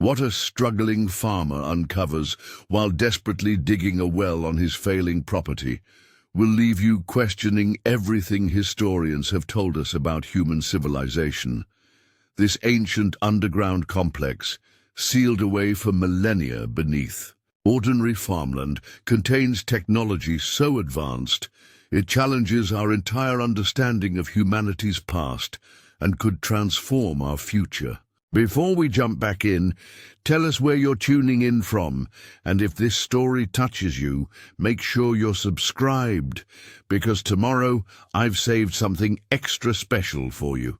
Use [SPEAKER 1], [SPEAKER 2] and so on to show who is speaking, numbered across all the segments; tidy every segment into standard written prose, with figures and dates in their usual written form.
[SPEAKER 1] What a struggling farmer uncovers while desperately digging a well on his failing property will leave you questioning everything historians have told us about human civilization. This ancient underground complex, sealed away for millennia beneath ordinary farmland, contains technology so advanced it challenges our entire understanding of humanity's past and could transform our future. Before we jump back in, tell us where you're tuning in from, and if this story touches you, make sure you're subscribed, because tomorrow I've saved something extra special for you.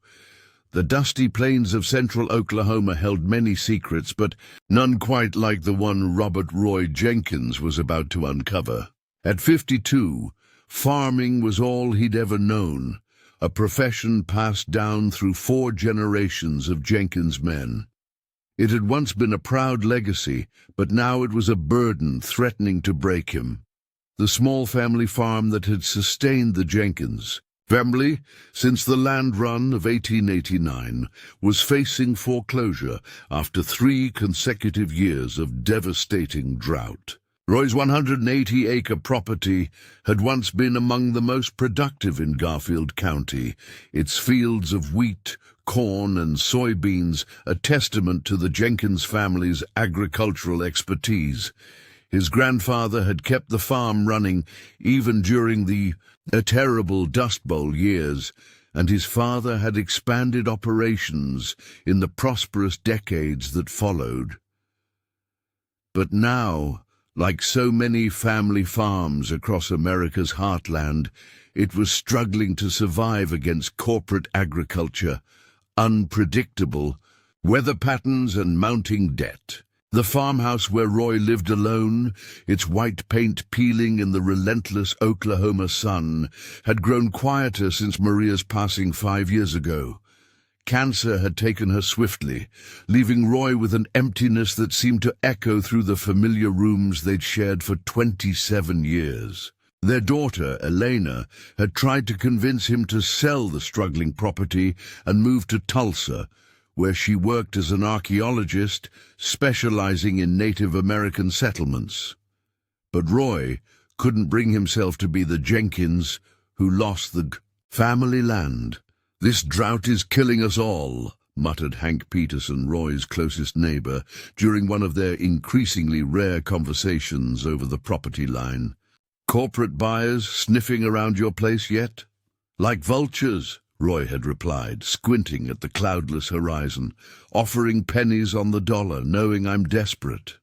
[SPEAKER 1] The dusty plains of central Oklahoma held many secrets, but none quite like the one Robert Roy Jenkins was about to uncover. At 52, farming was all he'd ever known, a profession passed down through 4 generations of Jenkins men. It had once been a proud legacy, but now it was a burden threatening to break him. The small family farm that had sustained the Jenkins family since the land run of 1889 was facing foreclosure after 3 consecutive years of devastating drought. Roy's 180-acre property had once been among the most productive in Garfield County, its fields of wheat, corn, and soybeans a testament to the Jenkins family's agricultural expertise. His grandfather had kept the farm running even during the terrible Dust Bowl years, and his father had expanded operations in the prosperous decades that followed. But now, like so many family farms across America's heartland, it was struggling to survive against corporate agriculture, unpredictable weather patterns, and mounting debt. The farmhouse where Roy lived alone, its white paint peeling in the relentless Oklahoma sun, had grown quieter since Maria's passing 5 years ago. Cancer had taken her swiftly, leaving Roy with an emptiness that seemed to echo through the familiar rooms they'd shared for 27 years. Their daughter, Elena, had tried to convince him to sell the struggling property and move to Tulsa, where she worked as an archaeologist, specializing in Native American settlements. But Roy couldn't bring himself to be the Jenkins who lost the family land. "This drought is killing us all," muttered Hank Peterson, Roy's closest neighbor, during one of their increasingly rare conversations over the property line. "Corporate buyers sniffing around your place yet?" "Like vultures," Roy had replied, squinting at the cloudless horizon, "offering pennies on the dollar, knowing I'm desperate."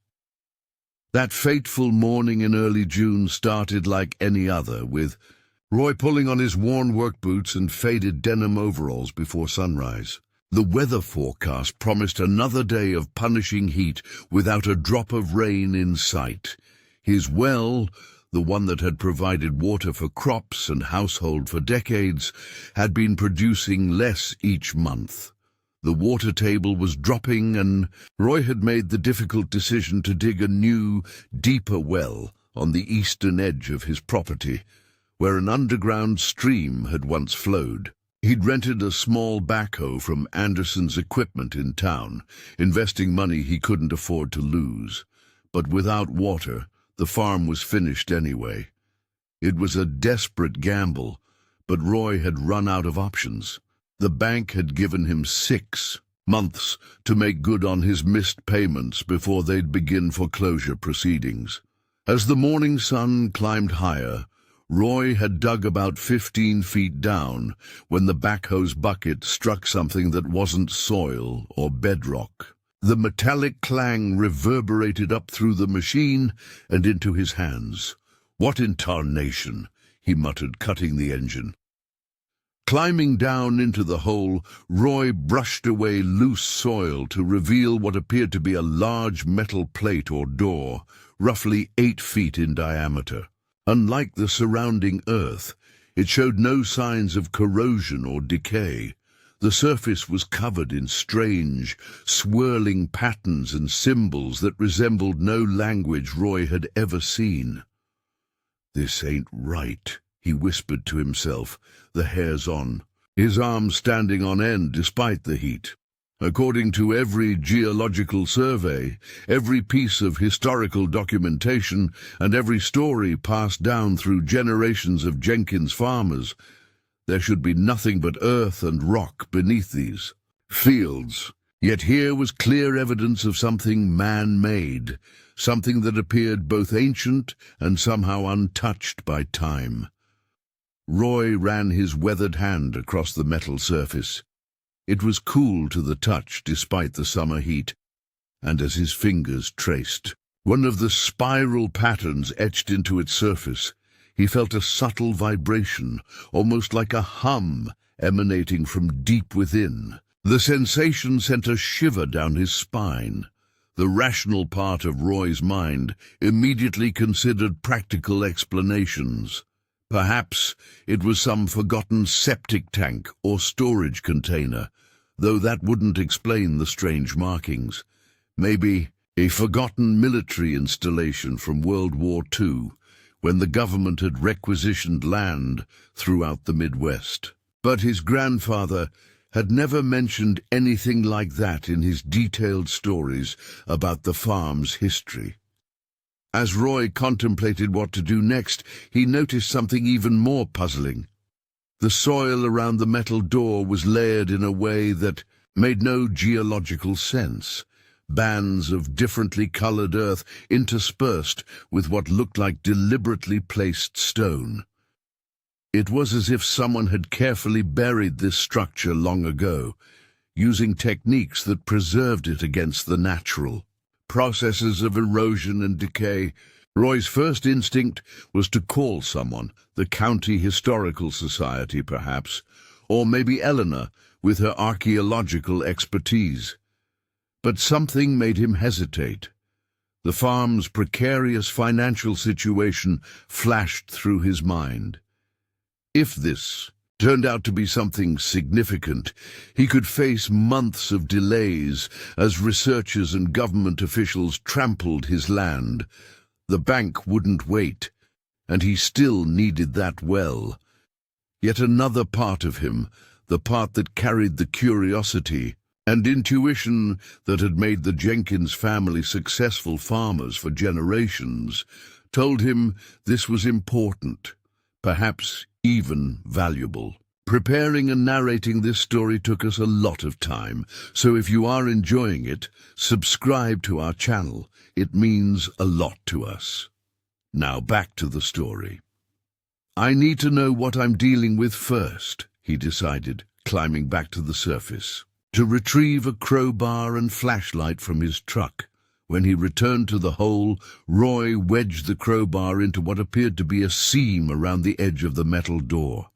[SPEAKER 1] That fateful morning in early June started like any other, with Roy pulling on his worn work boots and faded denim overalls before sunrise. The weather forecast promised another day of punishing heat without a drop of rain in sight. His well, the one that had provided water for crops and household for decades, had been producing less each month. The water table was dropping, and Roy had made the difficult decision to dig a new, deeper well on the eastern edge of his property, where an underground stream had once flowed. He'd rented a small backhoe from Anderson's Equipment in town, investing money he couldn't afford to lose. But without water, the farm was finished anyway. It was a desperate gamble, but Roy had run out of options. The bank had given him 6 months to make good on his missed payments before they'd begin foreclosure proceedings. As the morning sun climbed higher, Roy had dug about 15 feet down when the backhoe's bucket struck something that wasn't soil or bedrock. The metallic clang reverberated up through the machine and into his hands. "What in tarnation?" he muttered, cutting the engine. Climbing down into the hole, Roy brushed away loose soil to reveal what appeared to be a large metal plate or door, roughly 8 feet in diameter. Unlike the surrounding earth, it showed no signs of corrosion or decay. The surface was covered in strange, swirling patterns and symbols that resembled no language Roy had ever seen. "This ain't right," he whispered to himself, the hairs on, his arms standing on end despite the heat. According to every geological survey, every piece of historical documentation, and every story passed down through generations of Jenkins farmers, there should be nothing but earth and rock beneath these fields. Yet here was clear evidence of something man-made, something that appeared both ancient and somehow untouched by time. Roy ran his weathered hand across the metal surface. It was cool to the touch despite the summer heat, and as his fingers traced one of the spiral patterns etched into its surface, he felt a subtle vibration, almost like a hum emanating from deep within. The sensation sent a shiver down his spine. The rational part of Roy's mind immediately considered practical explanations. Perhaps it was some forgotten septic tank or storage container, though that wouldn't explain the strange markings. Maybe a forgotten military installation from World War II, when the government had requisitioned land throughout the Midwest. But his grandfather had never mentioned anything like that in his detailed stories about the farm's history. As Roy contemplated what to do next, he noticed something even more puzzling. The soil around the metal door was layered in a way that made no geological sense. Bands of differently colored earth interspersed with what looked like deliberately placed stone. It was as if someone had carefully buried this structure long ago, using techniques that preserved it against the natural processes of erosion and decay. Roy's first instinct was to call someone, the County Historical Society perhaps, or maybe Eleanor with her archaeological expertise. But something made him hesitate. The farm's precarious financial situation flashed through his mind. If this turned out to be something significant, he could face months of delays as researchers and government officials trampled his land. The bank wouldn't wait, and he still needed that well. Yet another part of him, the part that carried the curiosity and intuition that had made the Jenkins family successful farmers for generations, told him this was important, perhaps even valuable. Preparing and narrating this story took us a lot of time, so if you are enjoying it, subscribe to our channel. It means a lot to us. Now back to the story. I need to know what I'm dealing with first, he decided, climbing back to the surface. To retrieve a crowbar and flashlight from his truck. When he returned to the hole, Roy wedged the crowbar into what appeared to be a seam around the edge of the metal door.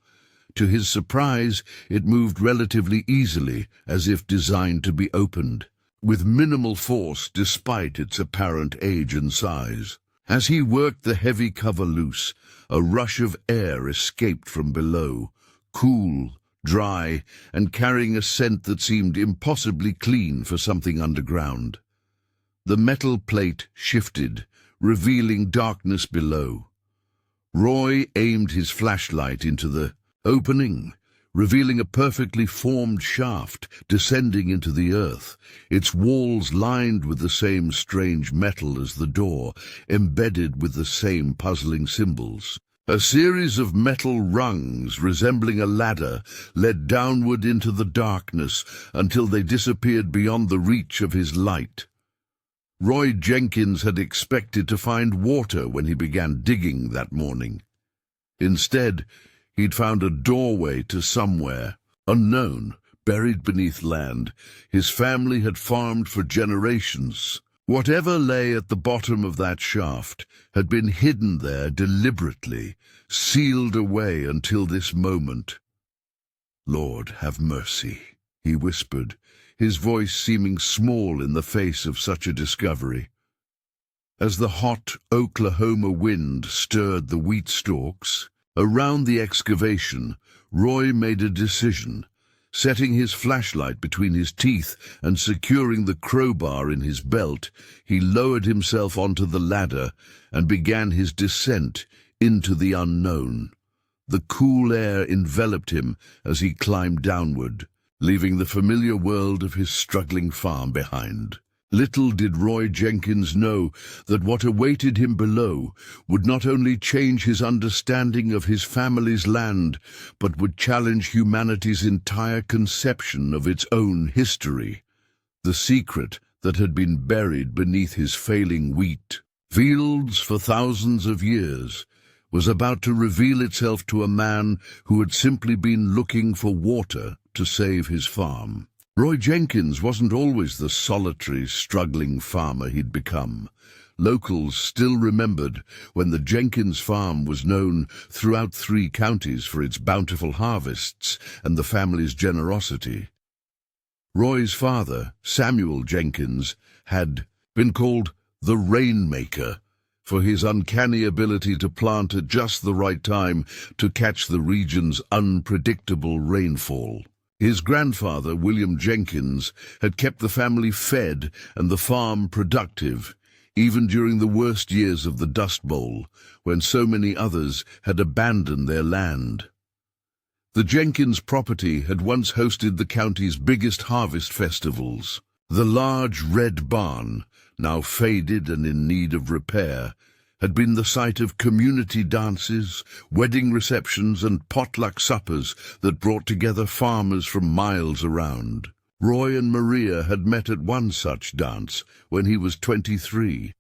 [SPEAKER 1] To his surprise, it moved relatively easily, as if designed to be opened, with minimal force despite its apparent age and size. As he worked the heavy cover loose, a rush of air escaped from below, cool, dry, and carrying a scent that seemed impossibly clean for something underground. The metal plate shifted, revealing darkness below. Roy aimed his flashlight into the opening, revealing a perfectly formed shaft descending into the earth, its walls lined with the same strange metal as the door, embedded with the same puzzling symbols. A series of metal rungs resembling a ladder led downward into the darkness until they disappeared beyond the reach of his light. Roy Jenkins had expected to find water when he began digging that morning. Instead, he'd found a doorway to somewhere unknown, buried beneath land his family had farmed for generations. Whatever lay at the bottom of that shaft had been hidden there deliberately, sealed away until this moment. "Lord, have mercy," he whispered, his voice seeming small in the face of such a discovery. As the hot Oklahoma wind stirred the wheat stalks around the excavation, Roy made a decision. Setting his flashlight between his teeth and securing the crowbar in his belt, he lowered himself onto the ladder and began his descent into the unknown. The cool air enveloped him as he climbed downward, leaving the familiar world of his struggling farm behind. Little did Roy Jenkins know that what awaited him below would not only change his understanding of his family's land, but would challenge humanity's entire conception of its own history. The secret that had been buried beneath his failing wheat fields for thousands of years was about to reveal itself to a man who had simply been looking for water to save his farm. Roy Jenkins wasn't always the solitary, struggling farmer he'd become. Locals still remembered when the Jenkins farm was known throughout 3 counties for its bountiful harvests and the family's generosity. Roy's father, Samuel Jenkins, had been called the Rainmaker for his uncanny ability to plant at just the right time to catch the region's unpredictable rainfall. His grandfather, William Jenkins, had kept the family fed and the farm productive, even during the worst years of the Dust Bowl, when so many others had abandoned their land. The Jenkins property had once hosted the county's biggest harvest festivals. The large red barn, now faded and in need of repair, had been the site of community dances, wedding receptions and potluck suppers that brought together farmers from miles around. Roy and Maria had met at one such dance when he was 23,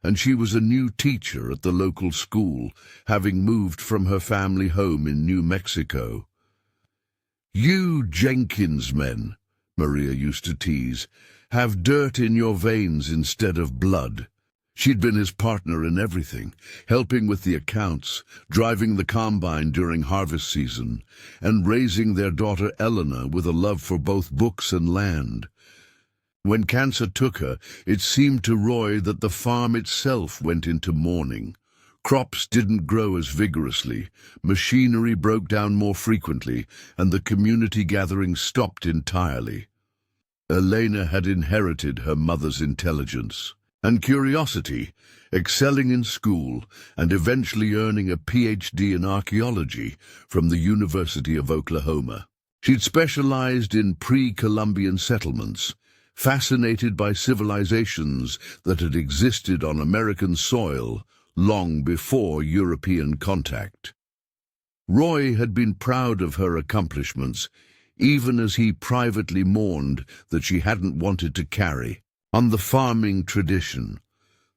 [SPEAKER 1] and she was a new teacher at the local school, having moved from her family home in New Mexico. "You Jenkins men," Maria used to tease, "have dirt in your veins instead of blood." She'd been his partner in everything, helping with the accounts, driving the combine during harvest season, and raising their daughter Eleanor with a love for both books and land. When cancer took her, it seemed to Roy that the farm itself went into mourning. Crops didn't grow as vigorously, machinery broke down more frequently, and the community gatherings stopped entirely. Elena had inherited her mother's intelligence and curiosity, excelling in school and eventually earning a PhD in archaeology from the University of Oklahoma. She'd specialized in pre-Columbian settlements, fascinated by civilizations that had existed on American soil long before European contact. Roy had been proud of her accomplishments, even as he privately mourned that she hadn't wanted to carry on the farming tradition.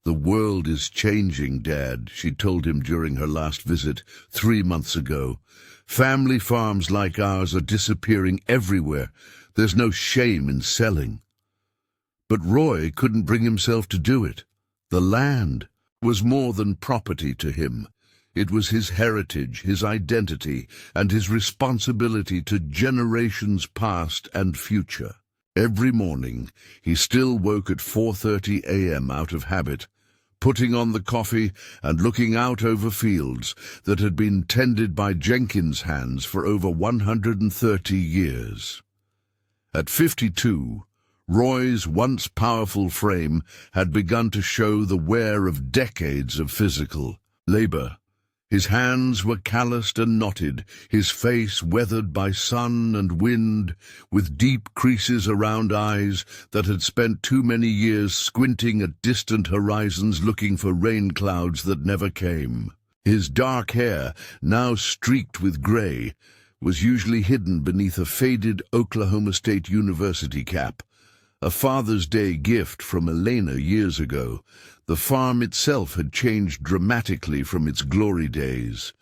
[SPEAKER 1] "The world is changing, Dad," she told him during her last visit 3 months ago. "Family farms like ours are disappearing everywhere. There's no shame in selling." But Roy couldn't bring himself to do it. The land was more than property to him. It was his heritage, his identity, and his responsibility to generations past and future. Every morning, he still woke at 4:30 a.m. out of habit, putting on the coffee and looking out over fields that had been tended by Jenkins' hands for over 130 years. At 52, Roy's once powerful frame had begun to show the wear of decades of physical labor. His hands were calloused and knotted, his face weathered by sun and wind, with deep creases around eyes that had spent too many years squinting at distant horizons looking for rain clouds that never came. His dark hair, now streaked with gray, was usually hidden beneath a faded Oklahoma State University cap, a Father's Day gift from Elena years ago. The farm itself had changed dramatically from its glory days,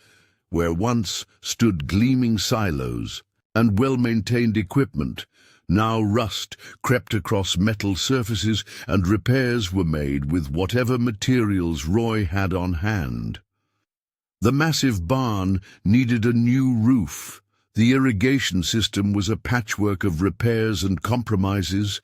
[SPEAKER 1] where once stood gleaming silos and well-maintained equipment. Now rust crept across metal surfaces and repairs were made with whatever materials Roy had on hand. The massive barn needed a new roof. The irrigation system was a patchwork of repairs and compromises,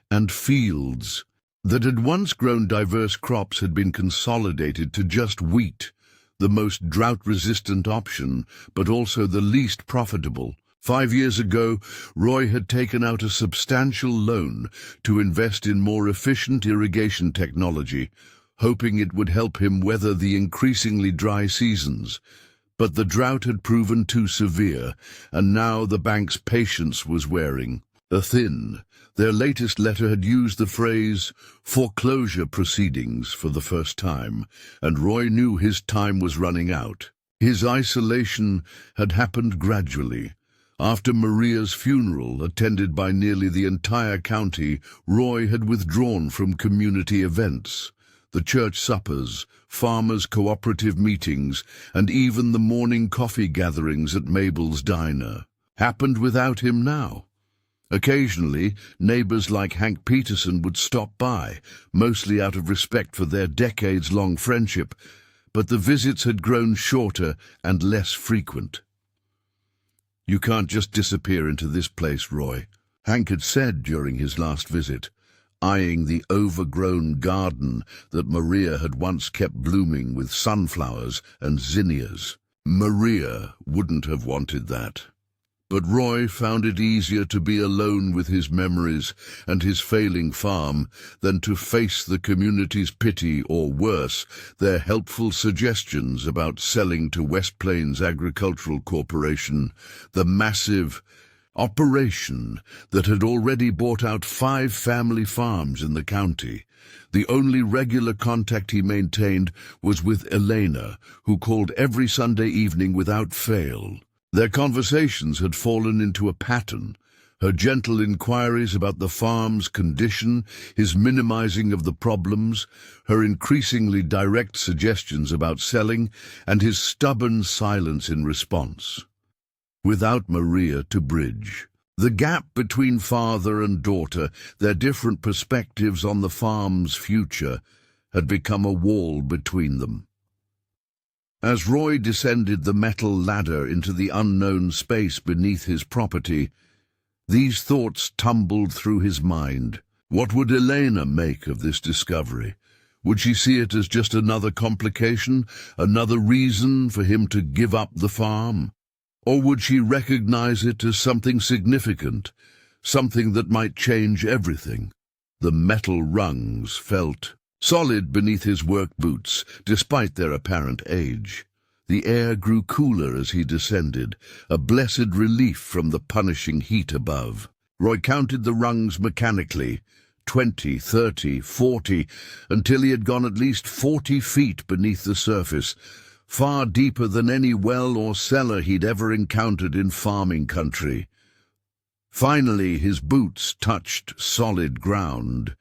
[SPEAKER 1] and fields that had once grown diverse crops had been consolidated to just wheat, the most drought-resistant option, but also the least profitable. 5 years ago, Roy had taken out a substantial loan to invest in more efficient irrigation technology, hoping it would help him weather the increasingly dry seasons. But the drought had proven too severe, and now the bank's patience was wearing. A thin, their latest letter had used the phrase foreclosure proceedings for the first time, and Roy knew his time was running out. His isolation had happened gradually. After Maria's funeral, attended by nearly the entire county, Roy had withdrawn from community events. The church suppers, farmers' cooperative meetings, and even the morning coffee gatherings at Mabel's diner happened without him now. Occasionally, neighbors like Hank Peterson would stop by, mostly out of respect for their decades-long friendship, but the visits had grown shorter and less frequent. "You can't just disappear into this place, Roy," Hank had said during his last visit, eyeing the overgrown garden that Maria had once kept blooming with sunflowers and zinnias. Maria wouldn't have wanted that. But Roy found it easier to be alone with his memories and his failing farm than to face the community's pity or, worse, their helpful suggestions about selling to West Plains Agricultural Corporation, the massive operation that had already bought out 5 family farms in the county. The only regular contact he maintained was with Elena, who called every Sunday evening without fail. Their conversations had fallen into a pattern. Her gentle inquiries about the farm's condition, his minimizing of the problems, her increasingly direct suggestions about selling, and his stubborn silence in response. Without Maria to bridge the gap between father and daughter, their different perspectives on the farm's future had become a wall between them. As Roy descended the metal ladder into the unknown space beneath his property, these thoughts tumbled through his mind. What would Elena make of this discovery? Would she see it as just another complication, another reason for him to give up the farm? Or would she recognize it as something significant, something that might change everything? The metal rungs felt solid beneath his work boots, despite their apparent age. The air grew cooler as he descended, a blessed relief from the punishing heat above. Roy counted the rungs mechanically, 20, 30, 40, until he had gone at least 40 feet beneath the surface, far deeper than any well or cellar he'd ever encountered in farming country. Finally, his boots touched solid ground,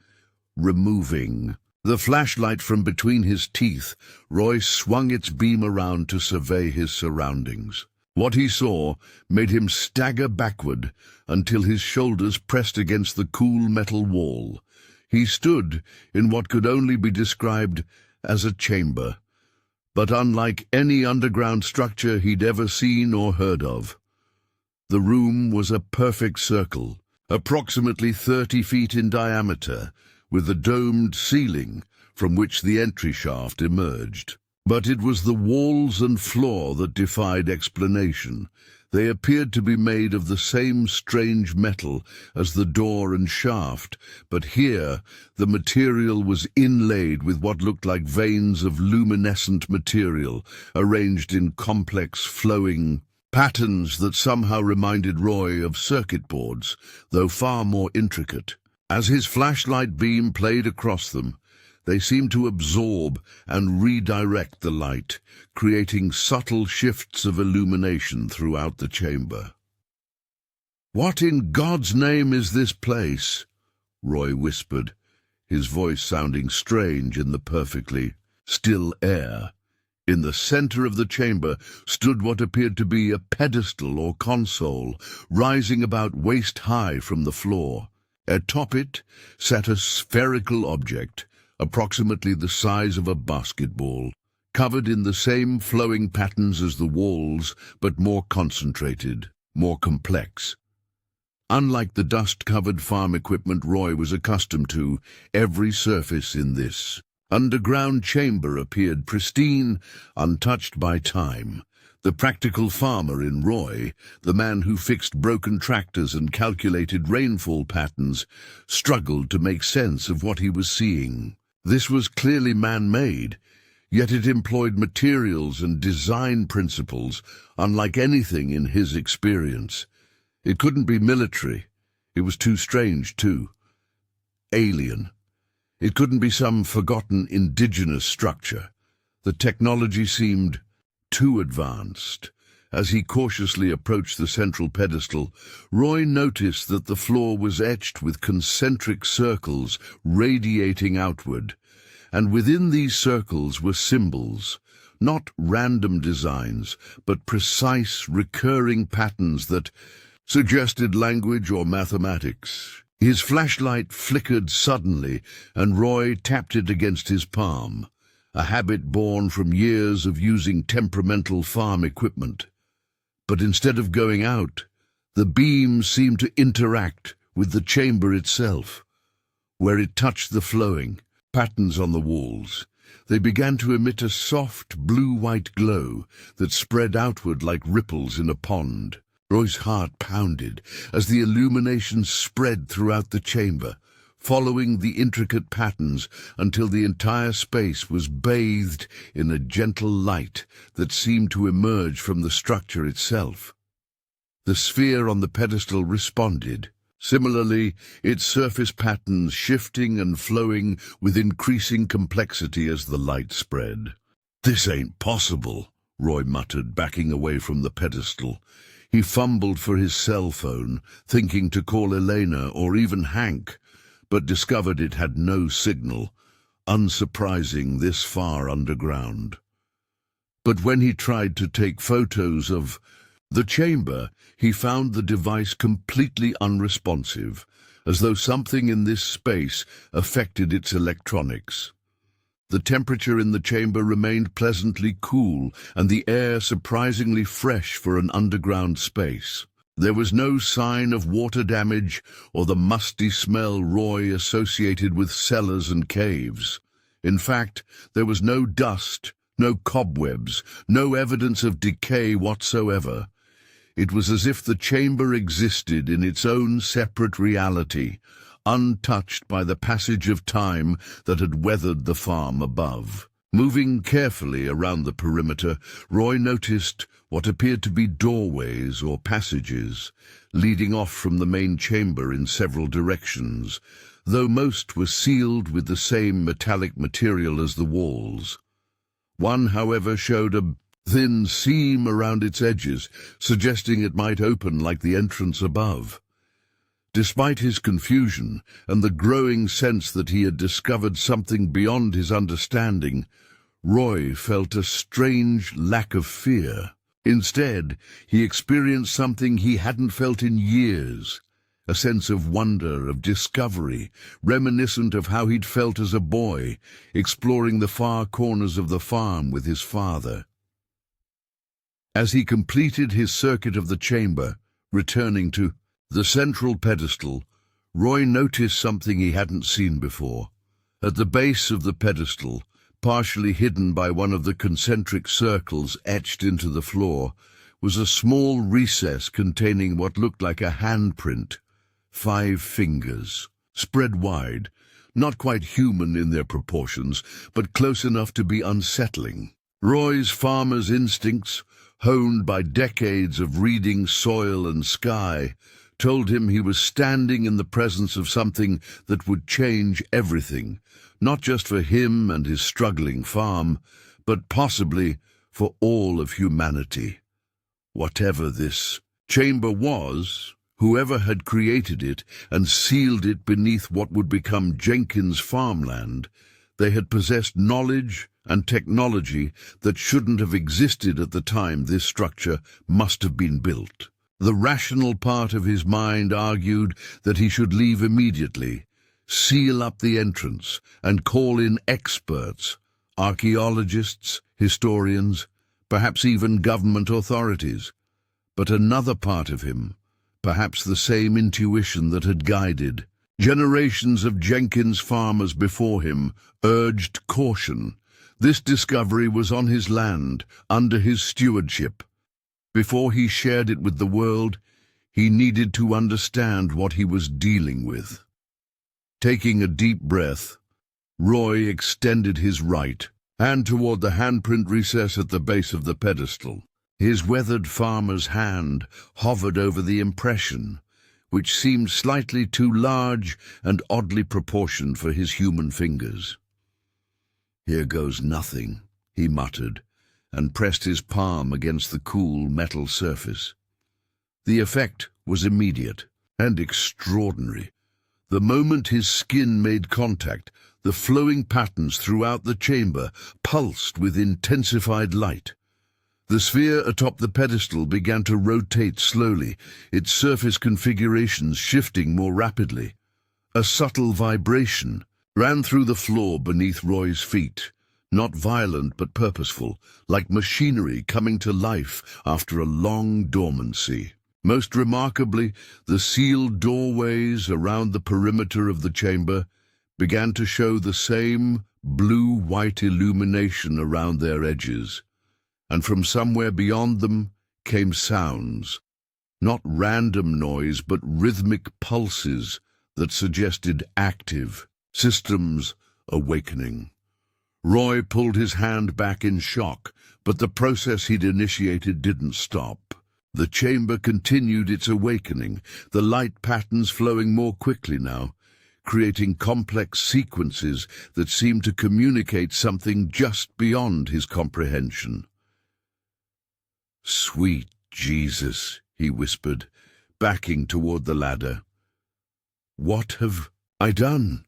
[SPEAKER 1] removing the flashlight from between his teeth. Roy swung its beam around to survey his surroundings. What he saw made him stagger backward until his shoulders pressed against the cool metal wall. He stood in what could only be described as a chamber, but unlike any underground structure he'd ever seen or heard of. The room was a perfect circle, approximately 30 feet in diameter, with a domed ceiling from which the entry shaft emerged. But it was the walls and floor that defied explanation. They appeared to be made of the same strange metal as the door and shaft, but here the material was inlaid with what looked like veins of luminescent material, arranged in complex flowing patterns that somehow reminded Roy of circuit boards, though far more intricate. As his flashlight beam played across them, they seemed to absorb and redirect the light, creating subtle shifts of illumination throughout the chamber. "What in God's name is this place?" Roy whispered, his voice sounding strange in the perfectly still air. In the center of the chamber stood what appeared to be a pedestal or console, rising about waist-high from the floor. Atop it sat a spherical object, approximately the size of a basketball, covered in the same flowing patterns as the walls, but more concentrated, more complex. Unlike the dust-covered farm equipment Roy was accustomed to, every surface in this underground chamber appeared pristine, untouched by time. The practical farmer in Roy, the man who fixed broken tractors and calculated rainfall patterns, struggled to make sense of what he was seeing. This was clearly man-made, yet it employed materials and design principles unlike anything in his experience. It couldn't be military. It was too strange, too. Alien. It couldn't be some forgotten indigenous structure. The technology seemed too advanced. As he cautiously approached the central pedestal, Roy noticed that the floor was etched with concentric circles radiating outward, and within these circles were symbols, not random designs, but precise, recurring patterns that suggested language or mathematics. His flashlight flickered suddenly, and Roy tapped it against his palm, a habit born from years of using temperamental farm equipment. But instead of going out, the beam seemed to interact with the chamber itself. Where it touched the flowing patterns on the walls, they began to emit a soft blue-white glow that spread outward like ripples in a pond. Roy's heart pounded as the illumination spread throughout the chamber, following the intricate patterns until the entire space was bathed in a gentle light that seemed to emerge from the structure itself. The sphere on the pedestal responded, similarly, its surface patterns shifting and flowing with increasing complexity as the light spread. "This ain't possible," Roy muttered, backing away from the pedestal. He fumbled for his cell phone, thinking to call Elena or even Hank, but discovered it had no signal, unsurprising this far underground. But when he tried to take photos of the chamber, he found the device completely unresponsive, as though something in this space affected its electronics. The temperature in the chamber remained pleasantly cool, and the air surprisingly fresh for an underground space. There was no sign of water damage or the musty smell Roy associated with cellars and caves. In fact, there was no dust, no cobwebs, no evidence of decay whatsoever. It was as if the chamber existed in its own separate reality, untouched by the passage of time that had weathered the farm above. Moving carefully around the perimeter, Roy noticed what appeared to be doorways or passages, leading off from the main chamber in several directions, though most were sealed with the same metallic material as the walls. One, however, showed a thin seam around its edges, suggesting it might open like the entrance above. Despite his confusion and the growing sense that he had discovered something beyond his understanding, Roy felt a strange lack of fear. Instead, he experienced something he hadn't felt in years, a sense of wonder, of discovery, reminiscent of how he'd felt as a boy, exploring the far corners of the farm with his father. As he completed his circuit of the chamber, returning to the central pedestal, Roy noticed something he hadn't seen before. At the base of the pedestal, partially hidden by one of the concentric circles etched into the floor, was a small recess containing what looked like a handprint, 5 fingers, spread wide, not quite human in their proportions, but close enough to be unsettling. Roy's farmer's instincts, honed by decades of reading soil and sky, told him he was standing in the presence of something that would change everything, not just for him and his struggling farm, but possibly for all of humanity. Whatever this chamber was, whoever had created it and sealed it beneath what would become Jenkins' farmland, they had possessed knowledge and technology that shouldn't have existed at the time this structure must have been built. The rational part of his mind argued that he should leave immediately, seal up the entrance, and call in experts, archaeologists, historians, perhaps even government authorities. But another part of him, perhaps the same intuition that had guided generations of Jenkins farmers before him, urged caution. This discovery was on his land, under his stewardship. Before he shared it with the world, he needed to understand what he was dealing with. Taking a deep breath, Roy extended his right hand toward the handprint recess at the base of the pedestal. His weathered farmer's hand hovered over the impression, which seemed slightly too large and oddly proportioned for his human fingers. "Here goes nothing," he muttered, and pressed his palm against the cool metal surface. The effect was immediate and extraordinary. The moment his skin made contact, the flowing patterns throughout the chamber pulsed with intensified light. The sphere atop the pedestal began to rotate slowly, its surface configurations shifting more rapidly. A subtle vibration ran through the floor beneath Roy's feet, not violent but purposeful, like machinery coming to life after a long dormancy. Most remarkably, the sealed doorways around the perimeter of the chamber began to show the same blue-white illumination around their edges, and from somewhere beyond them came sounds, not random noise but rhythmic pulses that suggested active systems awakening. Roy pulled his hand back in shock, but the process he'd initiated didn't stop. The chamber continued its awakening, the light patterns flowing more quickly now, creating complex sequences that seemed to communicate something just beyond his comprehension. "Sweet Jesus," he whispered, backing toward the ladder. "What have I done?"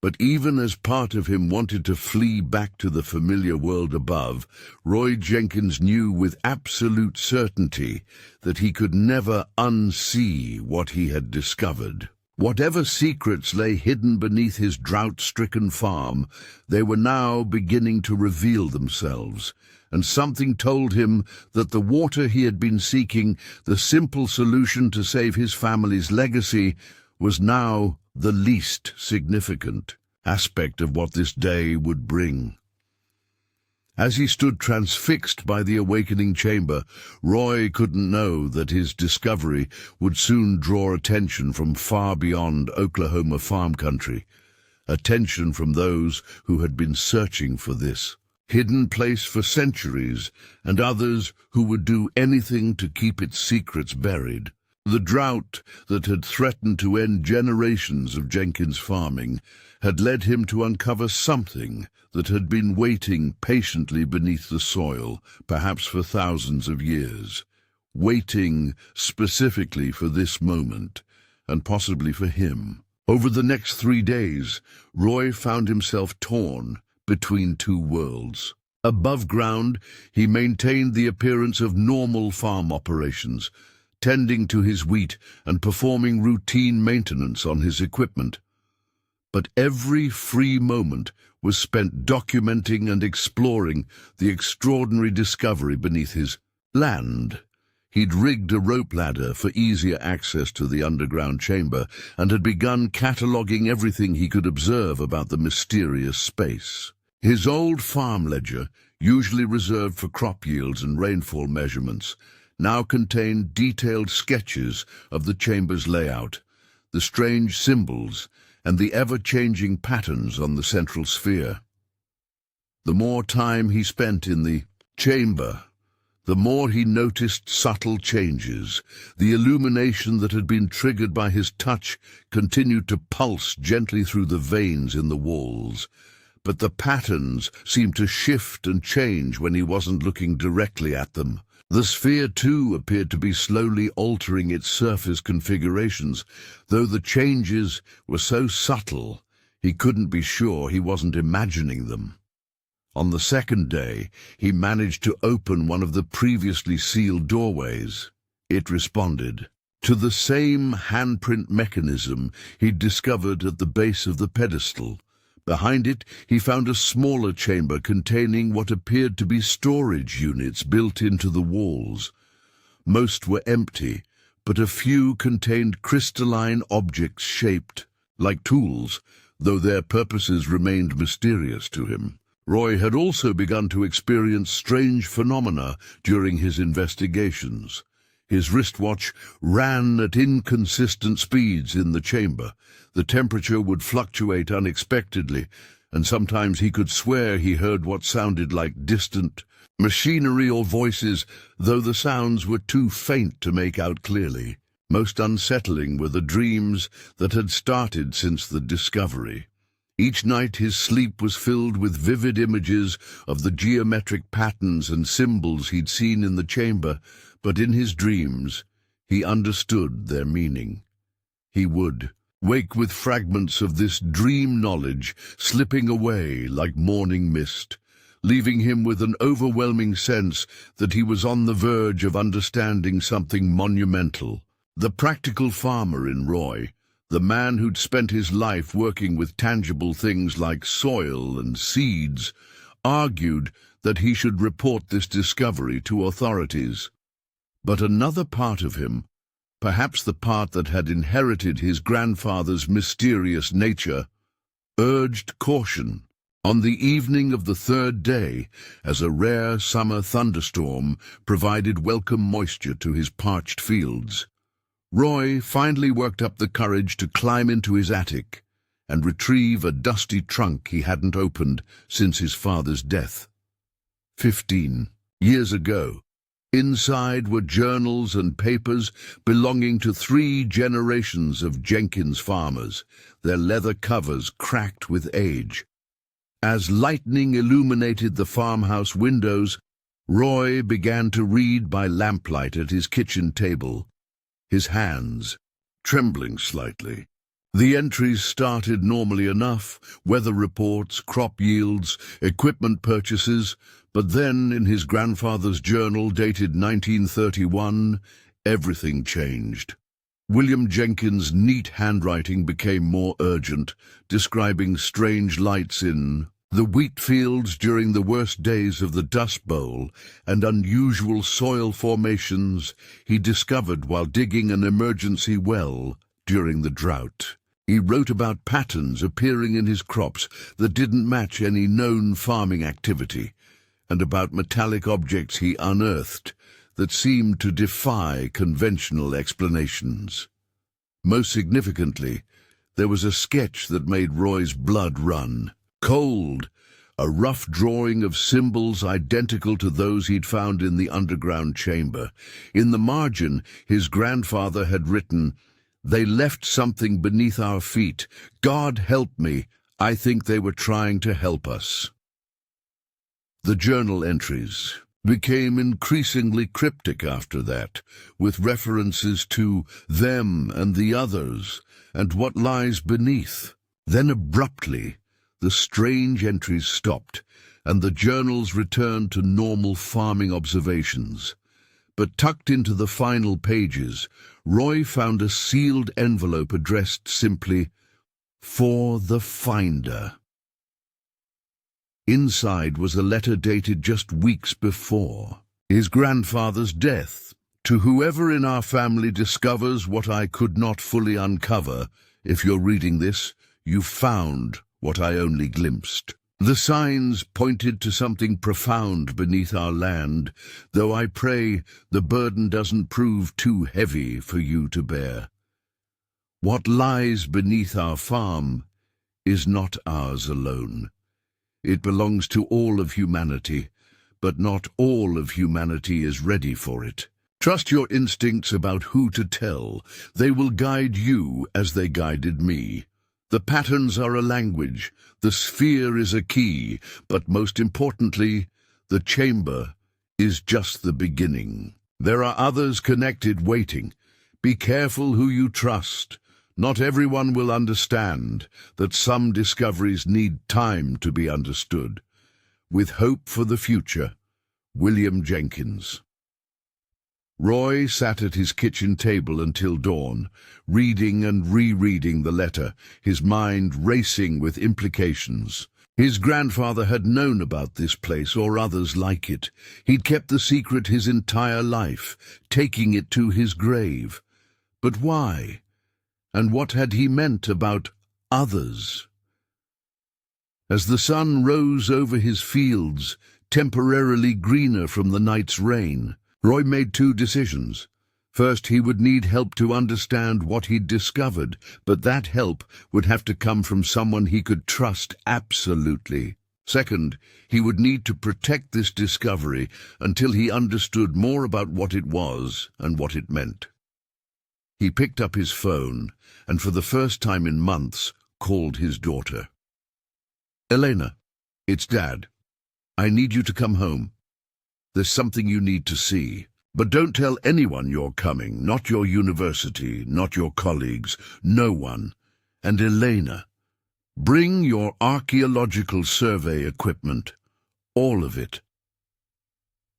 [SPEAKER 1] But even as part of him wanted to flee back to the familiar world above, Roy Jenkins knew with absolute certainty that he could never unsee what he had discovered. Whatever secrets lay hidden beneath his drought-stricken farm, they were now beginning to reveal themselves, and something told him that the water he had been seeking, the simple solution to save his family's legacy, was now the least significant aspect of what this day would bring. As he stood transfixed by the awakening chamber, Roy couldn't know that his discovery would soon draw attention from far beyond Oklahoma farm country, attention from those who had been searching for this hidden place for centuries, and others who would do anything to keep its secrets buried. The drought that had threatened to end generations of Jenkins farming had led him to uncover something that had been waiting patiently beneath the soil, perhaps for thousands of years, waiting specifically for this moment, and possibly for him. Over the next 3 days, Roy found himself torn between two worlds. Above ground, he maintained the appearance of normal farm operations, tending to his wheat and performing routine maintenance on his equipment. But every free moment was spent documenting and exploring the extraordinary discovery beneath his land. He'd rigged a rope ladder for easier access to the underground chamber and had begun cataloging everything he could observe about the mysterious space. His old farm ledger, usually reserved for crop yields and rainfall measurements, now contained detailed sketches of the chamber's layout, the strange symbols, and the ever-changing patterns on the central sphere. The more time he spent in the chamber, the more he noticed subtle changes. The illumination that had been triggered by his touch continued to pulse gently through the veins in the walls, but the patterns seemed to shift and change when he wasn't looking directly at them. The sphere, too, appeared to be slowly altering its surface configurations, though the changes were so subtle he couldn't be sure he wasn't imagining them. On the second day, he managed to open one of the previously sealed doorways. It responded to the same handprint mechanism he'd discovered at the base of the pedestal. Behind it, he found a smaller chamber containing what appeared to be storage units built into the walls. Most were empty, but a few contained crystalline objects shaped like tools, though their purposes remained mysterious to him. Roy had also begun to experience strange phenomena during his investigations. His wristwatch ran at inconsistent speeds in the chamber. The temperature would fluctuate unexpectedly, and sometimes he could swear he heard what sounded like distant machinery or voices, though the sounds were too faint to make out clearly. Most unsettling were the dreams that had started since the discovery. Each night his sleep was filled with vivid images of the geometric patterns and symbols he'd seen in the chamber, but in his dreams he understood their meaning. He would wake with fragments of this dream knowledge slipping away like morning mist, leaving him with an overwhelming sense that he was on the verge of understanding something monumental. The practical farmer in Roy, the man who'd spent his life working with tangible things like soil and seeds, argued that he should report this discovery to authorities. But another part of him, perhaps the part that had inherited his grandfather's mysterious nature, urged caution. On the evening of the third day, as a rare summer thunderstorm provided welcome moisture to his parched fields, Roy finally worked up the courage to climb into his attic and retrieve a dusty trunk he hadn't opened since his father's death. 15 years ago. Inside were journals and papers belonging to 3 generations of Jenkins farmers, their leather covers cracked with age. As lightning illuminated the farmhouse windows, Roy began to read by lamplight at his kitchen table, his hands trembling slightly. The entries started normally enough, weather reports, crop yields, equipment purchases, but then in his grandfather's journal dated 1931, everything changed. William Jenkins' neat handwriting became more urgent, describing strange lights in the wheat fields during the worst days of the Dust Bowl and unusual soil formations he discovered while digging an emergency well during the drought. He wrote about patterns appearing in his crops that didn't match any known farming activity, and about metallic objects he unearthed that seemed to defy conventional explanations. Most significantly, there was a sketch that made Roy's blood run cold, a rough drawing of symbols identical to those he'd found in the underground chamber. In the margin, his grandfather had written, "They left something beneath our feet. God help me, I think they were trying to help us." The journal entries became increasingly cryptic after that, with references to them and the others and what lies beneath. Then abruptly, the strange entries stopped, and the journals returned to normal farming observations. But tucked into the final pages, Roy found a sealed envelope addressed simply, "For the Finder." Inside was a letter dated just weeks before, his grandfather's death. "To whoever in our family discovers what I could not fully uncover, if you're reading this, you found what I only glimpsed. The signs pointed to something profound beneath our land, though I pray the burden doesn't prove too heavy for you to bear. What lies beneath our farm is not ours alone. It belongs to all of humanity, but not all of humanity is ready for it. Trust your instincts about who to tell. They will guide you as they guided me. The patterns are a language, the sphere is a key, but most importantly, the chamber is just the beginning. There are others connected waiting. Be careful who you trust. Not everyone will understand that some discoveries need time to be understood. With hope for the future, William Jenkins." Roy sat at his kitchen table until dawn, reading and rereading the letter, his mind racing with implications. His grandfather had known about this place or others like it. He'd kept the secret his entire life, taking it to his grave. But why? And what had he meant about others? As the sun rose over his fields, temporarily greener from the night's rain, Roy made 2 decisions. First, he would need help to understand what he'd discovered, but that help would have to come from someone he could trust absolutely. Second, he would need to protect this discovery until he understood more about what it was and what it meant. He picked up his phone and for the first time in months called his daughter. "Elena, it's Dad. I need you to come home. There's something you need to see. But don't tell anyone you're coming, not your university, not your colleagues, no one. And Elena, bring your archaeological survey equipment, all of it."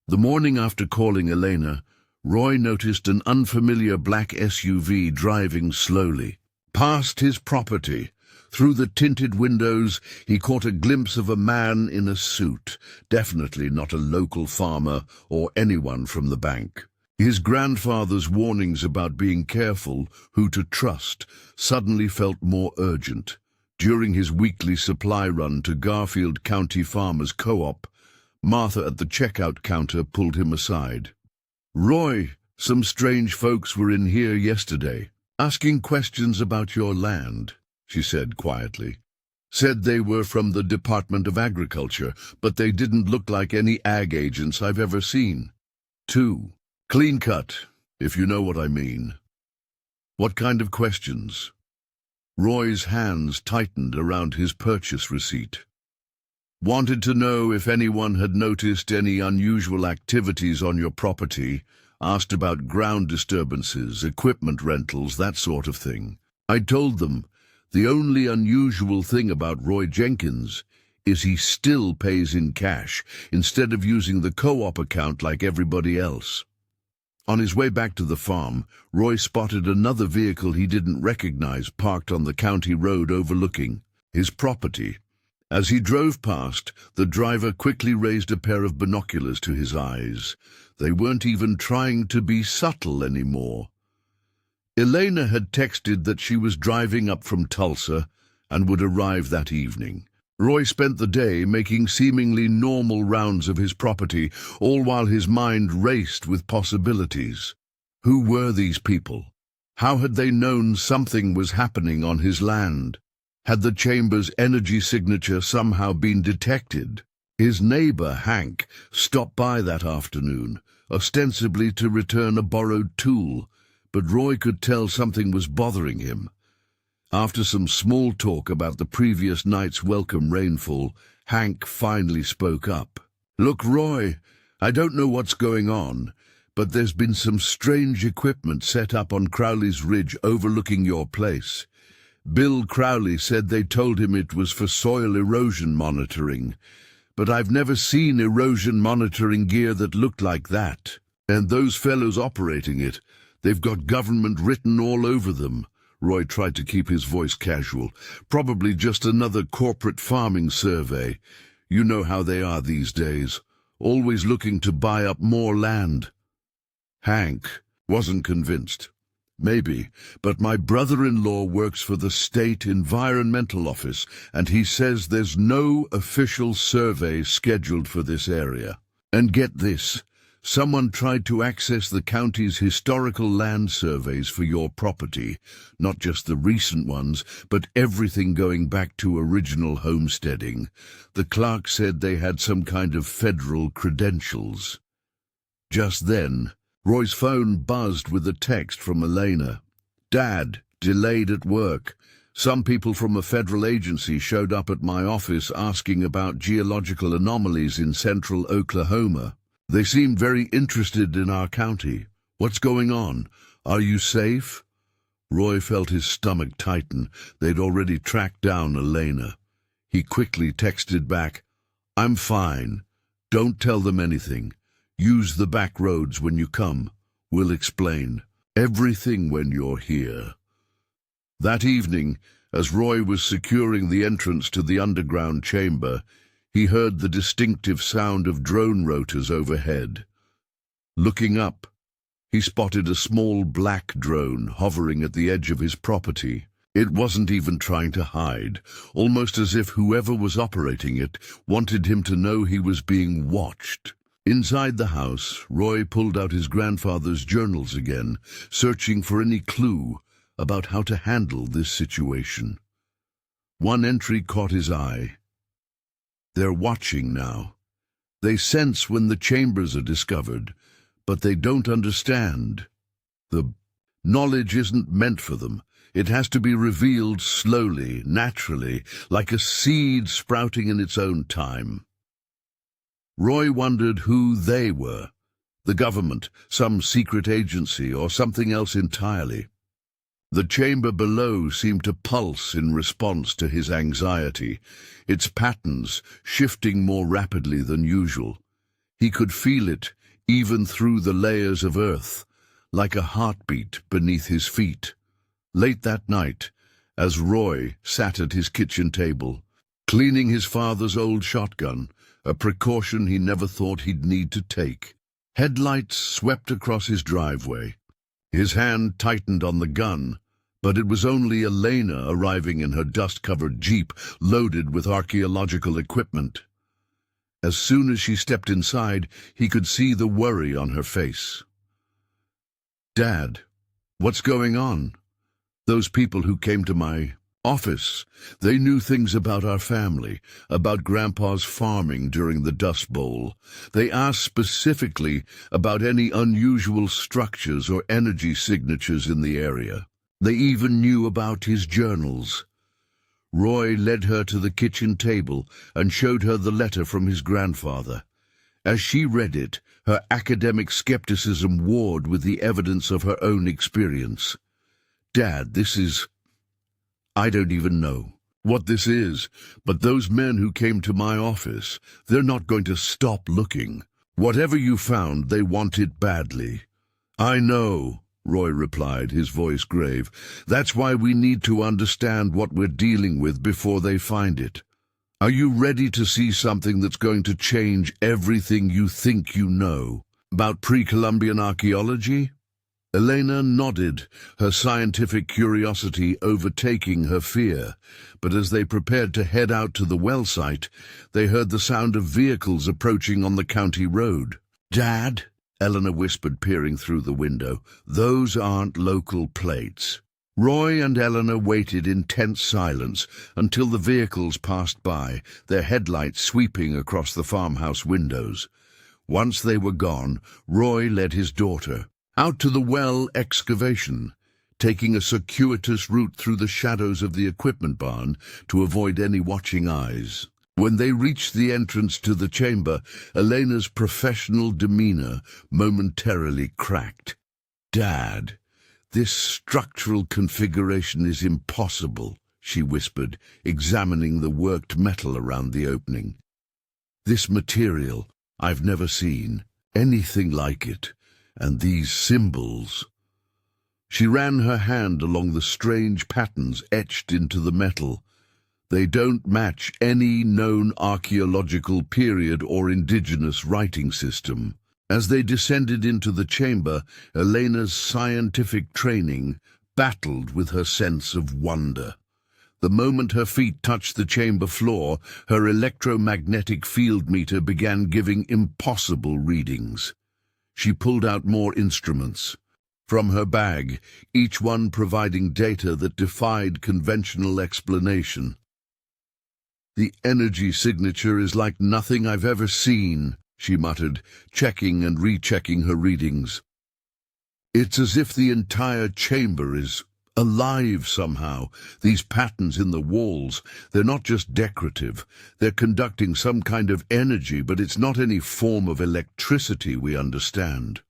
[SPEAKER 1] The morning after calling Elena, Roy noticed an unfamiliar black SUV driving slowly past his property. Through the tinted windows, he caught a glimpse of a man in a suit, definitely not a local farmer or anyone from the bank. His grandfather's warnings about being careful, who to trust, suddenly felt more urgent. During his weekly supply run to Garfield County Farmers Co-op, Martha at the checkout counter pulled him aside. "Roy, some strange folks were in here yesterday, asking questions about your land," she said quietly. "Said they were from the Department of Agriculture, but they didn't look like any ag agents I've ever seen. Too clean cut, if you know what I mean." "What kind of questions?" Roy's hands tightened around his purchase receipt. "Wanted to know if anyone had noticed any unusual activities on your property, asked about ground disturbances, equipment rentals, that sort of thing. I told them the only unusual thing about Roy Jenkins is he still pays in cash instead of using the co-op account like everybody else." On his way back to the farm, Roy spotted another vehicle he didn't recognize parked on the county road overlooking his property. As he drove past, the driver quickly raised a pair of binoculars to his eyes. They weren't even trying to be subtle anymore. Elena had texted that she was driving up from Tulsa and would arrive that evening. Roy spent the day making seemingly normal rounds of his property, all while his mind raced with possibilities. Who were these people? How had they known something was happening on his land? Had the chamber's energy signature somehow been detected? His neighbor, Hank, stopped by that afternoon, ostensibly to return a borrowed tool, but Roy could tell something was bothering him. After some small talk about the previous night's welcome rainfall, Hank finally spoke up. "Look, Roy, I don't know what's going on, but there's been some strange equipment set up on Crowley's Ridge overlooking your place. Bill Crowley said they told him it was for soil erosion monitoring, but I've never seen erosion monitoring gear that looked like that. And those fellows operating it, they've got government written all over them." Roy tried to keep his voice casual. "Probably just another corporate farming survey. You know how they are these days, always looking to buy up more land." Hank wasn't convinced. "Maybe, but my brother-in-law works for the state environmental office, and he says there's no official survey scheduled for this area. And get this, someone tried to access the county's historical land surveys for your property, not just the recent ones, but everything going back to original homesteading. The clerk said they had some kind of federal credentials." Just then, Roy's phone buzzed with a text from Elena. "Dad, delayed at work. Some people from a federal agency showed up at my office asking about geological anomalies in central Oklahoma. They seemed very interested in our county. What's going on? Are you safe?" Roy felt his stomach tighten. They'd already tracked down Elena. He quickly texted back, "I'm fine. Don't tell them anything. Use the back roads when you come. We'll explain everything when you're here." That evening, as Roy was securing the entrance to the underground chamber, he heard the distinctive sound of drone rotors overhead. Looking up, he spotted a small black drone hovering at the edge of his property. It wasn't even trying to hide, almost as if whoever was operating it wanted him to know he was being watched. Inside the house, Roy pulled out his grandfather's journals again, searching for any clue about how to handle this situation. One entry caught his eye. "They're watching now. They sense when the chambers are discovered, but they don't understand. The Knowledge isn't meant for them. It has to be revealed slowly, naturally, like a seed sprouting in its own time. Roy wondered who they were. The government, some secret agency, or something else entirely. The chamber below seemed to pulse in response to his anxiety, its patterns shifting more rapidly than usual. He could feel it, even through the layers of earth, like a heartbeat beneath his feet. Late that night, as Roy sat at his kitchen table, cleaning his father's old shotgun, a precaution he never thought he'd need to take, headlights swept across his driveway. His hand tightened on the gun, but it was only Elena arriving in her dust-covered Jeep, loaded with archaeological equipment. As soon as she stepped inside, he could see the worry on her face. "Dad, what's going on? Those people who came to my office, they knew things about our family, about Grandpa's farming during the Dust Bowl. They asked specifically about any unusual structures or energy signatures in the area. They even knew about his journals." Roy led her to the kitchen table and showed her the letter from his grandfather. As she read it, her academic skepticism warred with the evidence of her own experience. "Dad, I don't even know what this is, but those men who came to my office, they're not going to stop looking. Whatever you found, they want it badly." "I know," Roy replied, his voice grave. "That's why we need to understand what we're dealing with before they find it. Are you ready to see something that's going to change everything you think you know about pre-Columbian archaeology?" Elena nodded, her scientific curiosity overtaking her fear, but as they prepared to head out to the well site, they heard the sound of vehicles approaching on the county road. "Dad," Eleanor whispered, peering through the window, "those aren't local plates." Roy and Eleanor waited in tense silence until the vehicles passed by, their headlights sweeping across the farmhouse windows. Once they were gone, Roy led his daughter out to the well excavation, taking a circuitous route through the shadows of the equipment barn to avoid any watching eyes. When they reached the entrance to the chamber, Elena's professional demeanor momentarily cracked. "Dad, this structural configuration is impossible," she whispered, examining the worked metal around the opening. "This material, I've never seen anything like it. And these symbols." She ran her hand along the strange patterns etched into the metal. "They don't match any known archaeological period or indigenous writing system." As they descended into the chamber, Elena's scientific training battled with her sense of wonder. The moment her feet touched the chamber floor, her electromagnetic field meter began giving impossible readings. She pulled out more instruments from her bag, each one providing data that defied conventional explanation. "The energy signature is like nothing I've ever seen," she muttered, checking and rechecking her readings. "It's as if the entire chamber is alive somehow. These patterns in the walls, they're not just decorative. They're conducting some kind of energy, but it's not any form of electricity we understand."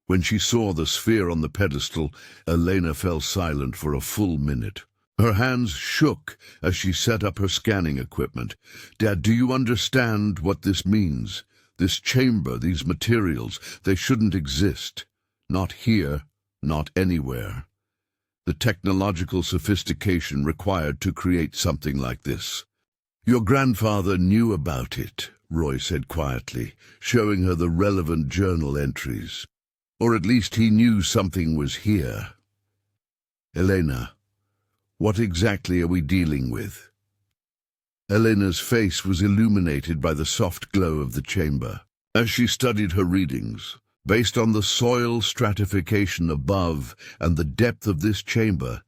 [SPEAKER 1] When she saw the sphere on the pedestal, Elena fell silent for a full minute. Her hands shook as she set up her scanning equipment. "Dad, do you understand what this means? This chamber, these materials, they shouldn't exist. Not here, not anywhere. The technological sophistication required to create something like this." "Your grandfather knew about it," Roy said quietly, showing her the relevant journal entries. "Or at least he knew something was here." "Elena, what exactly are we dealing with?" Elena's face was illuminated by the soft glow of the chamber. As she studied her readings, based on the soil stratification above and the depth of this chamber,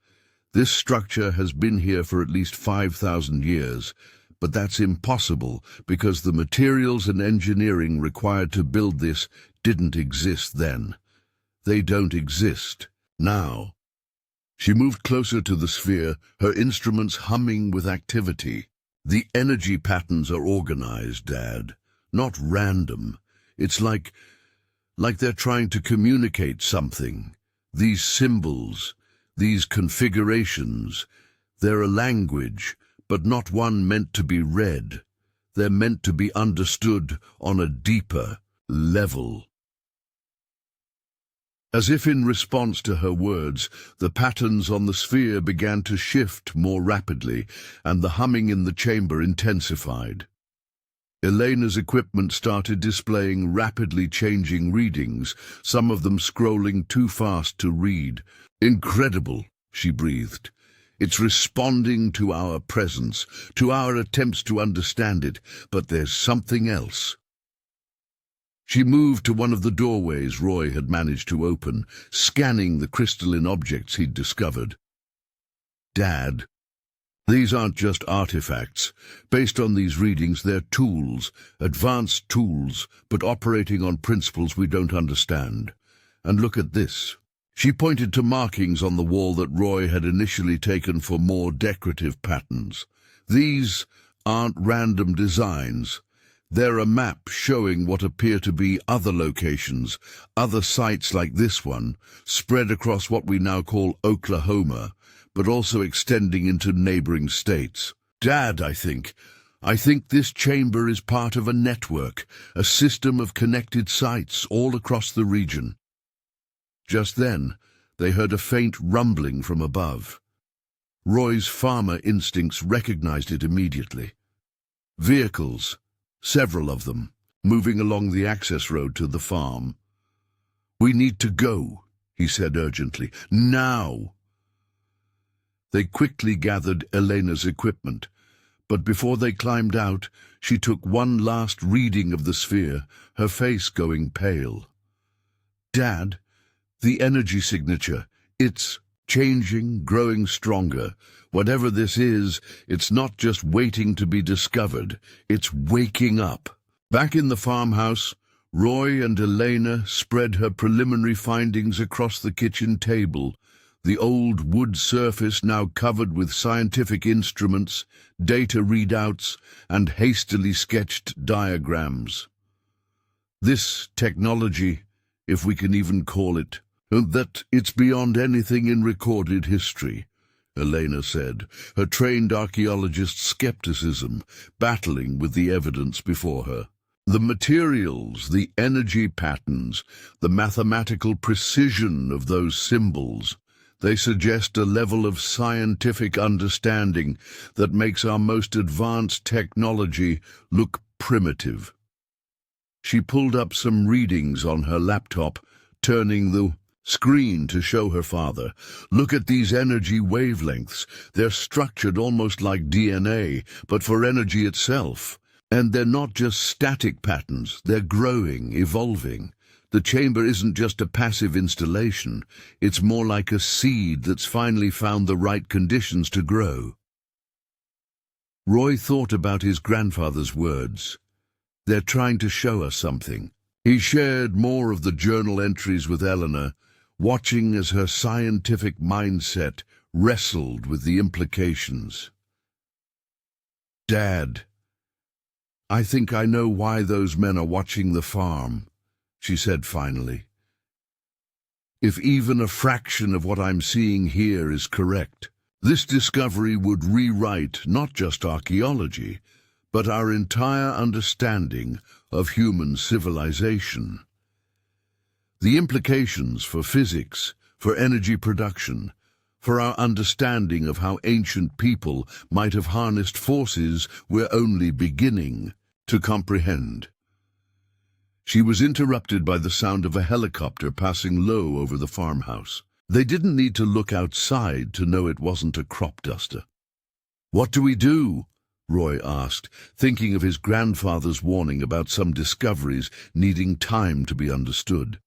[SPEAKER 1] this structure has been here for at least 5,000 years, but that's impossible because the materials and engineering required to build this didn't exist then. They don't exist Now, she moved closer to the sphere, her instruments humming with activity. The energy patterns are organized, Dad, not random. It's like they're trying to communicate something. These symbols, these configurations, they're a language, but not one meant to be read. They're meant to be understood on a deeper level. As if in response to her words, the patterns on the sphere began to shift more rapidly, and the humming in the chamber intensified. Elena's equipment started displaying rapidly changing readings, some of them scrolling too fast to read. "Incredible," she breathed. "It's responding to our presence, to our attempts to understand it, but there's something else." She moved to one of the doorways Roy had managed to open, scanning the crystalline objects he'd discovered. "Dad, these aren't just artifacts. Based on these readings, they're tools, advanced tools, but operating on principles we don't understand. And look at this." She pointed to markings on the wall that Roy had initially taken for more decorative patterns. "These aren't random designs. They're a map showing what appear to be other locations, other sites like this one, spread across what we now call Oklahoma, but also extending into neighboring states. Dad, I think this chamber is part of a network, a system of connected sites all across the region." Just then, they heard a faint rumbling from above. Roy's farmer instincts recognized it immediately. Vehicles, several of them, moving along the access road to the farm. "We need to go," he said urgently. "Now!" They quickly gathered Elena's equipment, but before they climbed out, she took one last reading of the sphere, her face going pale. "Dad, the energy signature, it's changing, growing stronger. Whatever this is, it's not just waiting to be discovered, it's waking up." Back in the farmhouse, Roy and Elena spread her preliminary findings across the kitchen table, the old wood surface now covered with scientific instruments, data readouts, and hastily sketched diagrams. This technology, if we can even call it, that it's beyond anything in recorded history, Elena said, her trained archaeologist's skepticism battling with the evidence before her. The materials, the energy patterns, the mathematical precision of those symbols, they suggest a level of scientific understanding that makes our most advanced technology look primitive. She pulled up some readings on her laptop, turning the screen to show her father. "Look at these energy wavelengths. They're structured almost like DNA, but for energy itself. And they're not just static patterns, they're growing, evolving. The chamber isn't just a passive installation, it's more like a seed that's finally found the right conditions to grow." Roy thought about his grandfather's words. They're trying to show us something. He shared more of the journal entries with Eleanor, watching as her scientific mindset wrestled with the implications. "Dad, I think I know why those men are watching the farm," she said finally. "If even a fraction of what I'm seeing here is correct, this discovery would rewrite not just archaeology, but our entire understanding of human civilization. The implications for physics, for energy production, for our understanding of how ancient people might have harnessed forces we're only beginning to comprehend." She was interrupted by the sound of a helicopter passing low over the farmhouse. They didn't need to look outside to know it wasn't a crop duster. "What do we do?" Roy asked, thinking of his grandfather's warning about some discoveries needing time to be understood.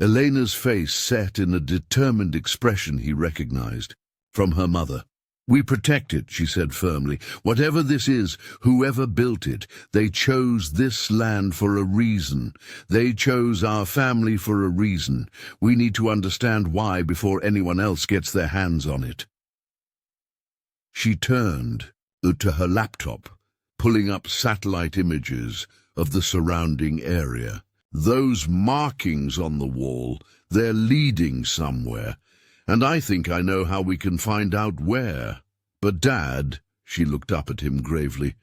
[SPEAKER 1] Elena's face set in a determined expression he recognized from her mother. "We protect it," she said firmly. "Whatever this is, whoever built it, they chose this land for a reason. They chose our family for a reason. We need to understand why before anyone else gets their hands on it." She turned to her laptop, pulling up satellite images of the surrounding area. "Those markings on the wall, they're leading somewhere. And I think I know how we can find out where. But Dad," she looked up at him gravely,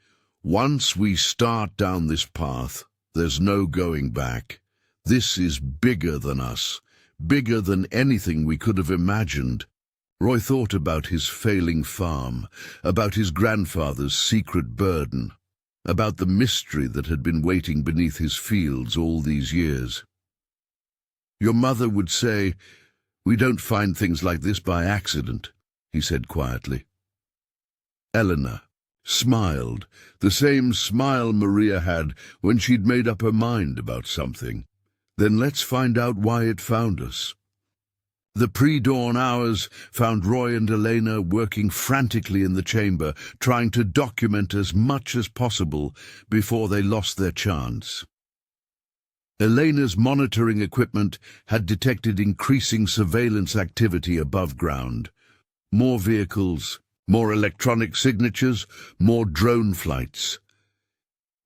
[SPEAKER 1] "once we start down this path, there's no going back. This is bigger than us, bigger than anything we could have imagined." Roy thought about his failing farm, about his grandfather's secret burden, about the mystery that had been waiting beneath his fields all these years. "Your mother would say, 'We don't find things like this by accident,'" he said quietly. Eleanor smiled, the same smile Maria had when she'd made up her mind about something. "Then let's find out why it found us." The pre-dawn hours found Roy and Elena working frantically in the chamber, trying to document as much as possible before they lost their chance. Elena's monitoring equipment had detected increasing surveillance activity above ground. More vehicles, more electronic signatures, more drone flights.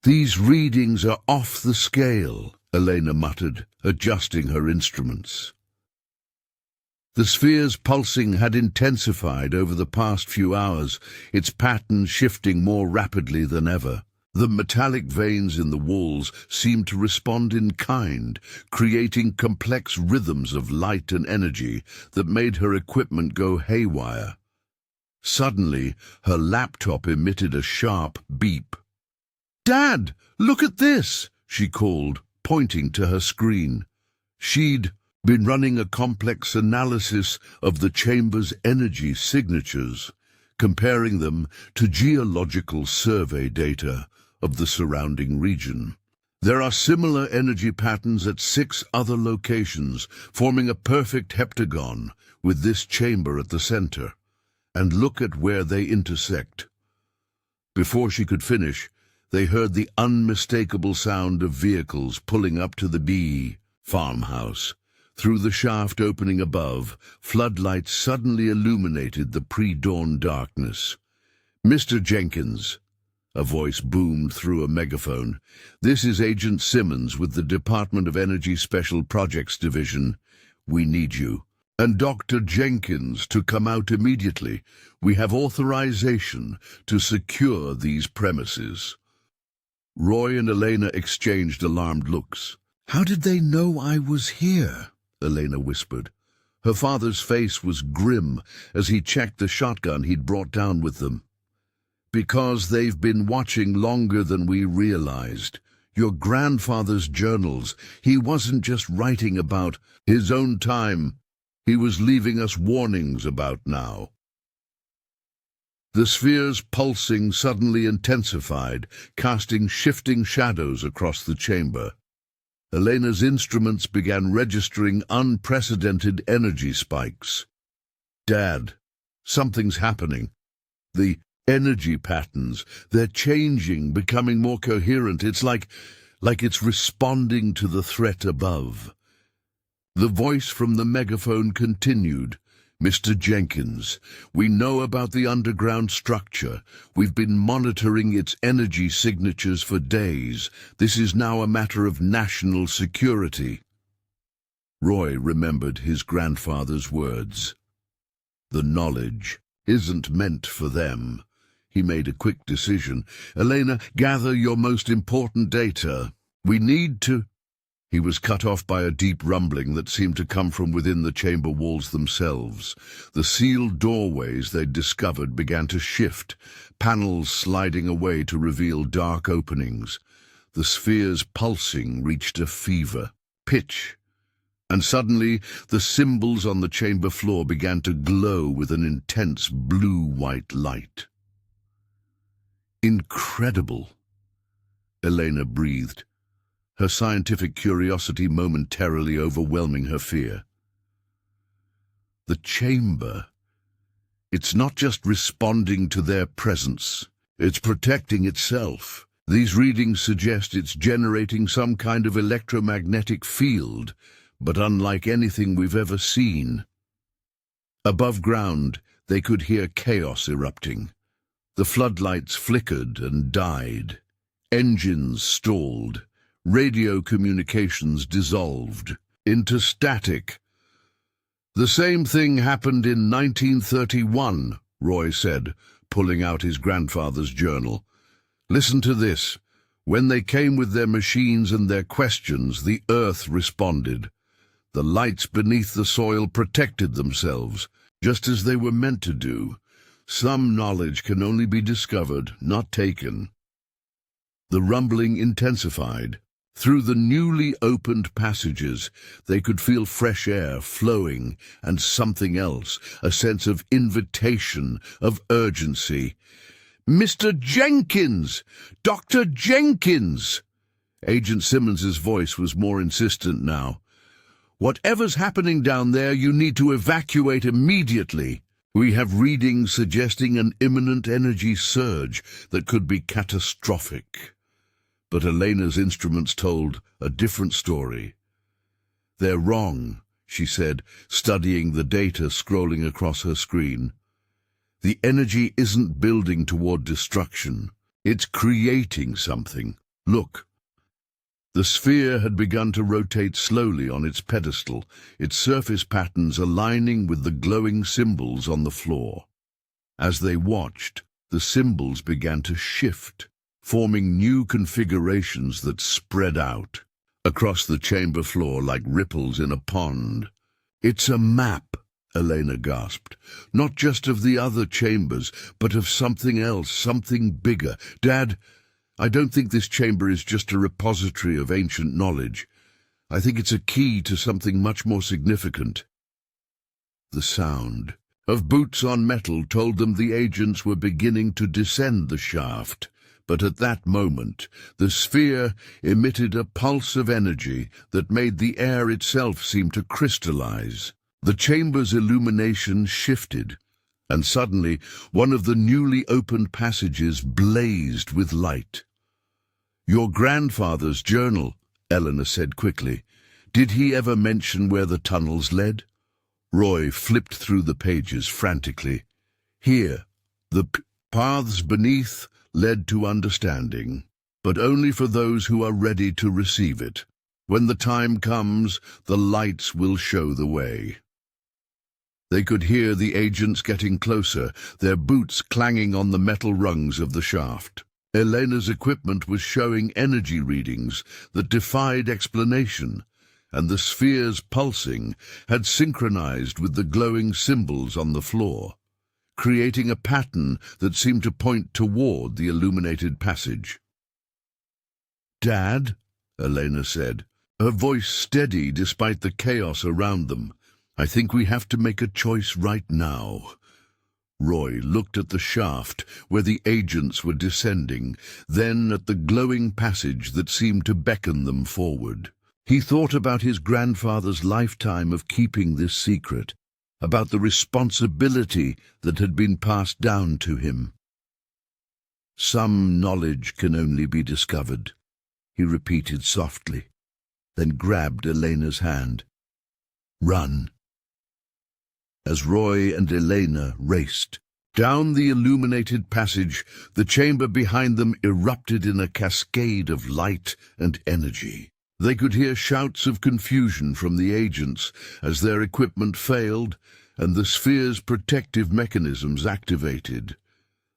[SPEAKER 1] "These readings are off the scale," Elena muttered, adjusting her instruments. The sphere's pulsing had intensified over the past few hours, its pattern shifting more rapidly than ever. The metallic veins in the walls seemed to respond in kind, creating complex rhythms of light and energy that made her equipment go haywire. Suddenly, her laptop emitted a sharp beep. "Dad, look at this!" she called, pointing to her screen. She'd been running a complex analysis of the chamber's energy signatures, comparing them to geological survey data of the surrounding region. There are similar energy patterns at 6 other locations, forming a perfect heptagon, with this chamber at the center. And look at where they intersect. Before she could finish, they heard the unmistakable sound of vehicles pulling up to the B farmhouse. Through the shaft opening above, floodlights suddenly illuminated the pre-dawn darkness. "Mr. Jenkins," a voice boomed through a megaphone, "this is Agent Simmons with the Department of Energy Special Projects Division. We need you. And Dr. Jenkins to come out immediately. We have authorization to secure these premises." Roy and Elena exchanged alarmed looks. "How did they know I was here?" Elena whispered. Her father's face was grim as he checked the shotgun he'd brought down with them. "Because they've been watching longer than we realized. Your grandfather's journals. He wasn't just writing about his own time. He was leaving us warnings about now." The sphere's pulsing suddenly intensified, casting shifting shadows across the chamber. Elena's instruments began registering unprecedented energy spikes. "Dad, something's happening. The energy patterns, they're changing, becoming more coherent. It's like it's responding to the threat above." The voice from the megaphone continued. "Mr. Jenkins, we know about the underground structure. We've been monitoring its energy signatures for days. This is now a matter of national security." Roy remembered his grandfather's words. "The knowledge isn't meant for them." He made a quick decision. "Elena, gather your most important data. We need to—" He was cut off by a deep rumbling that seemed to come from within the chamber walls themselves. The sealed doorways they'd discovered began to shift, panels sliding away to reveal dark openings. The sphere's pulsing reached a fever pitch, and suddenly the symbols on the chamber floor began to glow with an intense blue-white light. "Incredible," Elena breathed, her scientific curiosity momentarily overwhelming her fear. The chamber, It's not just responding to their presence. It's protecting itself. These readings suggest it's generating some kind of electromagnetic field, but unlike anything we've ever seen. Above ground, they could hear chaos erupting. The floodlights flickered and died. Engines stalled. Radio communications dissolved into static. "The same thing happened in 1931, Roy said, pulling out his grandfather's journal. "Listen to this. When they came with their machines and their questions, the earth responded. The lights beneath the soil protected themselves, just as they were meant to do. Some knowledge can only be discovered, not taken." The rumbling intensified. Through the newly opened passages, they could feel fresh air flowing and something else, a sense of invitation, of urgency. "Mr. Jenkins! Dr. Jenkins!" Agent Simmons's voice was more insistent now. "Whatever's happening down there, you need to evacuate immediately. We have readings suggesting an imminent energy surge that could be catastrophic." But Elena's instruments told a different story. "They're wrong," she said, studying the data scrolling across her screen. "The energy isn't building toward destruction. It's creating something. Look." The sphere had begun to rotate slowly on its pedestal, its surface patterns aligning with the glowing symbols on the floor. As they watched, the symbols began to shift, forming new configurations that spread out across the chamber floor like ripples in a pond. "It's a map," Elena gasped. "Not just of the other chambers, but of something else, something bigger. Dad, I don't think this chamber is just a repository of ancient knowledge. I think it's a key to something much more significant." The sound of boots on metal told them the agents were beginning to descend the shaft. But at that moment, the sphere emitted a pulse of energy that made the air itself seem to crystallize. The chamber's illumination shifted, and suddenly one of the newly opened passages blazed with light. "Your grandfather's journal," Eleanor said quickly. "Did he ever mention where the tunnels led?" Roy flipped through the pages frantically. "Here, the paths beneath led to understanding, but only for those who are ready to receive it. When the time comes, the lights will show the way." They could hear the agents getting closer, their boots clanging on the metal rungs of the shaft. Elena's equipment was showing energy readings that defied explanation, and the sphere's pulsing had synchronized with the glowing symbols on the floor, creating a pattern that seemed to point toward the illuminated passage. "Dad," Elena said, her voice steady despite the chaos around them, "I think we have to make a choice right now." Roy looked at the shaft where the agents were descending, then at the glowing passage that seemed to beckon them forward. He thought about his grandfather's lifetime of keeping this secret, about the responsibility that had been passed down to him. "Some knowledge can only be discovered," he repeated softly, then grabbed Elena's hand. "Run." As Roy and Elena raced down the illuminated passage, the chamber behind them erupted in a cascade of light and energy. They could hear shouts of confusion from the agents as their equipment failed and the sphere's protective mechanisms activated.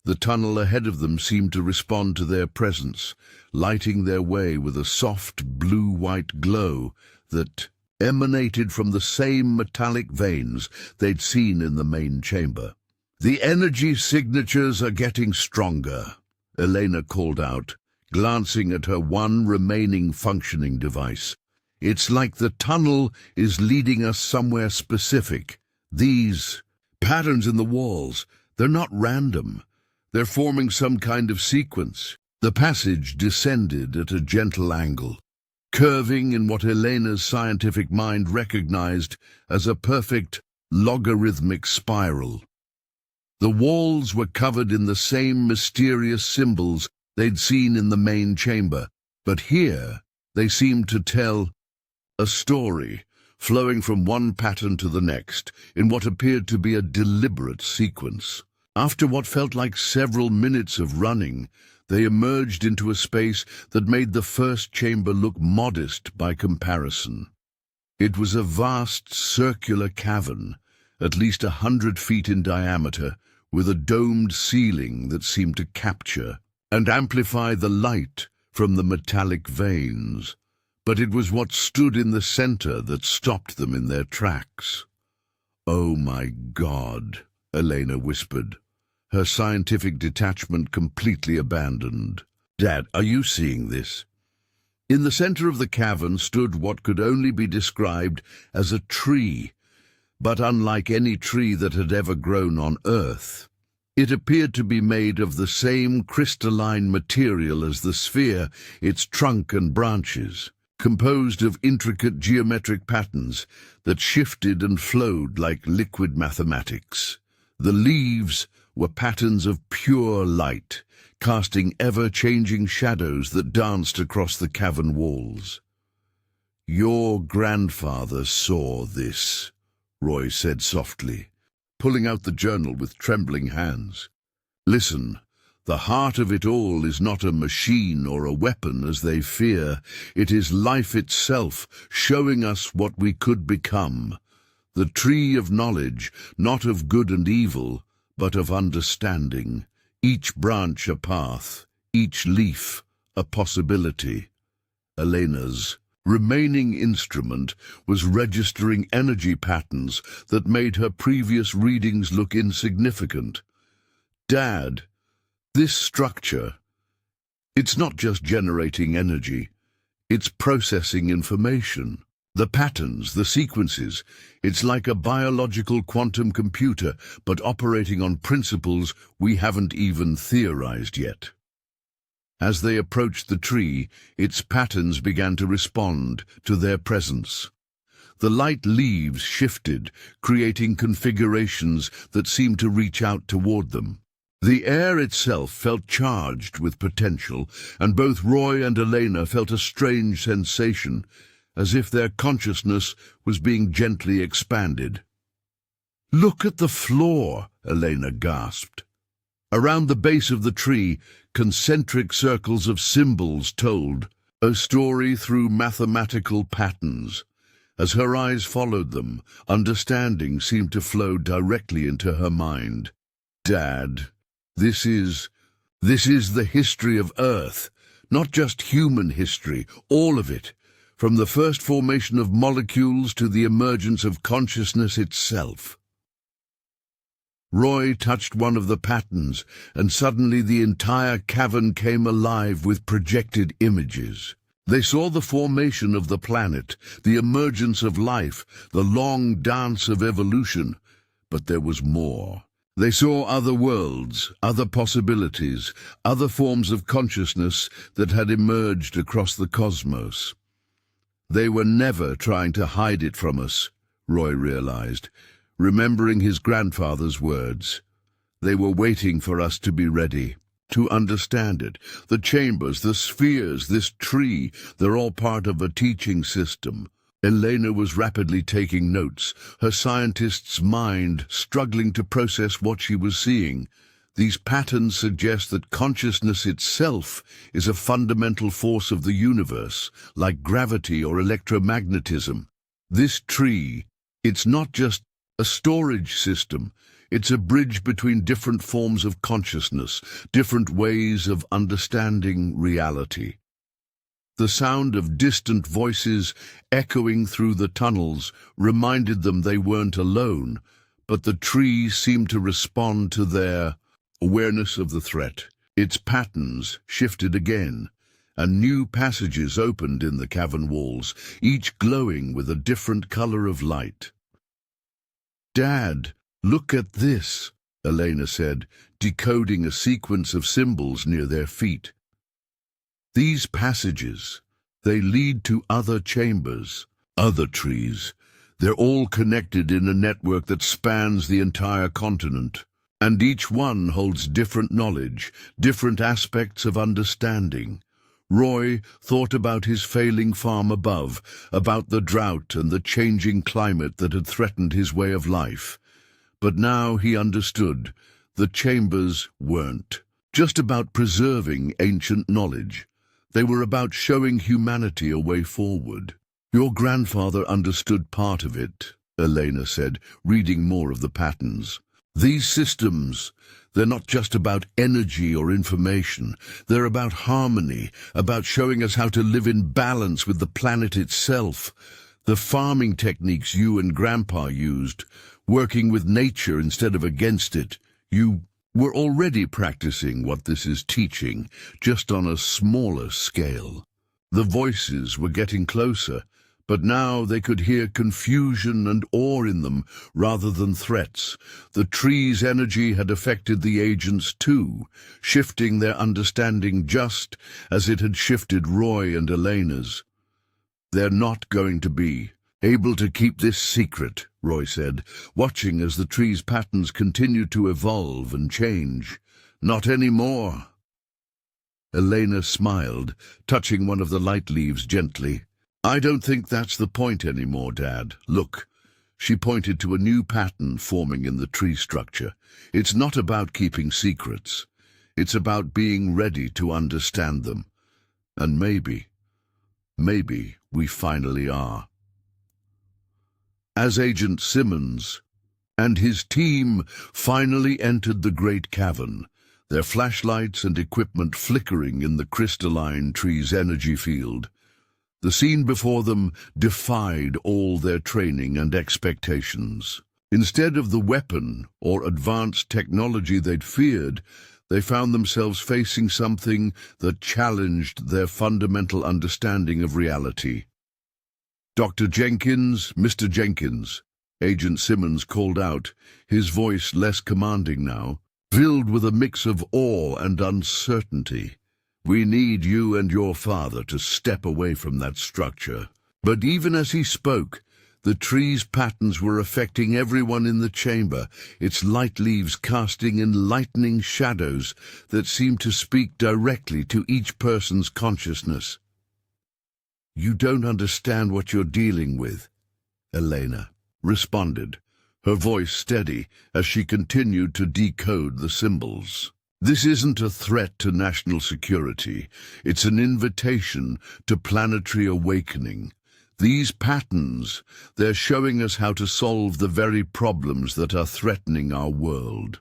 [SPEAKER 1] The tunnel ahead of them seemed to respond to their presence, lighting their way with a soft blue-white glow that emanated from the same metallic veins they'd seen in the main chamber. "The energy signatures are getting stronger," Elena called out, glancing at her one remaining functioning device. "It's like the tunnel is leading us somewhere specific. These patterns in the walls, they're not random. They're forming some kind of sequence." The passage descended at a gentle angle, curving in what Elena's scientific mind recognized as a perfect logarithmic spiral. The walls were covered in the same mysterious symbols they'd seen in the main chamber, but here they seemed to tell a story, flowing from one pattern to the next, in what appeared to be a deliberate sequence. After what felt like several minutes of running, they emerged into a space that made the first chamber look modest by comparison. It was a vast circular cavern, at least 100 feet in diameter, with a domed ceiling that seemed to capture and amplify the light from the metallic veins. But it was what stood in the center that stopped them in their tracks. "Oh my God," Elena whispered, her scientific detachment completely abandoned. "Dad, are you seeing this?" In the center of the cavern stood what could only be described as a tree, but unlike any tree that had ever grown on Earth. It appeared to be made of the same crystalline material as the sphere, its trunk and branches, composed of intricate geometric patterns that shifted and flowed like liquid mathematics. The leaves were patterns of pure light, casting ever-changing shadows that danced across the cavern walls. "Your grandfather saw this," Roy said softly, pulling out the journal with trembling hands. "Listen, the heart of it all is not a machine or a weapon as they fear. It is life itself, showing us what we could become. The tree of knowledge, not of good and evil, but of understanding. Each branch a path, each leaf a possibility." Elena's remaining instrument was registering energy patterns that made her previous readings look insignificant. "Dad, this structure, it's not just generating energy, it's processing information. The patterns, the sequences, it's like a biological quantum computer, but operating on principles we haven't even theorized yet." As they approached the tree, its patterns began to respond to their presence. The light leaves shifted, creating configurations that seemed to reach out toward them. The air itself felt charged with potential, and both Roy and Elena felt a strange sensation, as if their consciousness was being gently expanded. "Look at the floor," Elena gasped. Around the base of the tree, concentric circles of symbols told a story through mathematical patterns. As her eyes followed them, understanding seemed to flow directly into her mind. "Dad, this is the history of Earth, not just human history, all of it, from the first formation of molecules to the emergence of consciousness itself." Roy touched one of the patterns, and suddenly the entire cavern came alive with projected images. They saw the formation of the planet, the emergence of life, the long dance of evolution. But there was more. They saw other worlds, other possibilities, other forms of consciousness that had emerged across the cosmos. They were never trying to hide it from us, Roy realized, remembering his grandfather's words. They were waiting for us to be ready, to understand it. The chambers, the spheres, this tree, they're all part of a teaching system. Elena was rapidly taking notes, her scientist's mind struggling to process what she was seeing. These patterns suggest that consciousness itself is a fundamental force of the universe, like gravity or electromagnetism. This tree, it's not just a storage system. It's a bridge between different forms of consciousness, different ways of understanding reality. The sound of distant voices echoing through the tunnels reminded them they weren't alone, but the tree seemed to respond to their awareness of the threat. Its patterns shifted again, and new passages opened in the cavern walls, each glowing with a different color of light. "Dad, look at this," Elena said, decoding a sequence of symbols near their feet. "These passages, they lead to other chambers, other trees. They're all connected in a network that spans the entire continent. And each one holds different knowledge, different aspects of understanding. Roy thought about his failing farm above, about the drought and the changing climate that had threatened his way of life. But now he understood. The chambers weren't just about preserving ancient knowledge. They were about showing humanity a way forward. Your grandfather understood part of it, Elena said, reading more of the patterns. These systems, they're not just about energy or information. They're about harmony, about showing us how to live in balance with the planet itself. The farming techniques you and Grandpa used, working with nature instead of against it, you were already practicing what this is teaching, just on a smaller scale. The voices were getting closer, but now they could hear confusion and awe in them rather than threats. The tree's energy had affected the agents too, shifting their understanding just as it had shifted Roy and Elena's. They're not going to be able to keep this secret, Roy said, watching as the tree's patterns continued to evolve and change. Not anymore. Elena smiled, touching one of the light leaves gently. I don't think that's the point anymore, Dad. Look. She pointed to a new pattern forming in the tree structure. It's not about keeping secrets. It's about being ready to understand them. And maybe we finally are. As Agent Simmons and his team finally entered the great cavern, their flashlights and equipment flickering in the crystalline tree's energy field, the scene before them defied all their training and expectations. Instead of the weapon or advanced technology they'd feared, they found themselves facing something that challenged their fundamental understanding of reality. Dr. Jenkins, Mr. Jenkins, Agent Simmons called out, his voice less commanding now, filled with a mix of awe and uncertainty. We need you and your father to step away from that structure. But even as he spoke, the tree's patterns were affecting everyone in the chamber, its light leaves casting enlightening shadows that seemed to speak directly to each person's consciousness. You don't understand what you're dealing with, Elena responded, her voice steady as she continued to decode the symbols. This isn't a threat to national security. It's an invitation to planetary awakening. These patterns, they're showing us how to solve the very problems that are threatening our world.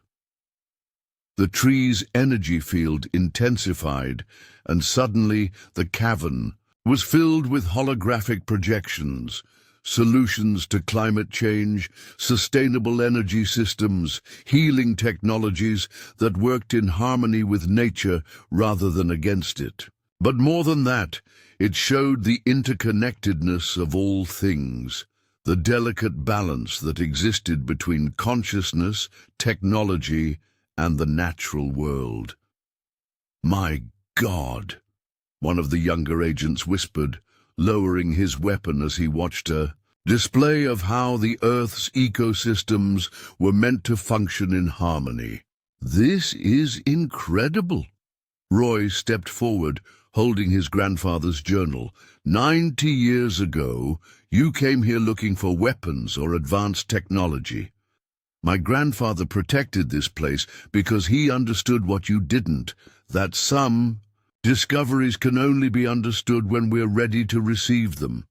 [SPEAKER 1] The tree's energy field intensified, and suddenly the cavern was filled with holographic projections, solutions to climate change, sustainable energy systems, healing technologies that worked in harmony with nature rather than against it. But more than that, it showed the interconnectedness of all things, the delicate balance that existed between consciousness, technology, and the natural world. My God! One of the younger agents whispered, lowering his weapon as he watched a display of how the Earth's ecosystems were meant to function in harmony. This is incredible. Roy stepped forward, holding his grandfather's journal. 90 years ago, you came here looking for weapons or advanced technology. My grandfather protected this place because he understood what you didn't, that some discoveries can only be understood when we're ready to receive them.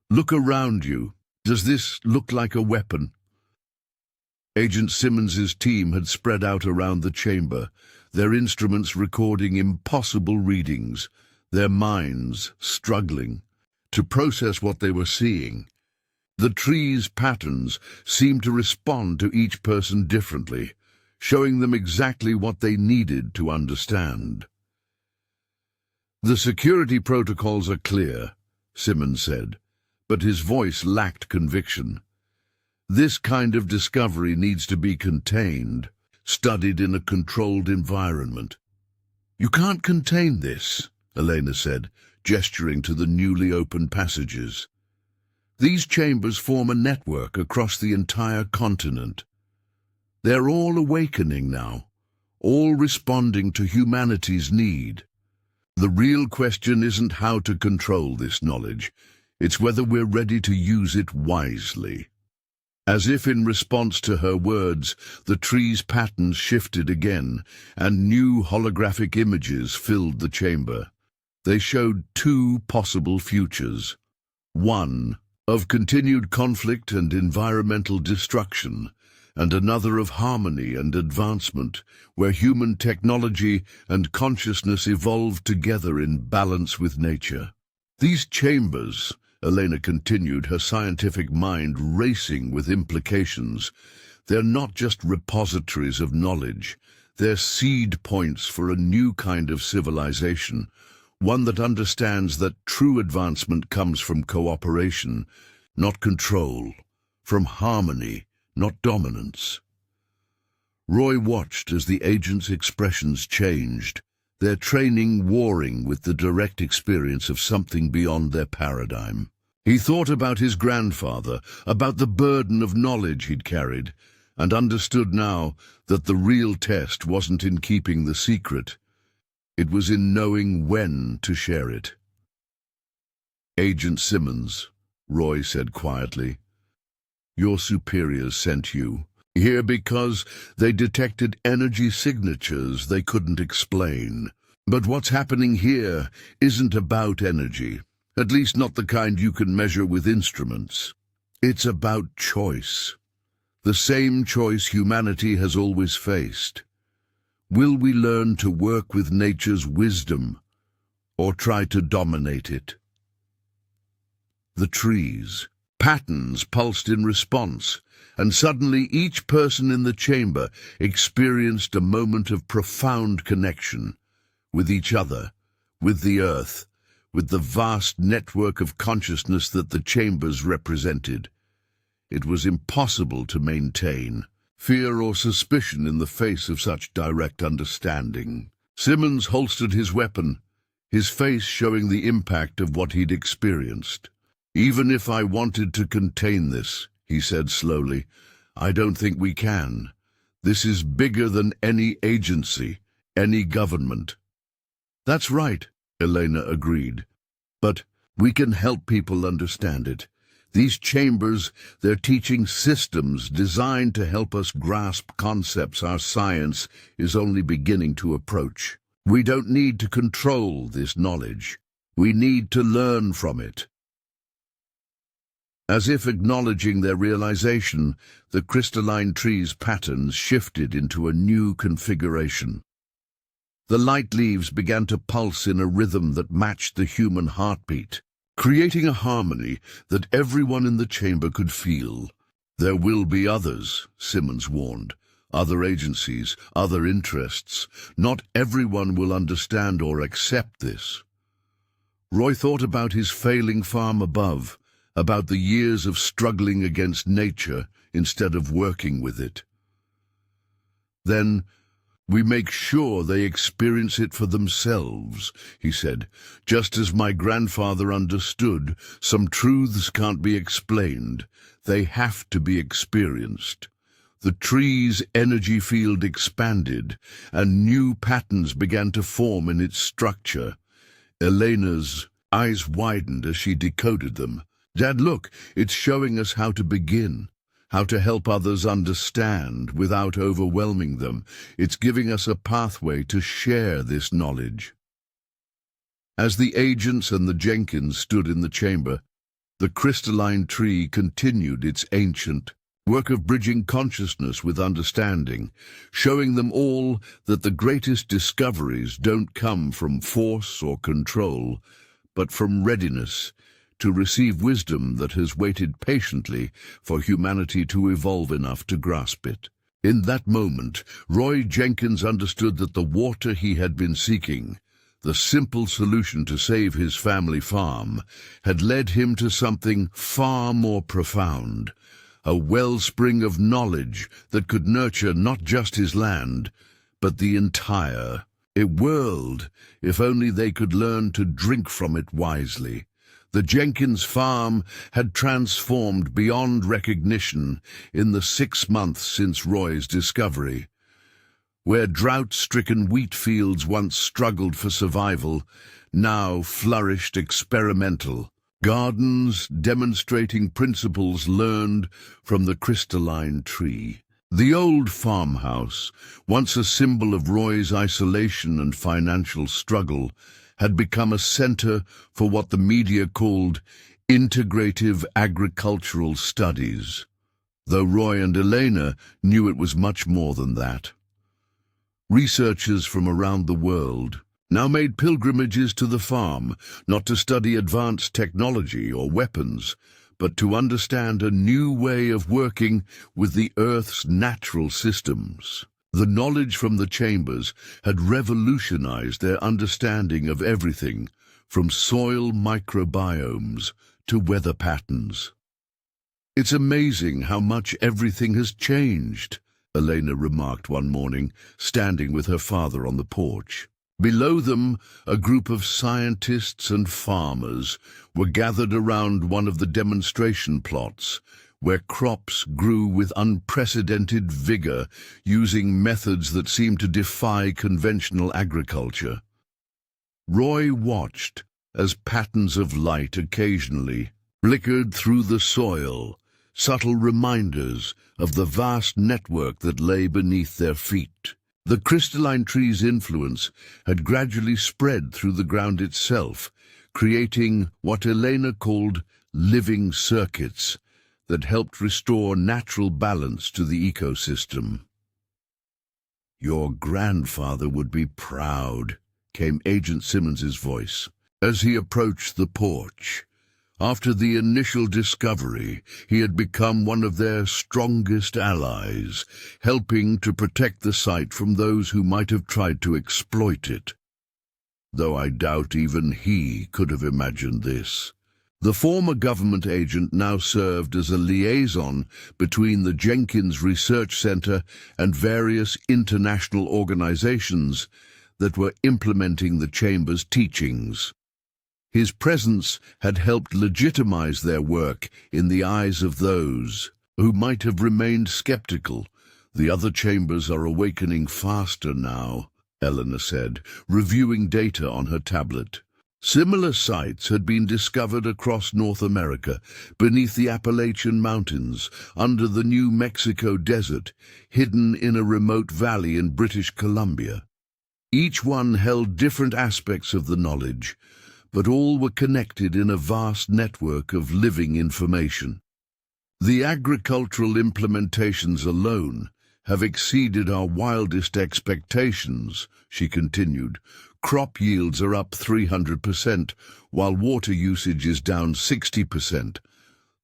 [SPEAKER 1] Look around you. Does this look like a weapon? Agent Simmons's team had spread out around the chamber, their instruments recording impossible readings, their minds struggling to process what they were seeing. The tree's patterns seemed to respond to each person differently, showing them exactly what they needed to understand. The security protocols are clear, Simmons said, but his voice lacked conviction. This kind of discovery needs to be contained, studied in a controlled environment. You can't contain this, Elena said, gesturing to the newly opened passages. These chambers form a network across the entire continent. They're all awakening now, all responding to humanity's need. The real question isn't how to control this knowledge, it's whether we're ready to use it wisely. As if in response to her words, the tree's patterns shifted again, and new holographic images filled the chamber. They showed two possible futures. One, of continued conflict and environmental destruction, and another of harmony and advancement, where human technology and consciousness evolved together in balance with nature. These chambers, Elena continued, her scientific mind racing with implications. They're not just repositories of knowledge, they're seed points for a new kind of civilization, one that understands that true advancement comes from cooperation, not control, from harmony, not dominance. Roy watched as the agents' expressions changed, their training warring with the direct experience of something beyond their paradigm. He thought about his grandfather, about the burden of knowledge he'd carried, and understood now that the real test wasn't in keeping the secret. It was in knowing when to share it. "Agent Simmons," Roy said quietly, "your superiors sent you here because they detected energy signatures they couldn't explain. But what's happening here isn't about energy, at least not the kind you can measure with instruments. It's about choice, the same choice humanity has always faced. Will we learn to work with nature's wisdom, or try to dominate it?" The trees, patterns pulsed in response, and suddenly each person in the chamber experienced a moment of profound connection with each other, with the earth, with the vast network of consciousness that the chambers represented. It was impossible to maintain fear or suspicion in the face of such direct understanding. Simmons holstered his weapon, his face showing the impact of what he'd experienced. "Even if I wanted to contain this," he said slowly, "I don't think we can. This is bigger than any agency, any government." "That's right," Elena agreed. "But we can help people understand it. These chambers, they're teaching systems designed to help us grasp concepts our science is only beginning to approach. We don't need to control this knowledge. We need to learn from it." As if acknowledging their realization, the crystalline tree's patterns shifted into a new configuration. The light leaves began to pulse in a rhythm that matched the human heartbeat, creating a harmony that everyone in the chamber could feel. "There will be others," Simmons warned. "Other agencies, other interests. Not everyone will understand or accept this." Roy thought about his failing farm above, about the years of struggling against nature instead of working with it. "Then we make sure they experience it for themselves," he said. "Just as my grandfather understood, some truths can't be explained. They have to be experienced." The tree's energy field expanded, and new patterns began to form in its structure. Elena's eyes widened as she decoded them. "Dad, look, it's showing us how to begin, how to help others understand without overwhelming them. It's giving us a pathway to share this knowledge." As the agents and the Jenkins stood in the chamber, the crystalline tree continued its ancient work of bridging consciousness with understanding, showing them all that the greatest discoveries don't come from force or control, but from readiness to receive wisdom that has waited patiently for humanity to evolve enough to grasp it. In that moment, Roy Jenkins understood that the water he had been seeking, the simple solution to save his family farm, had led him to something far more profound, a wellspring of knowledge that could nurture not just his land, but the entire world, if only they could learn to drink from it wisely. The Jenkins farm had transformed beyond recognition in the 6 months since Roy's discovery. Where drought-stricken wheat fields once struggled for survival, now flourished experimental gardens demonstrating principles learned from the crystalline tree. The old farmhouse, once a symbol of Roy's isolation and financial struggle, had become a center for what the media called integrative agricultural studies, though Roy and Elena knew it was much more than that. Researchers from around the world now made pilgrimages to the farm, not to study advanced technology or weapons, but to understand a new way of working with the Earth's natural systems. The knowledge from the chambers had revolutionized their understanding of everything, from soil microbiomes to weather patterns. "It's amazing how much everything has changed," Elena remarked one morning, standing with her father on the porch. Below them, a group of scientists and farmers were gathered around one of the demonstration plots, where crops grew with unprecedented vigor, using methods that seemed to defy conventional agriculture. Roy watched as patterns of light occasionally flickered through the soil, subtle reminders of the vast network that lay beneath their feet. The crystalline tree's influence had gradually spread through the ground itself, creating what Elena called living circuits that helped restore natural balance to the ecosystem. "Your grandfather would be proud," came Agent Simmons's voice, as he approached the porch. After the initial discovery, he had become one of their strongest allies, helping to protect the site from those who might have tried to exploit it. Though I doubt even he could have imagined this. The former government agent now served as a liaison between the Jenkins Research Center and various international organizations that were implementing the chamber's teachings. His presence had helped legitimize their work in the eyes of those who might have remained skeptical. "The other chambers are awakening faster now," Eleanor said, reviewing data on her tablet. Similar sites had been discovered across North America, beneath the Appalachian Mountains, under the New Mexico desert, hidden in a remote valley in British Columbia. Each one held different aspects of the knowledge, but all were connected in a vast network of living information. "The agricultural implementations alone have exceeded our wildest expectations," she continued. "Crop yields are up 300%, while water usage is down 60%.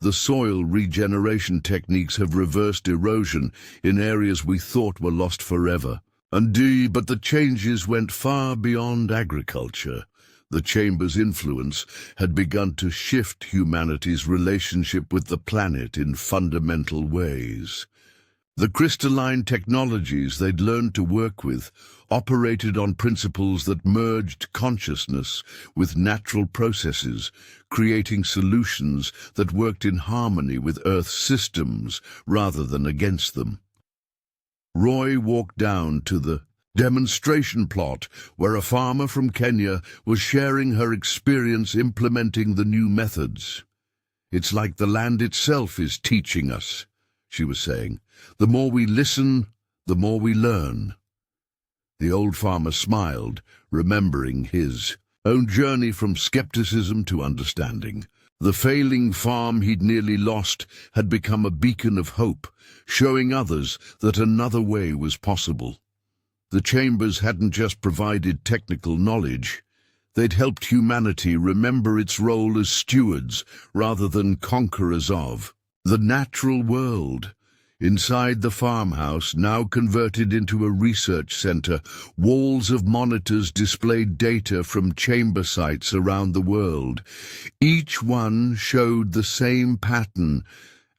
[SPEAKER 1] The soil regeneration techniques have reversed erosion in areas we thought were lost forever. But the changes went far beyond agriculture. The chamber's influence had begun to shift humanity's relationship with the planet in fundamental ways. The crystalline technologies they'd learned to work with operated on principles that merged consciousness with natural processes, creating solutions that worked in harmony with Earth's systems rather than against them. Roy walked down to the demonstration plot where a farmer from Kenya was sharing her experience implementing the new methods. "It's like the land itself is teaching us," she was saying. "The more we listen, the more we learn." The old farmer smiled, remembering his own journey from skepticism to understanding. The failing farm he'd nearly lost had become a beacon of hope, showing others that another way was possible. The chambers hadn't just provided technical knowledge, they'd helped humanity remember its role as stewards rather than conquerors of the natural world. Inside the farmhouse, now converted into a research center, walls of monitors displayed data from chamber sites around the world. Each one showed the same pattern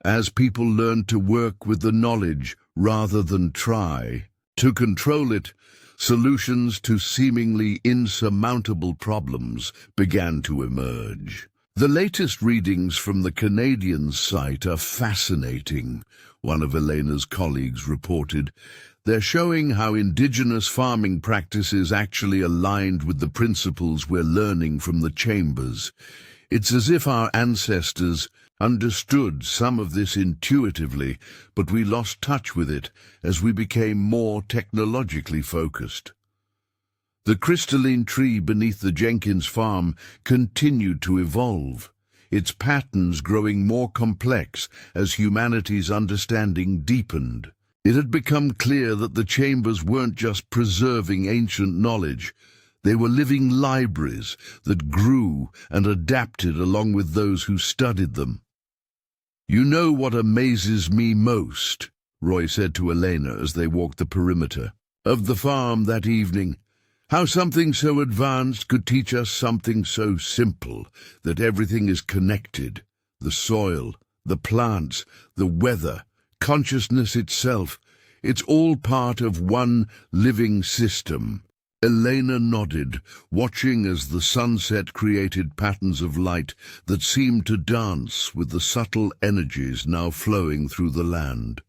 [SPEAKER 1] as people learned to work with the knowledge rather than try to control it. Solutions to seemingly insurmountable problems began to emerge. The latest readings from the Canadian site are fascinating, one of Elena's colleagues reported. They're showing how indigenous farming practices actually aligned with the principles we're learning from the chambers. It's as if our ancestors understood some of this intuitively, but we lost touch with it as we became more technologically focused. The crystalline tree beneath the Jenkins farm continued to evolve, its patterns growing more complex as humanity's understanding deepened. It had become clear that the chambers weren't just preserving ancient knowledge. They were living libraries that grew and adapted along with those who studied them. "You know what amazes me most," Roy said to Elena as they walked the perimeter of the farm that evening. "How something so advanced could teach us something so simple, that everything is connected. The soil, the plants, the weather, consciousness itself. It's all part of one living system." Elena nodded, watching as the sunset created patterns of light that seemed to dance with the subtle energies now flowing through the land.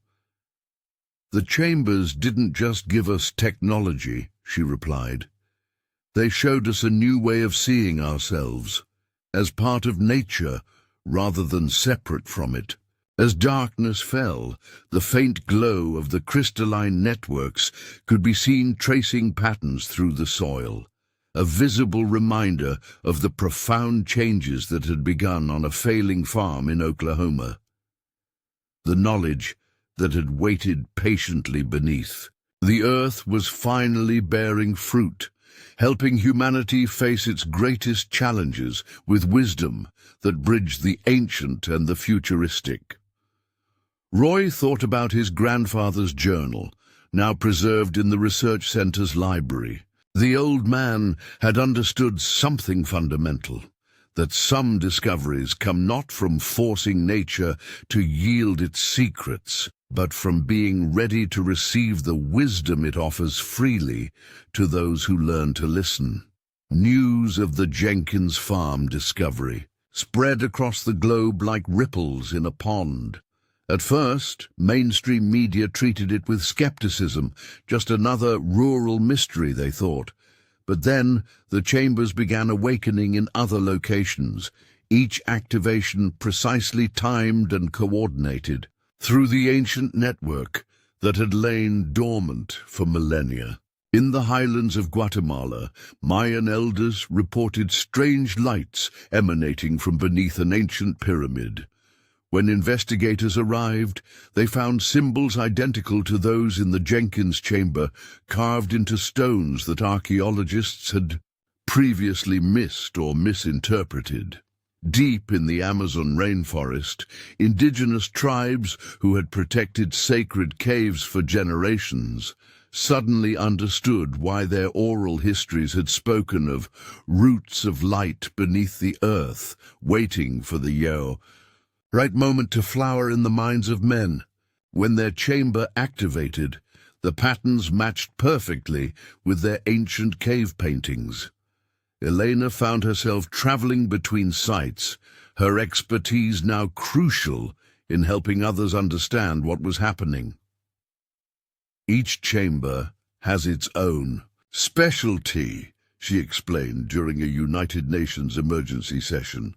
[SPEAKER 1] "The chambers didn't just give us technology," she replied. "They showed us a new way of seeing ourselves, as part of nature rather than separate from it." As darkness fell, the faint glow of the crystalline networks could be seen tracing patterns through the soil, a visible reminder of the profound changes that had begun on a failing farm in Oklahoma. The knowledge that had waited patiently beneath. The earth was finally bearing fruit, helping humanity face its greatest challenges with wisdom that bridged the ancient and the futuristic. Roy thought about his grandfather's journal, now preserved in the research center's library. The old man had understood something fundamental, that some discoveries come not from forcing nature to yield its secrets, but from being ready to receive the wisdom it offers freely to those who learn to listen. News of the Jenkins farm discovery spread across the globe like ripples in a pond. At first, mainstream media treated it with skepticism, just another rural mystery, they thought. But then the chambers began awakening in other locations, each activation precisely timed and coordinated through the ancient network that had lain dormant for millennia. In the highlands of Guatemala, Mayan elders reported strange lights emanating from beneath an ancient pyramid. When investigators arrived, they found symbols identical to those in the Jenkins chamber, carved into stones that archaeologists had previously missed or misinterpreted. Deep in the Amazon rainforest, indigenous tribes who had protected sacred caves for generations suddenly understood why their oral histories had spoken of roots of light beneath the earth, waiting for the right moment to flower in the minds of men. When their chamber activated, the patterns matched perfectly with their ancient cave paintings. Elena found herself traveling between sites, her expertise now crucial in helping others understand what was happening. "Each chamber has its own specialty," she explained during a United Nations emergency session.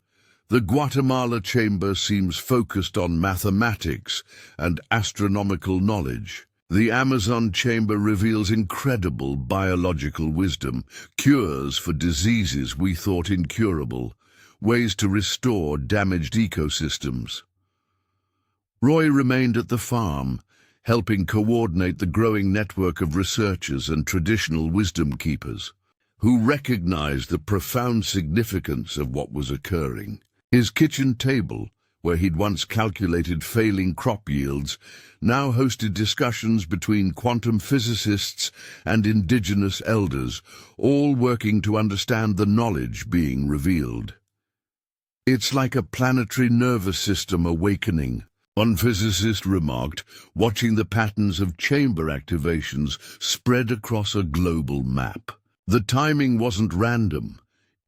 [SPEAKER 1] "The Guatemala chamber seems focused on mathematics and astronomical knowledge. The Amazon chamber reveals incredible biological wisdom, cures for diseases we thought incurable, ways to restore damaged ecosystems." Roy remained at the farm, helping coordinate the growing network of researchers and traditional wisdom keepers, who recognized the profound significance of what was occurring. His kitchen table, where he'd once calculated failing crop yields, now hosted discussions between quantum physicists and indigenous elders, all working to understand the knowledge being revealed. "It's like a planetary nervous system awakening," one physicist remarked, watching the patterns of chamber activations spread across a global map. The timing wasn't random.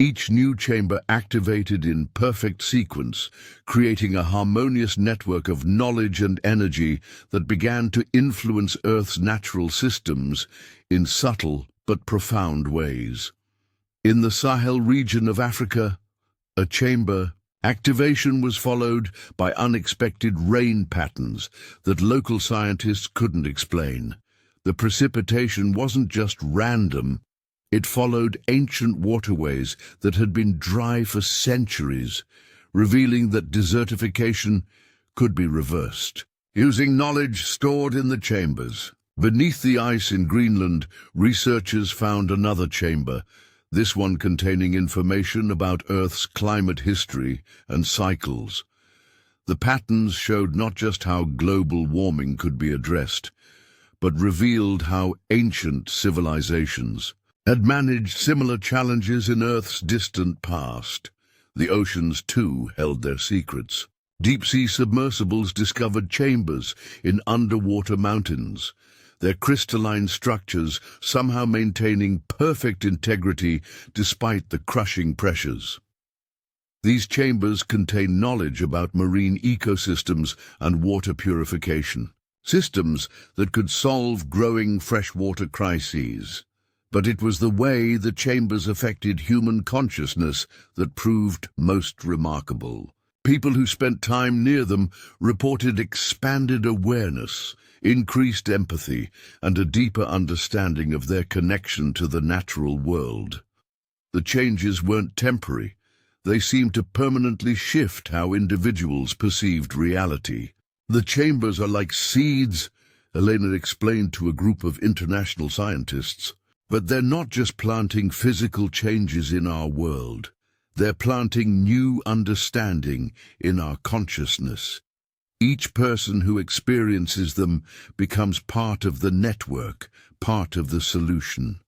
[SPEAKER 1] Each new chamber activated in perfect sequence, creating a harmonious network of knowledge and energy that began to influence Earth's natural systems in subtle but profound ways. In the Sahel region of Africa, a chamber activation was followed by unexpected rain patterns that local scientists couldn't explain. The precipitation wasn't just random. It followed ancient waterways that had been dry for centuries, revealing that desertification could be reversed. Using knowledge stored in the chambers, beneath the ice in Greenland, researchers found another chamber, this one containing information about Earth's climate history and cycles. The patterns showed not just how global warming could be addressed, but revealed how ancient civilizations had managed similar challenges in Earth's distant past. The oceans, too, held their secrets. Deep-sea submersibles discovered chambers in underwater mountains, their crystalline structures somehow maintaining perfect integrity despite the crushing pressures. These chambers contain knowledge about marine ecosystems and water purification, systems that could solve growing freshwater crises. But it was the way the chambers affected human consciousness that proved most remarkable. People who spent time near them reported expanded awareness, increased empathy, and a deeper understanding of their connection to the natural world. The changes weren't temporary. They seemed to permanently shift how individuals perceived reality. The chambers are like seeds, Elena explained to a group of international scientists. But they're not just planting physical changes in our world. They're planting new understanding in our consciousness. Each person who experiences them becomes part of the network, part of the solution.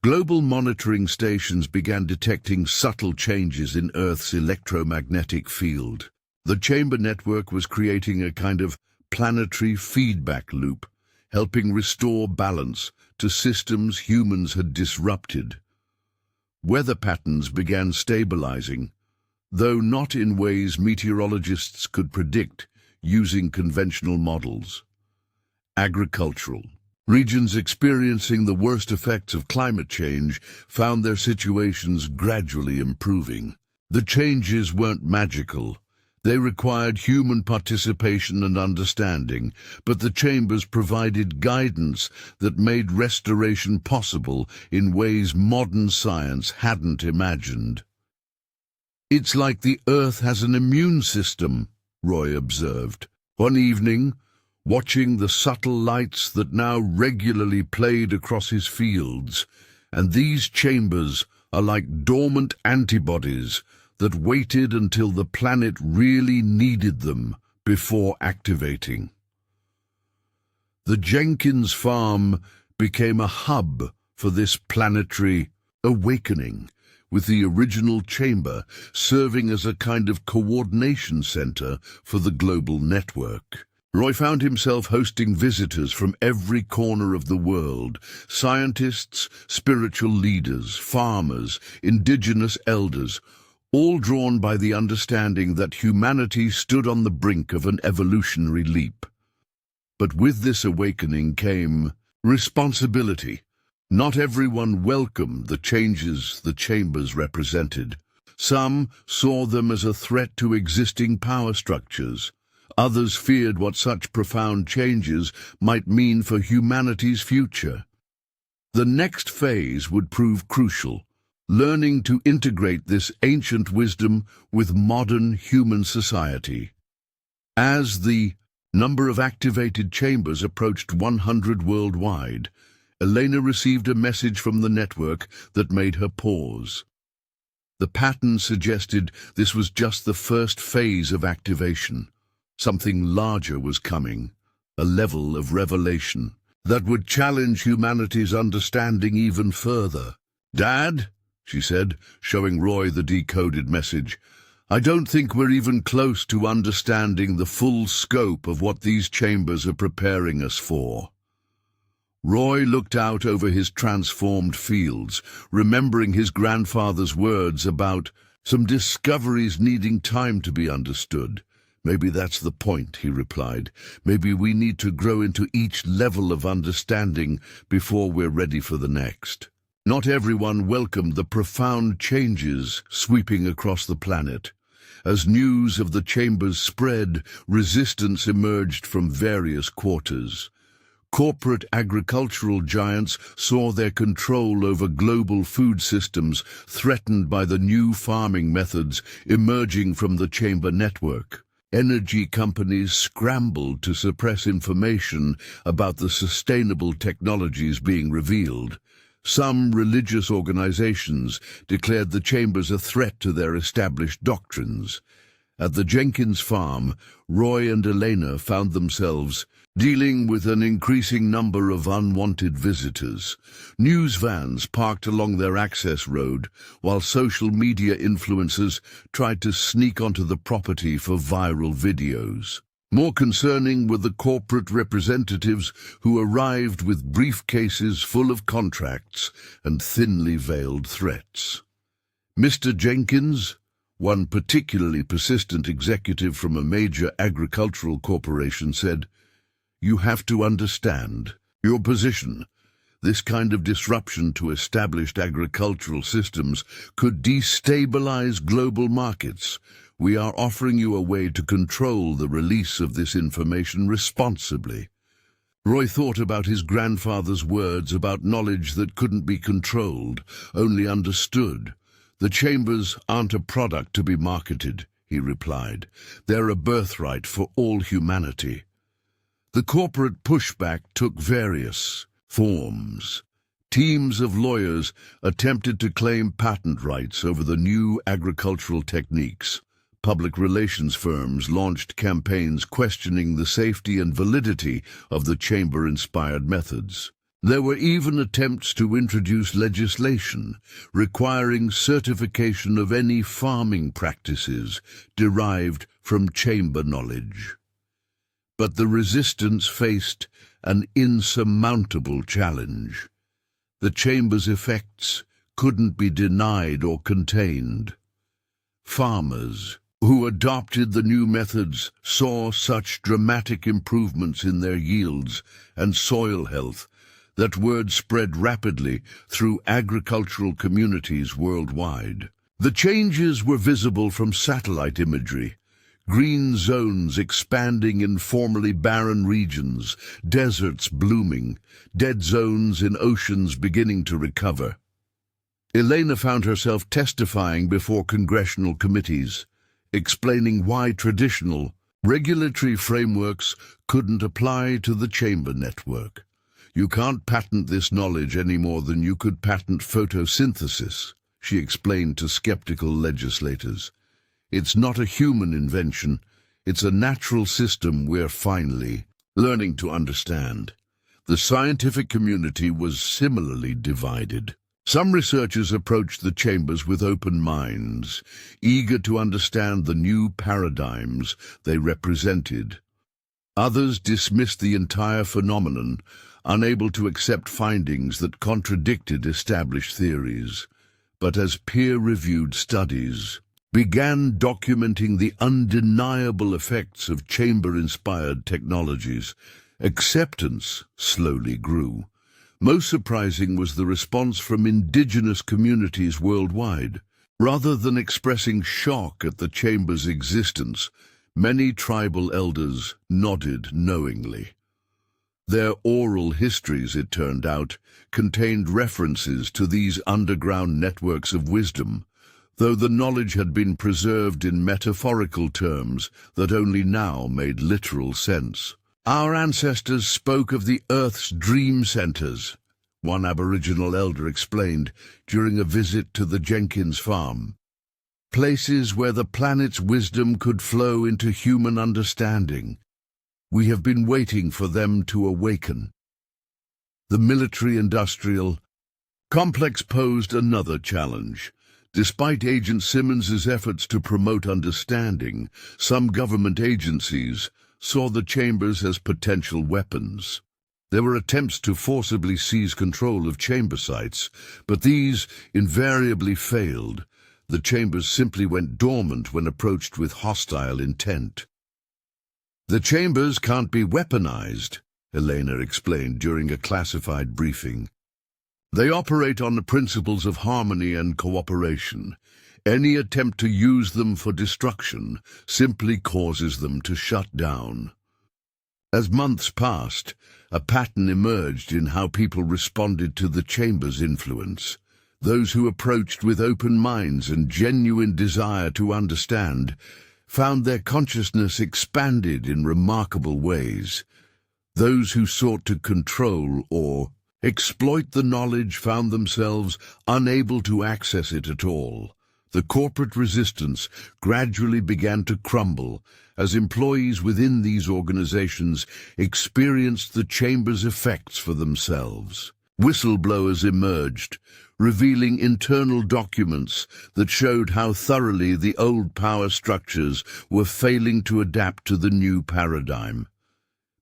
[SPEAKER 1] Global monitoring stations began detecting subtle changes in Earth's electromagnetic field. The chamber network was creating a kind of planetary feedback loop, helping restore balance to systems humans had disrupted. Weather patterns began stabilizing, though not in ways meteorologists could predict using conventional models. Agricultural regions experiencing the worst effects of climate change found their situations gradually improving. The changes weren't magical. They required human participation and understanding, but the chambers provided guidance that made restoration possible in ways modern science hadn't imagined. "It's like the Earth has an immune system," Roy observed. One evening, watching the subtle lights that now regularly played across his fields, and these chambers are like dormant antibodies that waited until the planet really needed them before activating. The Jenkins farm became a hub for this planetary awakening, with the original chamber serving as a kind of coordination center for the global network. Roy found himself hosting visitors from every corner of the world, scientists, spiritual leaders, farmers, indigenous elders, all drawn by the understanding that humanity stood on the brink of an evolutionary leap. But with this awakening came responsibility. Not everyone welcomed the changes the chambers represented. Some saw them as a threat to existing power structures. Others feared what such profound changes might mean for humanity's future. The next phase would prove crucial, learning to integrate this ancient wisdom with modern human society. As the number of activated chambers approached 100 worldwide, Elena received a message from the network that made her pause. The pattern suggested this was just the first phase of activation. Something larger was coming, a level of revelation that would challenge humanity's understanding even further. "Dad," she said, showing Roy the decoded message, "I don't think we're even close to understanding the full scope of what these chambers are preparing us for." Roy looked out over his transformed fields, remembering his grandfather's words about some discoveries needing time to be understood. "Maybe that's the point," he replied. "Maybe we need to grow into each level of understanding before we're ready for the next." Not everyone welcomed the profound changes sweeping across the planet. As news of the chambers spread, resistance emerged from various quarters. Corporate agricultural giants saw their control over global food systems threatened by the new farming methods emerging from the chamber network. Energy companies scrambled to suppress information about the sustainable technologies being revealed. Some religious organizations declared the chambers a threat to their established doctrines. At the Jenkins farm, Roy and Elena found themselves dealing with an increasing number of unwanted visitors. News vans parked along their access road, while social media influencers tried to sneak onto the property for viral videos. More concerning were the corporate representatives who arrived with briefcases full of contracts and thinly veiled threats. Mr. Jenkins, one particularly persistent executive from a major agricultural corporation, said, "You have to understand your position. This kind of disruption to established agricultural systems could destabilize global markets. We are offering you a way to control the release of this information responsibly." Roy thought about his grandfather's words about knowledge that couldn't be controlled, only understood. "The chambers aren't a product to be marketed," he replied. "They're a birthright for all humanity." The corporate pushback took various forms. Teams of lawyers attempted to claim patent rights over the new agricultural techniques. Public relations firms launched campaigns questioning the safety and validity of the chamber-inspired methods. There were even attempts to introduce legislation requiring certification of any farming practices derived from chamber knowledge. But the resistance faced an insurmountable challenge. The chamber's effects couldn't be denied or contained. Farmers who adopted the new methods saw such dramatic improvements in their yields and soil health that word spread rapidly through agricultural communities worldwide. The changes were visible from satellite imagery. Green zones expanding in formerly barren regions, deserts blooming, dead zones in oceans beginning to recover. Elena found herself testifying before congressional committees, explaining why traditional regulatory frameworks couldn't apply to the chamber network. "You can't patent this knowledge any more than you could patent photosynthesis," she explained to skeptical legislators. "It's not a human invention. It's a natural system we're finally learning to understand." The scientific community was similarly divided. Some researchers approached the chambers with open minds, eager to understand the new paradigms they represented. Others dismissed the entire phenomenon, unable to accept findings that contradicted established theories. But as peer-reviewed studies began documenting the undeniable effects of chamber-inspired technologies, acceptance slowly grew. Most surprising was the response from indigenous communities worldwide. Rather than expressing shock at the chamber's existence, many tribal elders nodded knowingly. Their oral histories, it turned out, contained references to these underground networks of wisdom, though the knowledge had been preserved in metaphorical terms that only now made literal sense. "Our ancestors spoke of the Earth's dream centers," one Aboriginal elder explained during a visit to the Jenkins farm. "Places where the planet's wisdom could flow into human understanding. We have been waiting for them to awaken." The military-industrial complex posed another challenge. Despite Agent Simmons's efforts to promote understanding, some government agencies saw the chambers as potential weapons. There were attempts to forcibly seize control of chamber sites, but these invariably failed. The chambers simply went dormant when approached with hostile intent. "The chambers can't be weaponized," Elena explained during a classified briefing. "They operate on the principles of harmony and cooperation. Any attempt to use them for destruction simply causes them to shut down." As months passed, a pattern emerged in how people responded to the chamber's influence. Those who approached with open minds and genuine desire to understand found their consciousness expanded in remarkable ways. Those who sought to control or exploit the knowledge found themselves unable to access it at all. The corporate resistance gradually began to crumble as employees within these organizations experienced the chamber's effects for themselves. Whistleblowers emerged, revealing internal documents that showed how thoroughly the old power structures were failing to adapt to the new paradigm.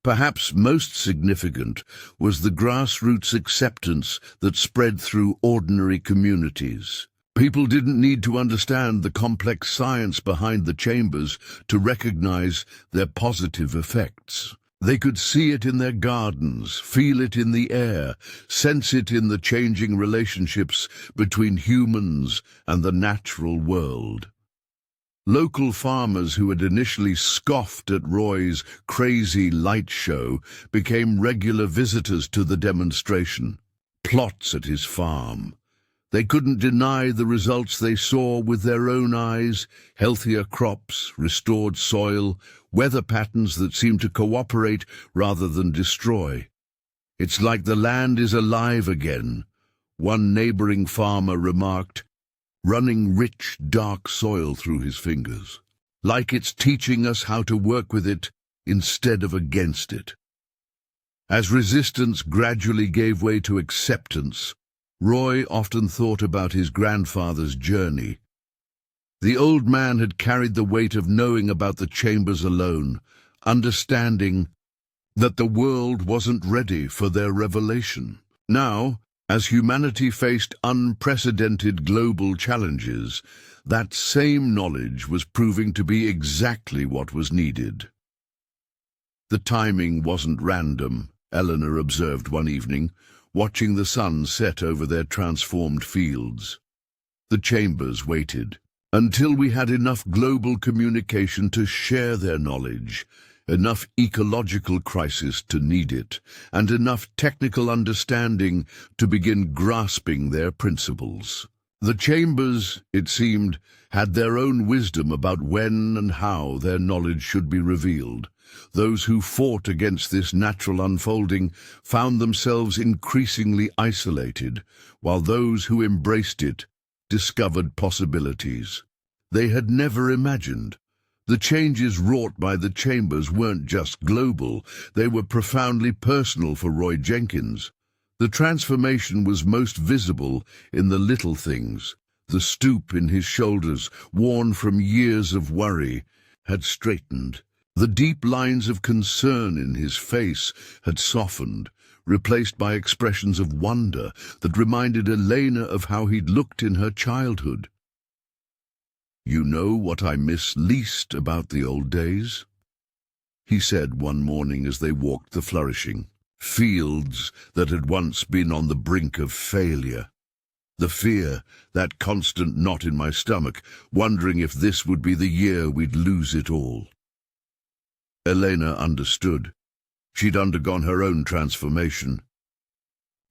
[SPEAKER 1] Perhaps most significant was the grassroots acceptance that spread through ordinary communities. People didn't need to understand the complex science behind the chambers to recognize their positive effects. They could see it in their gardens, feel it in the air, sense it in the changing relationships between humans and the natural world. Local farmers who had initially scoffed at Roy's crazy light show became regular visitors to the demonstration. Plots at his farm. They couldn't deny the results they saw with their own eyes: healthier crops, restored soil, weather patterns that seemed to cooperate rather than destroy. "It's like the land is alive again," one neighboring farmer remarked, running rich, dark soil through his fingers. "Like it's teaching us how to work with it instead of against it." As resistance gradually gave way to acceptance, Roy often thought about his grandfather's journey. The old man had carried the weight of knowing about the chambers alone, understanding that the world wasn't ready for their revelation. Now, as humanity faced unprecedented global challenges, that same knowledge was proving to be exactly what was needed. "The timing wasn't random," Eleanor observed one evening, watching the sun set over their transformed fields. "The chambers waited until we had enough global communication to share their knowledge, enough ecological crisis to need it, and enough technical understanding to begin grasping their principles. The chambers, it seemed, had their own wisdom about when and how their knowledge should be revealed. Those who fought against this natural unfolding found themselves increasingly isolated, while those who embraced it discovered possibilities they had never imagined. The changes wrought by the chambers weren't just global, they were profoundly personal for Roy Jenkins. The transformation was most visible in the little things. The stoop in his shoulders, worn from years of worry, had straightened. The deep lines of concern in his face had softened, replaced by expressions of wonder that reminded Elena of how he'd looked in her childhood. "You know what I miss least about the old days?" he said one morning as they walked the flourishing fields that had once been on the brink of failure. The fear, that constant knot in my stomach, wondering if this would be the year we'd lose it all. Elena understood. She'd undergone her own transformation.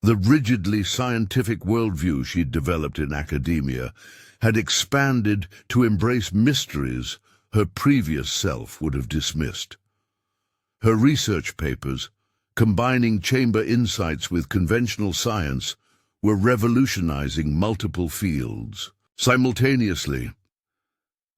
[SPEAKER 1] The rigidly scientific worldview she'd developed in academia had expanded to embrace mysteries her previous self would have dismissed. Her research papers, combining chamber insights with conventional science, were revolutionizing multiple fields simultaneously.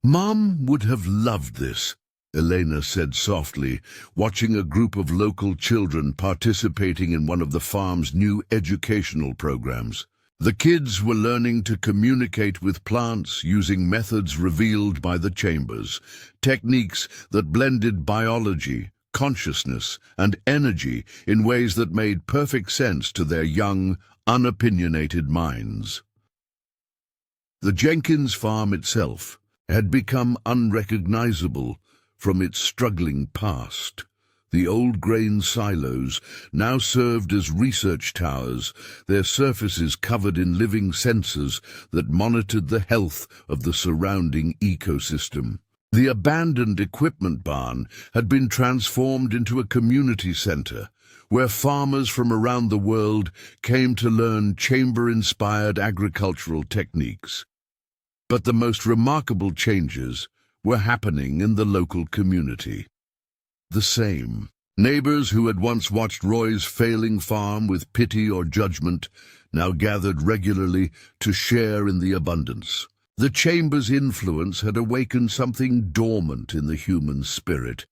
[SPEAKER 1] "Mom would have loved this," Elena said softly, watching a group of local children participating in one of the farm's new educational programs. The kids were learning to communicate with plants using methods revealed by the chambers, techniques that blended biology, consciousness, and energy in ways that made perfect sense to their young, unopinionated minds. The Jenkins farm itself had become unrecognizable from its struggling past. The old grain silos now served as research towers, their surfaces covered in living sensors that monitored the health of the surrounding ecosystem. The abandoned equipment barn had been transformed into a community center, where farmers from around the world came to learn chamber-inspired agricultural techniques. But the most remarkable changes were happening in the local community. The same. Neighbors who had once watched Roy's failing farm with pity or judgment now gathered regularly to share in the abundance. The chamber's influence had awakened something dormant in the human spirit,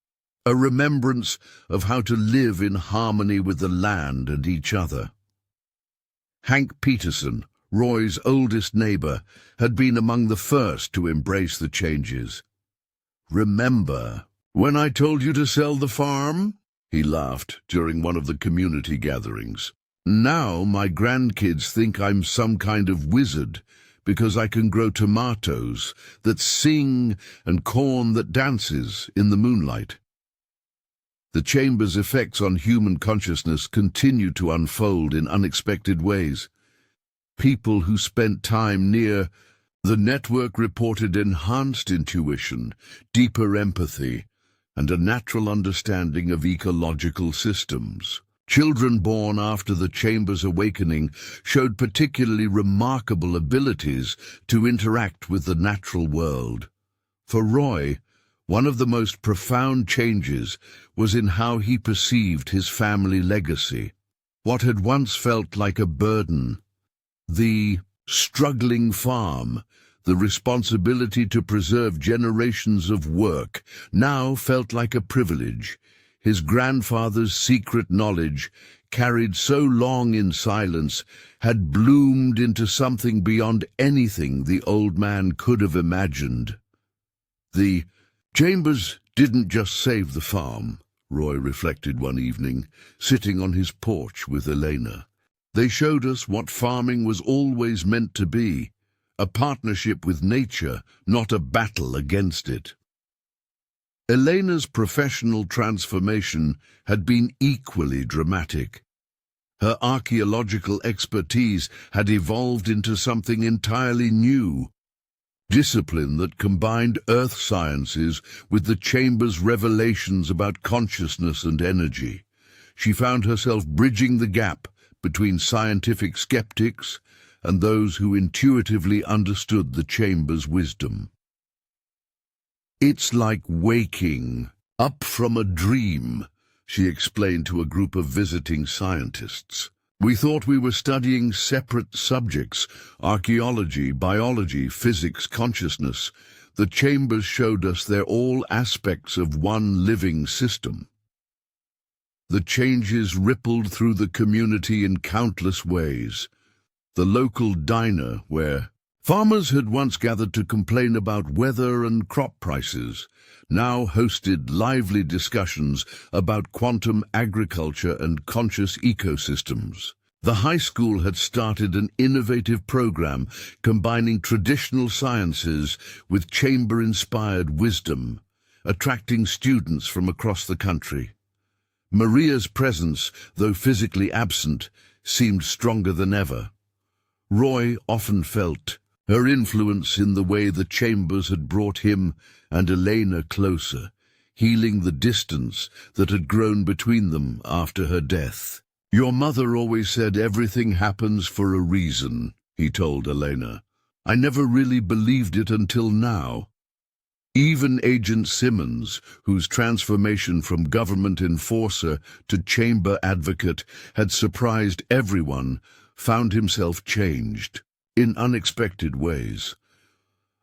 [SPEAKER 1] a remembrance of how to live in harmony with the land and each other. Hank Peterson, Roy's oldest neighbor, had been among the first to embrace the changes. "Remember when I told you to sell the farm?" he laughed during one of the community gatherings. "Now my grandkids think I'm some kind of wizard because I can grow tomatoes that sing and corn that dances in the moonlight." The chamber's effects on human consciousness continued to unfold in unexpected ways. People who spent time near the network reported enhanced intuition, deeper empathy, and a natural understanding of ecological systems. Children born after the chamber's awakening showed particularly remarkable abilities to interact with the natural world. For Roy, one of the most profound changes was in how he perceived his family legacy. What had once felt like a burden, the struggling farm, the responsibility to preserve generations of work, now felt like a privilege. His grandfather's secret knowledge, carried so long in silence, had bloomed into something beyond anything the old man could have imagined. The chambers didn't just save the farm, Roy reflected one evening, sitting on his porch with Elena. They showed us what farming was always meant to be, a partnership with nature, not a battle against it. Elena's professional transformation had been equally dramatic. Her archaeological expertise had evolved into something entirely new, discipline that combined earth sciences with the chamber's revelations about consciousness and energy. She found herself bridging the gap between scientific skeptics and those who intuitively understood the chamber's wisdom. "It's like waking up from a dream," she explained to a group of visiting scientists. "We thought we were studying separate subjects, archaeology, biology, physics, consciousness. The chambers showed us they're all aspects of one living system." The changes rippled through the community in countless ways. The local diner, where farmers had once gathered to complain about weather and crop prices, now hosted lively discussions about quantum agriculture and conscious ecosystems. The high school had started an innovative program combining traditional sciences with chamber-inspired wisdom, attracting students from across the country. Maria's presence, though physically absent, seemed stronger than ever. Roy often felt her influence in the way the chambers had brought him and Elena closer, healing the distance that had grown between them after her death. "Your mother always said everything happens for a reason," he told Elena. "I never really believed it until now." Even Agent Simmons, whose transformation from government enforcer to chamber advocate had surprised everyone, found himself changed in unexpected ways.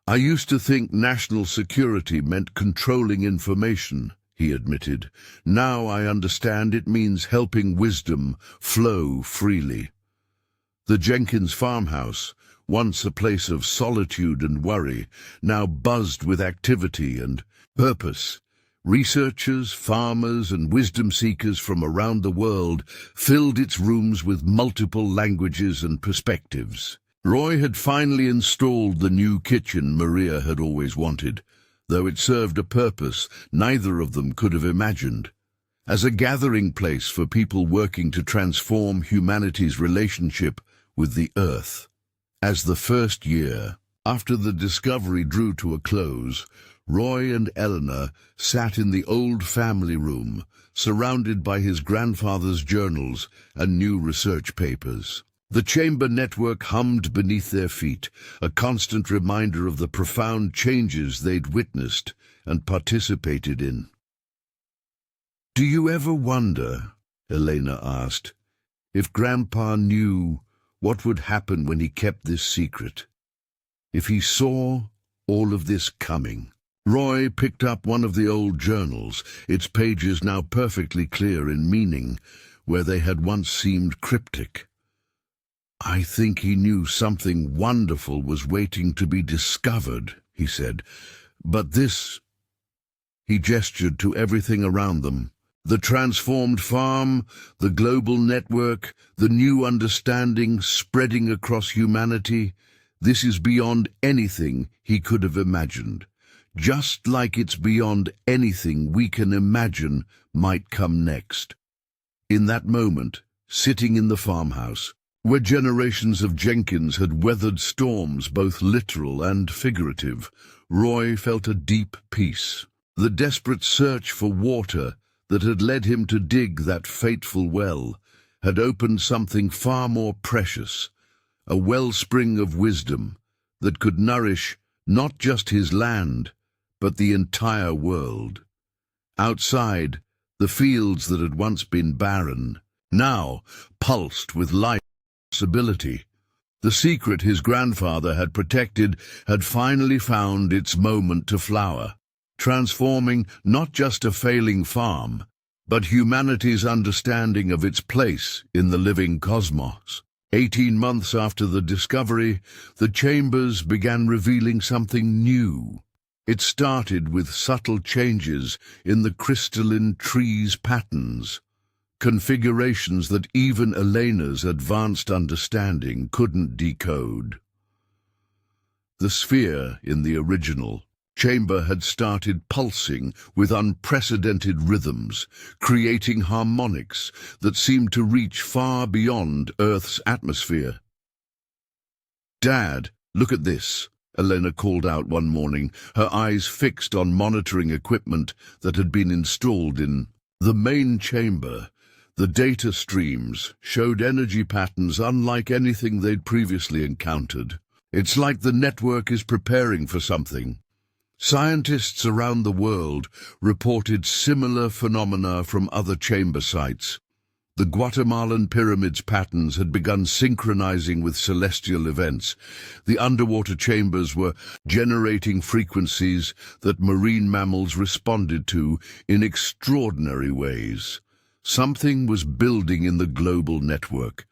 [SPEAKER 1] "I used to think national security meant controlling information," he admitted. "Now I understand it means helping wisdom flow freely." The Jenkins farmhouse, once a place of solitude and worry, now buzzed with activity and purpose. Researchers, farmers, and wisdom seekers from around the world filled its rooms with multiple languages and perspectives. Roy had finally installed the new kitchen Maria had always wanted, though it served a purpose neither of them could have imagined. As a gathering place for people working to transform humanity's relationship with the earth. As the first year, after the discovery drew to a close, Roy and Eleanor sat in the old family room, surrounded by his grandfather's journals and new research papers. The chamber network hummed beneath their feet, a constant reminder of the profound changes they'd witnessed and participated in. "Do you ever wonder," Elena asked, "if Grandpa knew what would happen when he kept this secret? If he saw all of this coming?" Roy picked up one of the old journals, its pages now perfectly clear in meaning, where they had once seemed cryptic. "I think he knew something wonderful was waiting to be discovered," he said. "But this—" He gestured to everything around them. The transformed farm, the global network, the new understanding spreading across humanity. This is beyond anything he could have imagined. Just like it's beyond anything we can imagine might come next. In that moment, sitting in the farmhouse, where generations of Jenkins had weathered storms both literal and figurative, Roy felt a deep peace. The desperate search for water that had led him to dig that fateful well had opened something far more precious, a wellspring of wisdom that could nourish not just his land, but the entire world. Outside, the fields that had once been barren, now pulsed with life and possibility. The secret his grandfather had protected had finally found its moment to flower, transforming not just a failing farm, but humanity's understanding of its place in the living cosmos. 18 months after the discovery, the chambers began revealing something new. It started with subtle changes in the crystalline tree's patterns, configurations that even Elena's advanced understanding couldn't decode. The sphere in the original chamber had started pulsing with unprecedented rhythms, creating harmonics that seemed to reach far beyond Earth's atmosphere. "Dad, look at this," Elena called out one morning, her eyes fixed on monitoring equipment that had been installed in the main chamber. The data streams showed energy patterns unlike anything they'd previously encountered. "It's like the network is preparing for something." Scientists around the world reported similar phenomena from other chamber sites. The Guatemalan pyramids' patterns had begun synchronizing with celestial events. The underwater chambers were generating frequencies that marine mammals responded to in extraordinary ways. Something was building in the global network,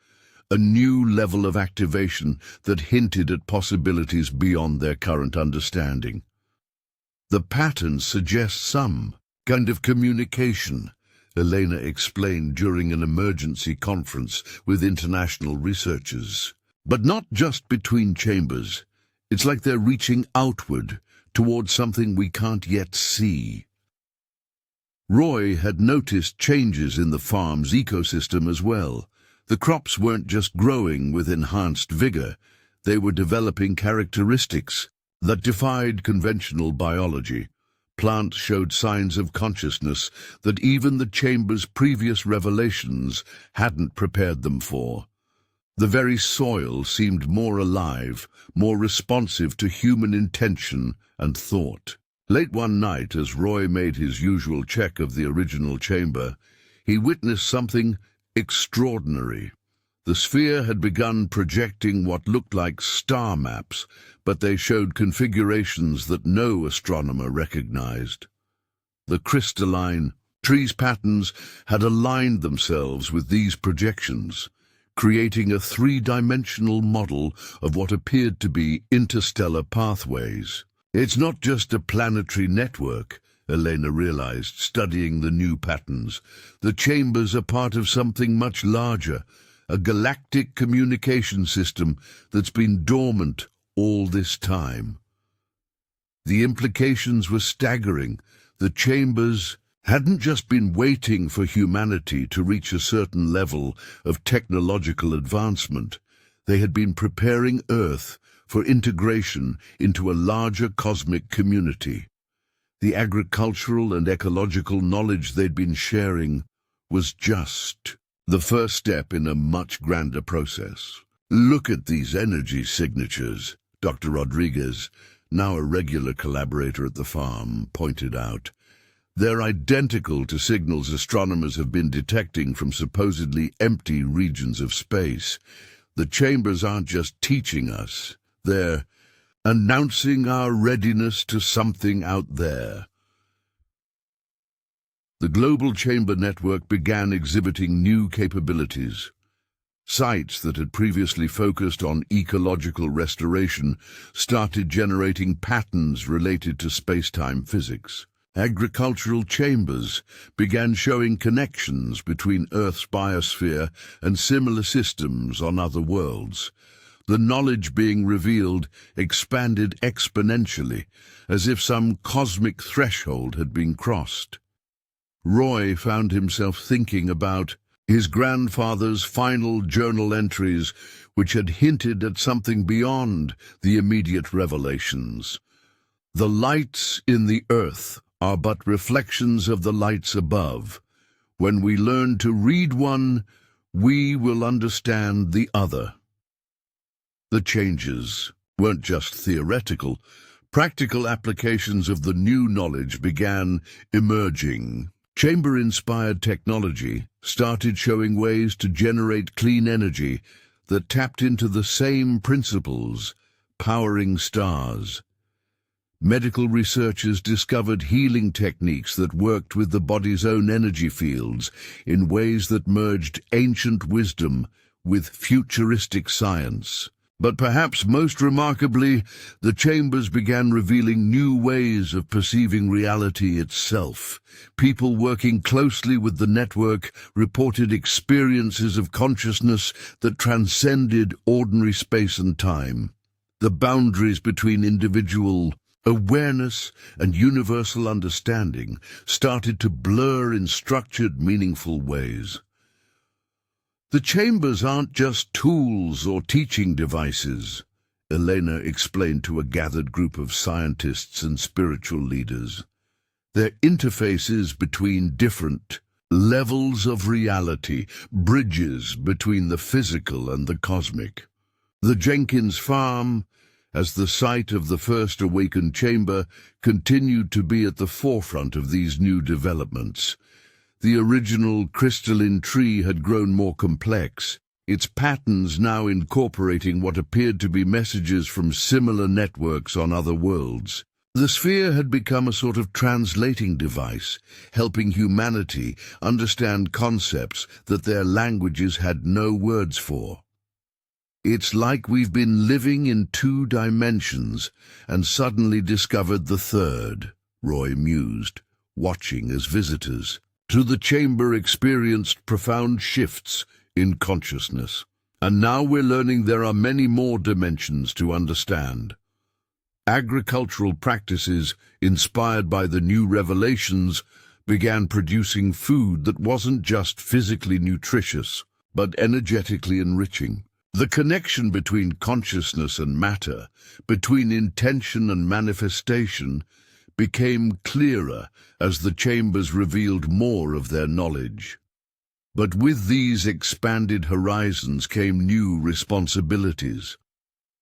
[SPEAKER 1] a new level of activation that hinted at possibilities beyond their current understanding. "The patterns suggest some kind of communication," Elena explained during an emergency conference with international researchers. "But not just between chambers. It's like they're reaching outward, towards something we can't yet see." Roy had noticed changes in the farm's ecosystem as well. The crops weren't just growing with enhanced vigor, they were developing characteristics that defied conventional biology. Plants showed signs of consciousness that even the chamber's previous revelations hadn't prepared them for. The very soil seemed more alive, more responsive to human intention and thought. Late one night, as Roy made his usual check of the original chamber, he witnessed something extraordinary. The sphere had begun projecting what looked like star maps, but they showed configurations that no astronomer recognized. The crystalline tree's patterns had aligned themselves with these projections, creating a three-dimensional model of what appeared to be interstellar pathways. "It's not just a planetary network," Elena realized, studying the new patterns. The chambers are part of something much larger, a galactic communication system that's been dormant all this time. The implications were staggering. The chambers hadn't just been waiting for humanity to reach a certain level of technological advancement. They had been preparing Earth for integration into a larger cosmic community. The agricultural and ecological knowledge they'd been sharing was just the first step in a much grander process. "Look at these energy signatures," Dr. Rodriguez, now a regular collaborator at the farm, pointed out. "They're identical to signals astronomers have been detecting from supposedly empty regions of space. The chambers aren't just teaching us, they're announcing our readiness to something out there." The global chamber network began exhibiting new capabilities. Sites that had previously focused on ecological restoration started generating patterns related to space-time physics. Agricultural chambers began showing connections between Earth's biosphere and similar systems on other worlds. The knowledge being revealed expanded exponentially, as if some cosmic threshold had been crossed. Roy found himself thinking about his grandfather's final journal entries, which had hinted at something beyond the immediate revelations. "The lights in the earth are but reflections of the lights above. When we learn to read one, we will understand the other." The changes weren't just theoretical. Practical applications of the new knowledge began emerging. Chamber-inspired technology started showing ways to generate clean energy that tapped into the same principles, powering stars. Medical researchers discovered healing techniques that worked with the body's own energy fields in ways that merged ancient wisdom with futuristic science. But perhaps most remarkably, the chambers began revealing new ways of perceiving reality itself. People working closely with the network reported experiences of consciousness that transcended ordinary space and time. The boundaries between individual awareness and universal understanding started to blur in structured, meaningful ways. "The chambers aren't just tools or teaching devices," Elena explained to a gathered group of scientists and spiritual leaders. "They're interfaces between different levels of reality, bridges between the physical and the cosmic." The Jenkins farm, as the site of the first awakened chamber, continued to be at the forefront of these new developments. The original crystalline tree had grown more complex, its patterns now incorporating what appeared to be messages from similar networks on other worlds. The sphere had become a sort of translating device, helping humanity understand concepts that their languages had no words for. "It's like we've been living in 2 dimensions and suddenly discovered the third," Roy mused, watching as visitors to the chamber experienced profound shifts in consciousness. "And now we're learning there are many more dimensions to understand." Agricultural practices, inspired by the new revelations, began producing food that wasn't just physically nutritious, but energetically enriching. The connection between consciousness and matter, between intention and manifestation, became clearer as the chambers revealed more of their knowledge. But with these expanded horizons came new responsibilities.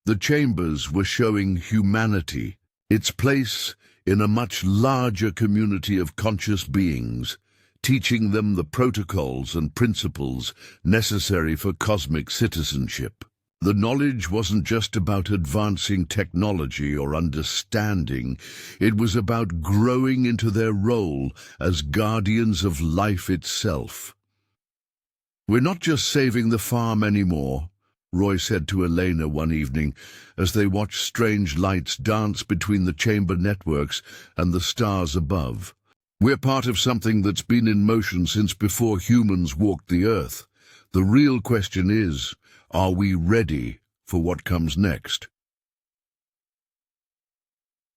[SPEAKER 1] The chambers were showing humanity its place in a much larger community of conscious beings, teaching them the protocols and principles necessary for cosmic citizenship. The knowledge wasn't just about advancing technology or understanding, it was about growing into their role as guardians of life itself. "We're not just saving the farm anymore," Roy said to Elena one evening as they watched strange lights dance between the chamber networks and the stars above. We're part of something that's been in motion since before humans walked the earth. The real question is, are we ready for what comes next?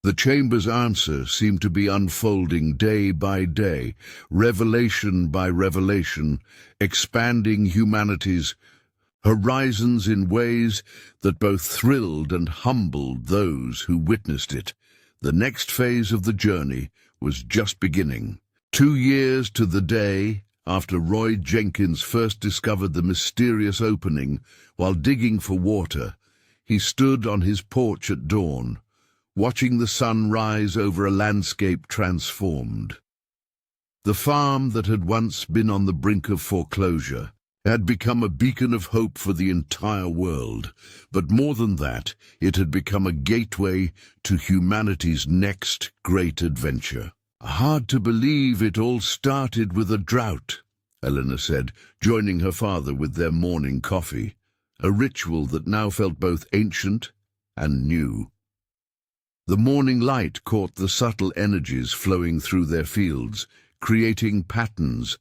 [SPEAKER 1] The chamber's answer seemed to be unfolding day by day, revelation by revelation, expanding humanity's horizons in ways that both thrilled and humbled those who witnessed it. The next phase of the journey was just beginning. 2 years to the day after Roy Jenkins first discovered the mysterious opening while digging for water, he stood on his porch at dawn, watching the sun rise over a landscape transformed. The farm that had once been on the brink of foreclosure had become a beacon of hope for the entire world, but more than that, it had become a gateway to humanity's next great adventure. Hard to believe it all started with a drought, Eleanor said, joining her father with their morning coffee, a ritual that now felt both ancient and new. The morning light caught the subtle energies flowing through their fields, creating patterns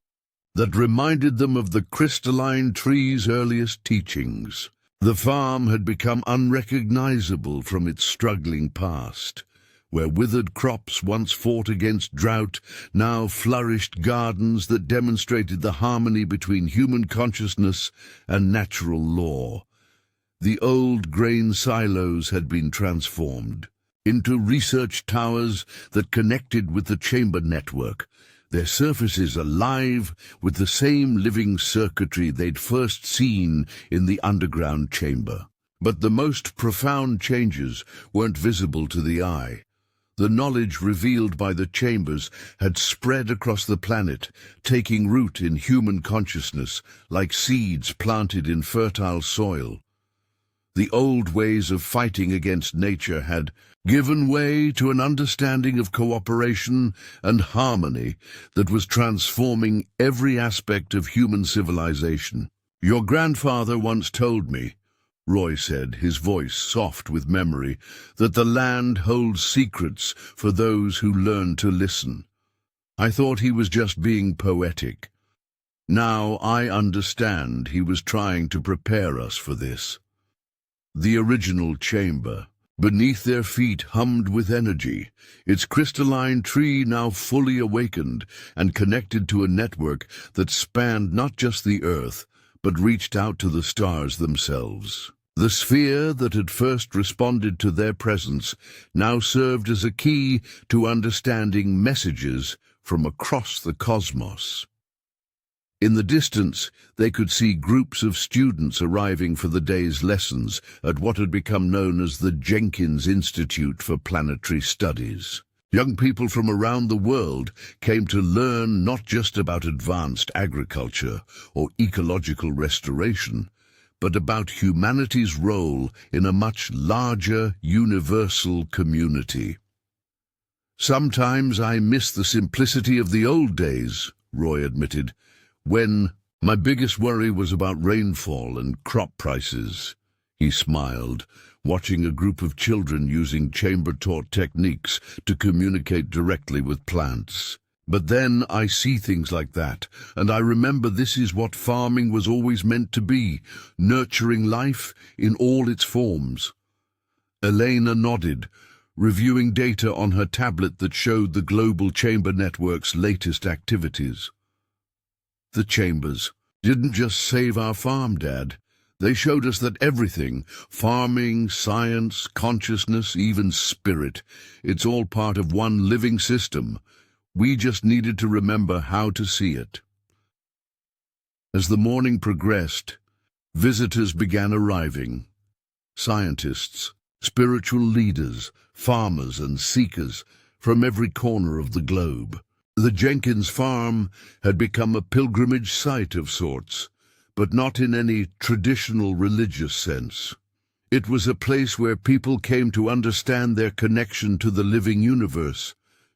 [SPEAKER 1] that reminded them of the crystalline tree's earliest teachings. The farm had become unrecognizable from its struggling past. Where withered crops once fought against drought, now flourished gardens that demonstrated the harmony between human consciousness and natural law. The old grain silos had been transformed into research towers that connected with the chamber network, their surfaces alive with the same living circuitry they'd first seen in the underground chamber. But the most profound changes weren't visible to the eye. The knowledge revealed by the chambers had spread across the planet, taking root in human consciousness like seeds planted in fertile soil. The old ways of fighting against nature had given way to an understanding of cooperation and harmony that was transforming every aspect of human civilization. "Your grandfather once told me," Roy said, his voice soft with memory, "that the land holds secrets for those who learn to listen. I thought he was just being poetic. Now I understand he was trying to prepare us for this." The original chamber, beneath their feet, hummed with energy, its crystalline tree now fully awakened and connected to a network that spanned not just the earth, but reached out to the stars themselves. The sphere that had first responded to their presence now served as a key to understanding messages from across the cosmos. In the distance, they could see groups of students arriving for the day's lessons at what had become known as the Jenkins Institute for Planetary Studies. Young people from around the world came to learn not just about advanced agriculture or ecological restoration, but about humanity's role in a much larger, universal community. "Sometimes I miss the simplicity of the old days," Roy admitted, "when my biggest worry was about rainfall and crop prices." He smiled, watching a group of children using chamber-taught techniques to communicate directly with plants. "But then I see things like that, and I remember this is what farming was always meant to be, nurturing life in all its forms." Elena nodded, reviewing data on her tablet that showed the global chamber network's latest activities. "The chambers didn't just save our farm, Dad. They showed us that everything, farming, science, consciousness, even spirit, it's all part of one living system. We just needed to remember how to see it." As the morning progressed, visitors began arriving. Scientists, spiritual leaders, farmers and seekers from every corner of the globe. The Jenkins farm had become a pilgrimage site of sorts, but not in any traditional religious sense. It was a place where people came to understand their connection to the living universe,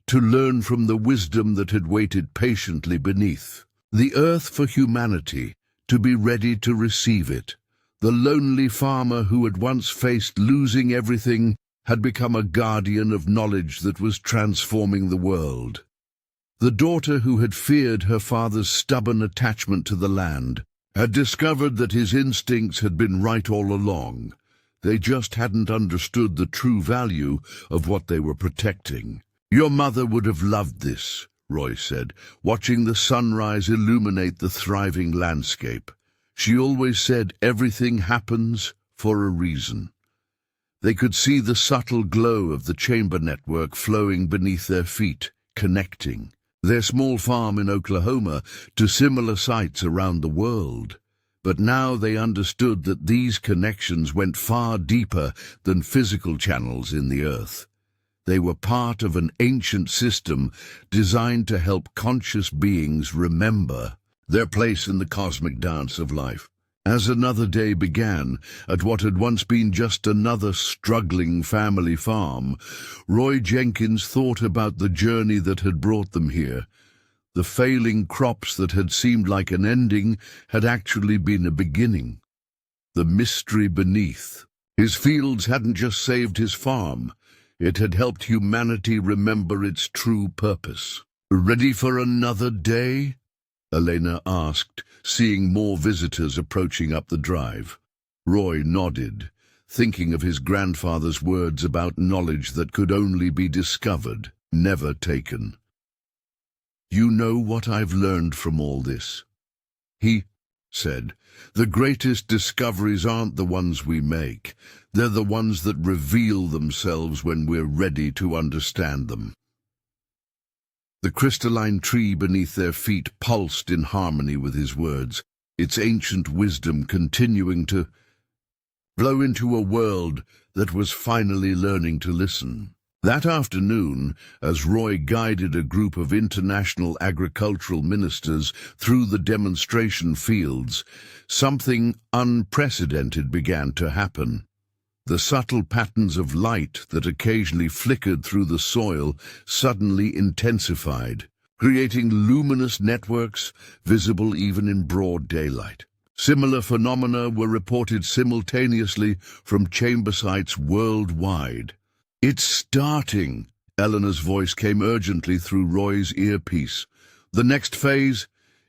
[SPEAKER 1] to learn from the wisdom that had waited patiently beneath. The earth for humanity, to be ready to receive it. The lonely farmer who had once faced losing everything had become a guardian of knowledge that was transforming the world. The daughter who had feared her father's stubborn attachment to the land had discovered that his instincts had been right all along. They just hadn't understood the true value of what they were protecting. "Your mother would have loved this," Roy said, watching the sunrise illuminate the thriving landscape. "She always said everything happens for a reason." They could see the subtle glow of the chamber network flowing beneath their feet, connecting their small farm in Oklahoma to similar sites around the world. But now they understood that these connections went far deeper than physical channels in the earth. They were part of an ancient system designed to help conscious beings remember their place in the cosmic dance of life. As another day began at what had once been just another struggling family farm, Roy Jenkins thought about the journey that had brought them here. The failing crops that had seemed like an ending had actually been a beginning. The mystery beneath. His fields hadn't just saved his farm, it had helped humanity remember its true purpose. "Ready for another day?" Elena asked, seeing more visitors approaching up the drive. Roy nodded, thinking of his grandfather's words about knowledge that could only be discovered, never taken. "You know what I've learned from all this?" He said, "The greatest discoveries aren't the ones we make. They're the ones that reveal themselves when we're ready to understand them." The crystalline tree beneath their feet pulsed in harmony with his words, its ancient wisdom continuing to flow into a world that was finally learning to listen. That afternoon, as Roy guided a group of international agricultural ministers through the demonstration fields, something unprecedented began to happen. The subtle patterns of light that occasionally flickered through the soil suddenly intensified, creating luminous networks visible even in broad daylight. Similar phenomena were reported simultaneously from chamber sites worldwide. "It's starting," Eleanor's voice came urgently through Roy's earpiece. "The next phase,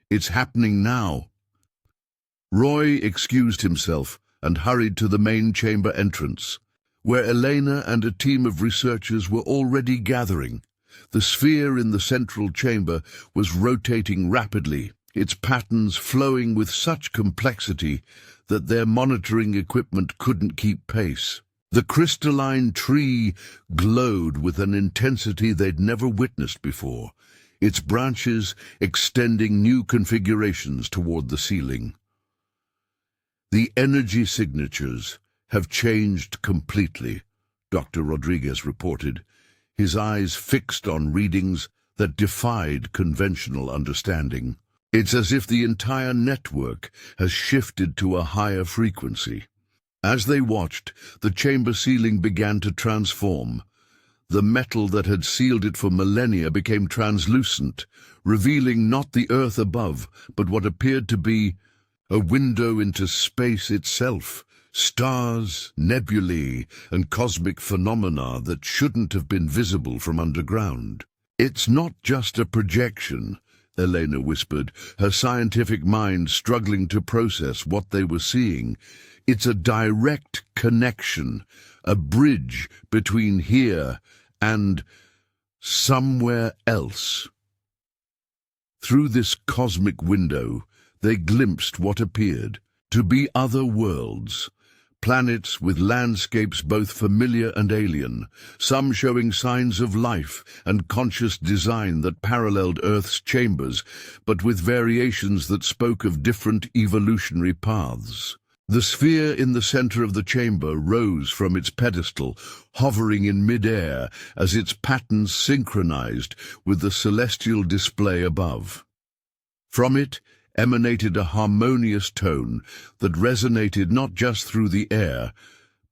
[SPEAKER 1] it's happening now." Roy excused himself and hurried to the main chamber entrance, where Elena and a team of researchers were already gathering. The sphere in the central chamber was rotating rapidly, its patterns flowing with such complexity that their monitoring equipment couldn't keep pace. The crystalline tree glowed with an intensity they'd never witnessed before, its branches extending new configurations toward the ceiling. "The energy signatures have changed completely," Dr. Rodriguez reported, his eyes fixed on readings that defied conventional understanding. "It's as if the entire network has shifted to a higher frequency." As they watched, the chamber ceiling began to transform. The metal that had sealed it for millennia became translucent, revealing not the earth above, but what appeared to be a window into space itself, stars, nebulae, and cosmic phenomena that shouldn't have been visible from underground. "It's not just a projection," Elena whispered, her scientific mind struggling to process what they were seeing. "It's a direct connection, a bridge between here and somewhere else." Through this cosmic window, they glimpsed what appeared to be other worlds, planets with landscapes both familiar and alien, some showing signs of life and conscious design that paralleled Earth's chambers, but with variations that spoke of different evolutionary paths. The sphere in the center of the chamber rose from its pedestal, hovering in mid-air as its patterns synchronized with the celestial display above. From it emanated a harmonious tone that resonated not just through the air,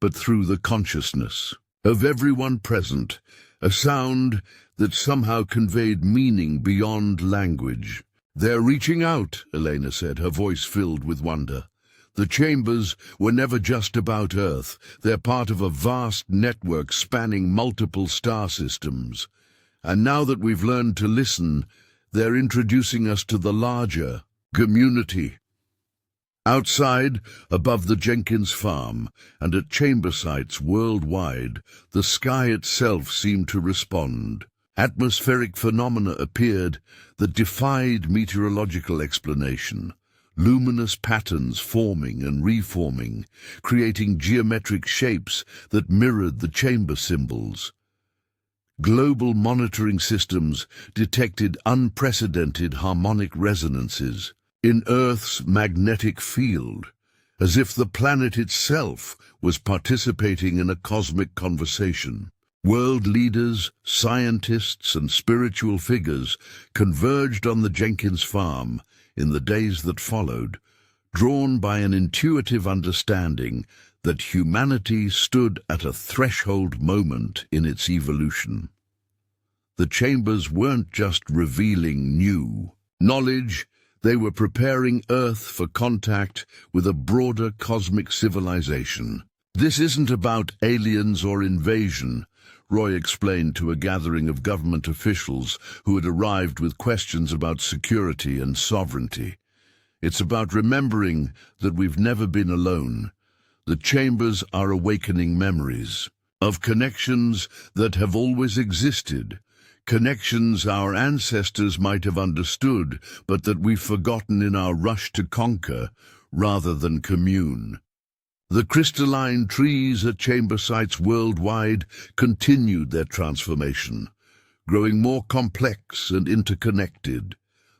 [SPEAKER 1] but through the consciousness of everyone present, a sound that somehow conveyed meaning beyond language. "They're reaching out," Elena said, her voice filled with wonder. "The chambers were never just about Earth. They're part of a vast network spanning multiple star systems. And now that we've learned to listen, they're introducing us to the larger community. Outside, above the Jenkins farm, and at chamber sites worldwide, the sky itself seemed to respond. Atmospheric phenomena appeared that defied meteorological explanation. Luminous patterns forming and reforming, creating geometric shapes that mirrored the chamber symbols. Global monitoring systems detected unprecedented harmonic resonances in Earth's magnetic field, as if the planet itself was participating in a cosmic conversation. World leaders, scientists, and spiritual figures converged on the Jenkins farm in the days that followed, drawn by an intuitive understanding that humanity stood at a threshold moment in its evolution. The chambers weren't just revealing new knowledge, they were preparing Earth for contact with a broader cosmic civilization. "This isn't about aliens or invasion," Roy explained to a gathering of government officials who had arrived with questions about security and sovereignty. "It's about remembering that we've never been alone. The chambers are awakening memories of connections that have always existed, connections our ancestors might have understood, but that we've forgotten in our rush to conquer rather than commune." The crystalline trees at chamber sites worldwide continued their transformation, growing more complex and interconnected.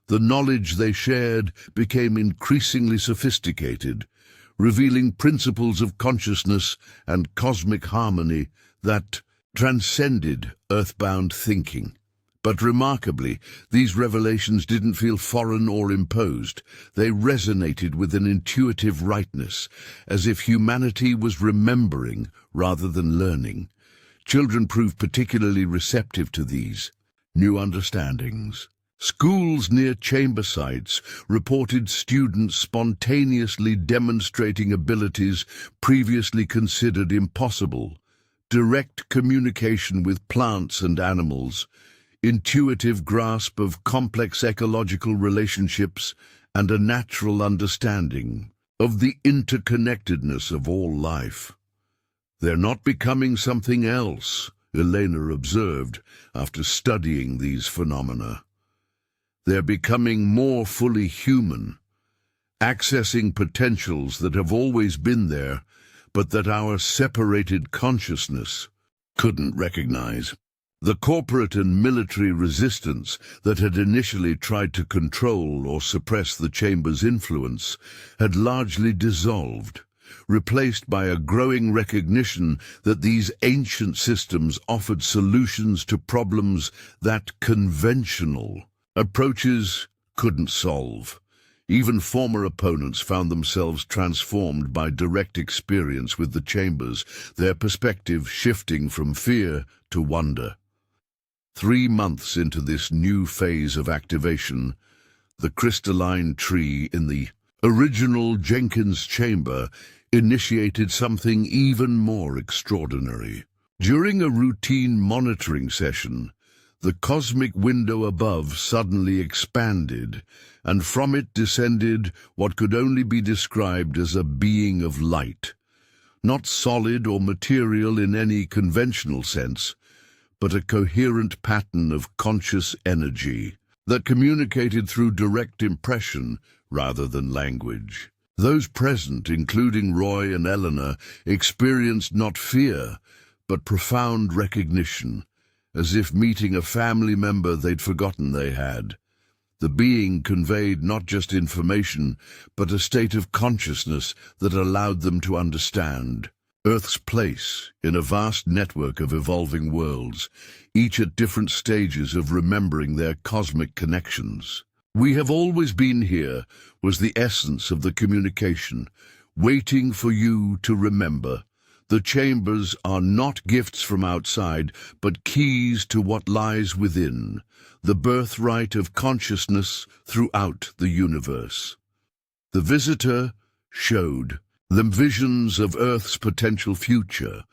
[SPEAKER 1] The knowledge they shared became increasingly sophisticated, revealing principles of consciousness and cosmic harmony that transcended earthbound thinking. But remarkably, these revelations didn't feel foreign or imposed. They resonated with an intuitive rightness, as if humanity was remembering rather than learning. Children proved particularly receptive to these new understandings. Schools near chamber sites reported students spontaneously demonstrating abilities previously considered impossible: direct communication with plants and animals, intuitive grasp of complex ecological relationships, and a natural understanding of the interconnectedness of all life. "They're not becoming something else," Elena observed after studying these phenomena. "They're becoming more fully human, accessing potentials that have always been there, but that our separated consciousness couldn't recognize." The corporate and military resistance that had initially tried to control or suppress the chamber's influence had largely dissolved, replaced by a growing recognition that these ancient systems offered solutions to problems that conventional approaches couldn't solve. Even former opponents found themselves transformed by direct experience with the chambers, their perspective shifting from fear to wonder. 3 months into this new phase of activation, the crystalline tree in the original Jenkins chamber initiated something even more extraordinary. During a routine monitoring session, the cosmic window above suddenly expanded, and from it descended what could only be described as a being of light. Not solid or material in any conventional sense, but a coherent pattern of conscious energy that communicated through direct impression rather than language. Those present, including Roy and Eleanor, experienced not fear, but profound recognition, as if meeting a family member they'd forgotten they had. The being conveyed not just information, but a state of consciousness that allowed them to understand Earth's place in a vast network of evolving worlds, each at different stages of remembering their cosmic connections. "We have always been here," was the essence of the communication, "waiting for you to remember. The chambers are not gifts from outside, but keys to what lies within, the birthright of consciousness throughout the universe." The visitor showed them visions of Earth's potential future,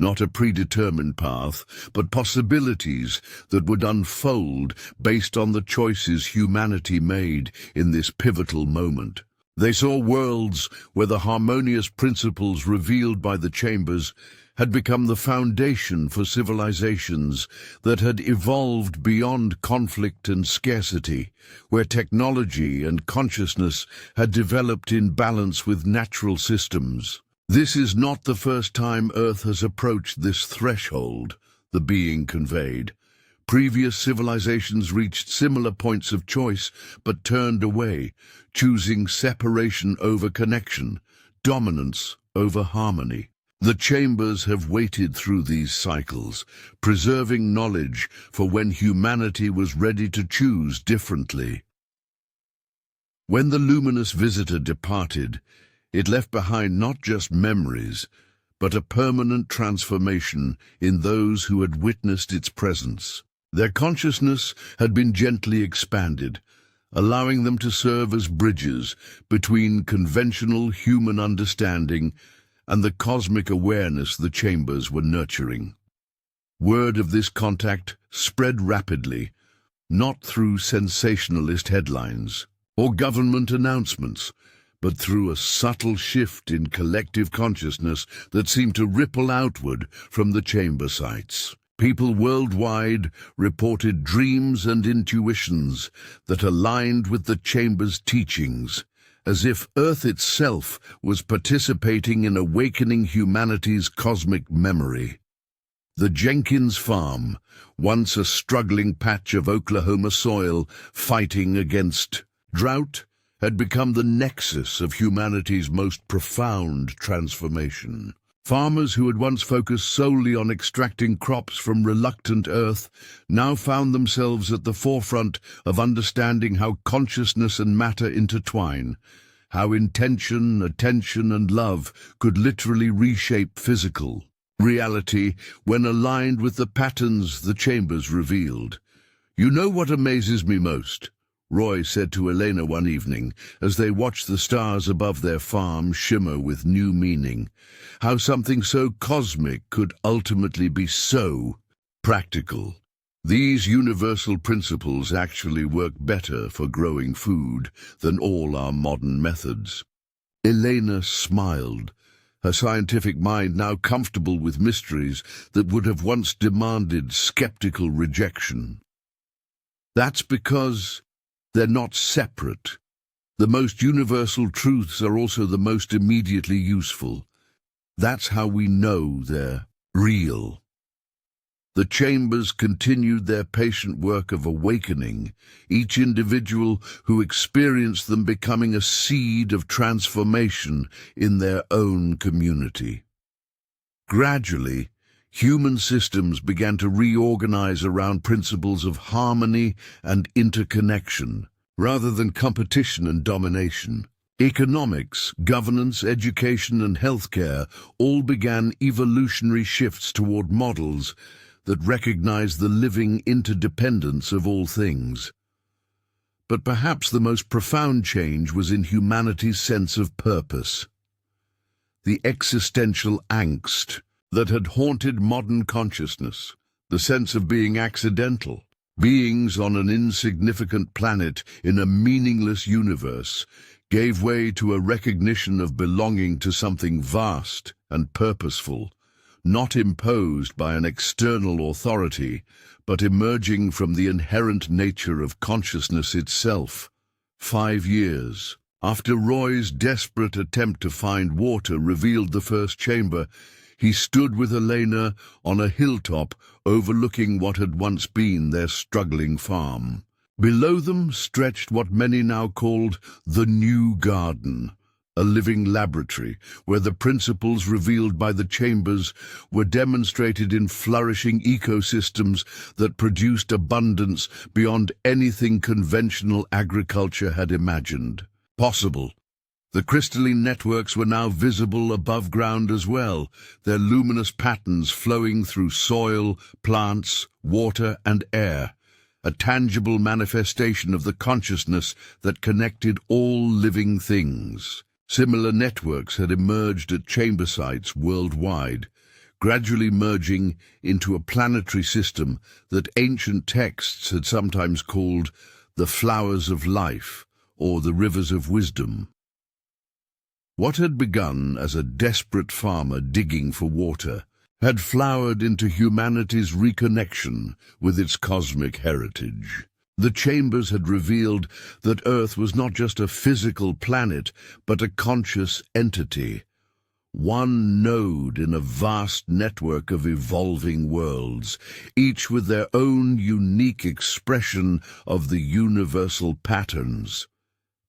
[SPEAKER 1] not a predetermined path, but possibilities that would unfold based on the choices humanity made in this pivotal moment. They saw worlds where the harmonious principles revealed by the chambers had become the foundation for civilizations that had evolved beyond conflict and scarcity, where technology and consciousness had developed in balance with natural systems. This is not the first time Earth has approached this threshold, the being conveyed. Previous civilizations reached similar points of choice, but turned away, choosing separation over connection, dominance over harmony. The chambers have waited through these cycles, preserving knowledge for when humanity was ready to choose differently. When the luminous visitor departed, it left behind not just memories, but a permanent transformation in those who had witnessed its presence. Their consciousness had been gently expanded, allowing them to serve as bridges between conventional human understanding and the cosmic awareness the chambers were nurturing. Word of this contact spread rapidly, not through sensationalist headlines or government announcements, but through a subtle shift in collective consciousness that seemed to ripple outward from the chamber sites. People worldwide reported dreams and intuitions that aligned with the chamber's teachings, as if Earth itself was participating in awakening humanity's cosmic memory. The Jenkins farm, once a struggling patch of Oklahoma soil fighting against drought, had become the nexus of humanity's most profound transformation. Farmers who had once focused solely on extracting crops from reluctant earth now found themselves at the forefront of understanding how consciousness and matter intertwine, how intention, attention, and love could literally reshape physical reality when aligned with the patterns the chambers revealed. "You know what amazes me most?" Roy said to Elena one evening as they watched the stars above their farm shimmer with new meaning. How something so cosmic could ultimately be so practical. These universal principles actually work better for growing food than all our modern methods. Elena smiled, her scientific mind now comfortable with mysteries that would have once demanded skeptical rejection. That's because they're not separate. The most universal truths are also the most immediately useful. That's how we know they're real. The chambers continued their patient work of awakening, each individual who experienced them becoming a seed of transformation in their own community. Gradually, human systems began to reorganize around principles of harmony and interconnection, rather than competition and domination. Economics, governance, education, and healthcare all began evolutionary shifts toward models that recognized the living interdependence of all things. But perhaps the most profound change was in humanity's sense of purpose. The existential angst that had haunted modern consciousness, the sense of being accidental, beings on an insignificant planet in a meaningless universe, gave way to a recognition of belonging to something vast and purposeful, not imposed by an external authority, but emerging from the inherent nature of consciousness itself. 5 years after Roy's desperate attempt to find water revealed the first chamber, he stood with Elena on a hilltop overlooking what had once been their struggling farm. Below them stretched what many now called the New Garden, a living laboratory where the principles revealed by the chambers were demonstrated in flourishing ecosystems that produced abundance beyond anything conventional agriculture had imagined possible. The crystalline networks were now visible above ground as well, their luminous patterns flowing through soil, plants, water, and air, a tangible manifestation of the consciousness that connected all living things. Similar networks had emerged at chamber sites worldwide, gradually merging into a planetary system that ancient texts had sometimes called the flowers of life or the rivers of wisdom. What had begun as a desperate farmer digging for water had flowered into humanity's reconnection with its cosmic heritage. The chambers had revealed that Earth was not just a physical planet, but a conscious entity, one node in a vast network of evolving worlds, each with their own unique expression of the universal patterns.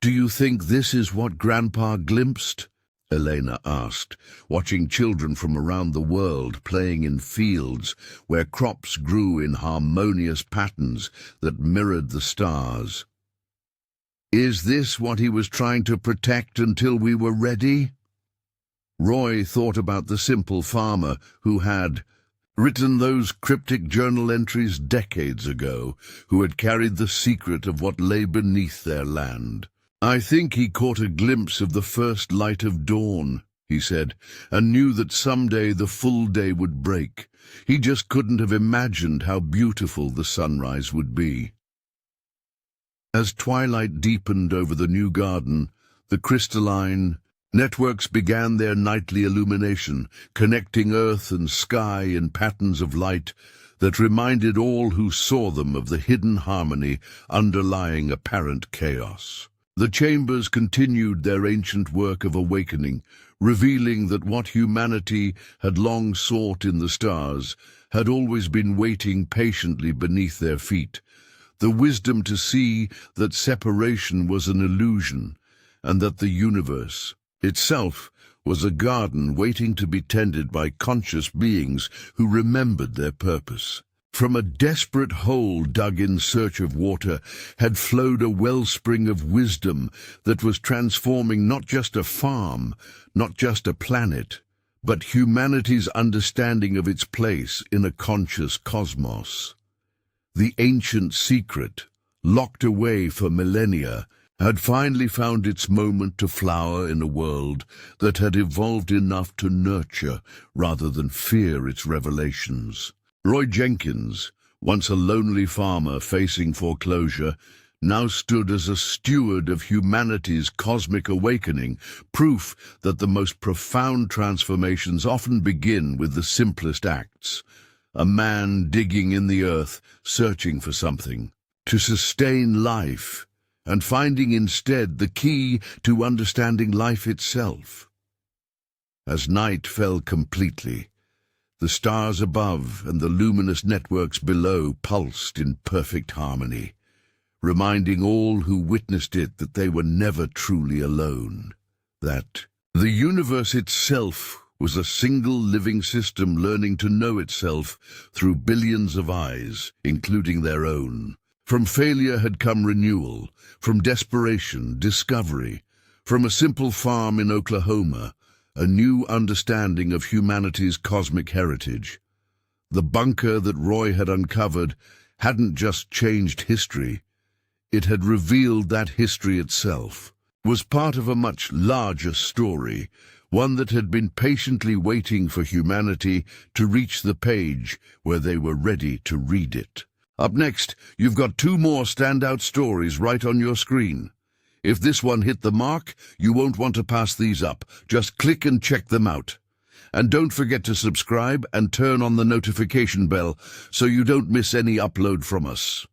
[SPEAKER 1] "Do you think this is what Grandpa glimpsed?" Elena asked, watching children from around the world playing in fields where crops grew in harmonious patterns that mirrored the stars. "Is this what he was trying to protect until we were ready?" Roy thought about the simple farmer who had written those cryptic journal entries decades ago, who had carried the secret of what lay beneath their land. "I think he caught a glimpse of the first light of dawn," he said, "and knew that someday the full day would break. He just couldn't have imagined how beautiful the sunrise would be." As twilight deepened over the new garden, the crystalline networks began their nightly illumination, connecting earth and sky in patterns of light that reminded all who saw them of the hidden harmony underlying apparent chaos. The chambers continued their ancient work of awakening, revealing that what humanity had long sought in the stars had always been waiting patiently beneath their feet, the wisdom to see that separation was an illusion, and that the universe itself was a garden waiting to be tended by conscious beings who remembered their purpose. From a desperate hole dug in search of water had flowed a wellspring of wisdom that was transforming not just a farm, not just a planet, but humanity's understanding of its place in a conscious cosmos. The ancient secret, locked away for millennia, had finally found its moment to flower in a world that had evolved enough to nurture rather than fear its revelations. Roy Jenkins, once a lonely farmer facing foreclosure, now stood as a steward of humanity's cosmic awakening, proof that the most profound transformations often begin with the simplest acts. A man digging in the earth, searching for something to sustain life, and finding instead the key to understanding life itself. As night fell completely, the stars above and the luminous networks below pulsed in perfect harmony, reminding all who witnessed it that they were never truly alone, that the universe itself was a single living system learning to know itself through billions of eyes, including their own. From failure had come renewal, from desperation, discovery, from a simple farm in Oklahoma, a new understanding of humanity's cosmic heritage. The bunker that Roy had uncovered hadn't just changed history, it had revealed that history itself was part of a much larger story, one that had been patiently waiting for humanity to reach the page where they were ready to read it. Up next, you've got 2 more standout stories right on your screen. If this one hit the mark, you won't want to pass these up. Just click and check them out. And don't forget to subscribe and turn on the notification bell so you don't miss any upload from us.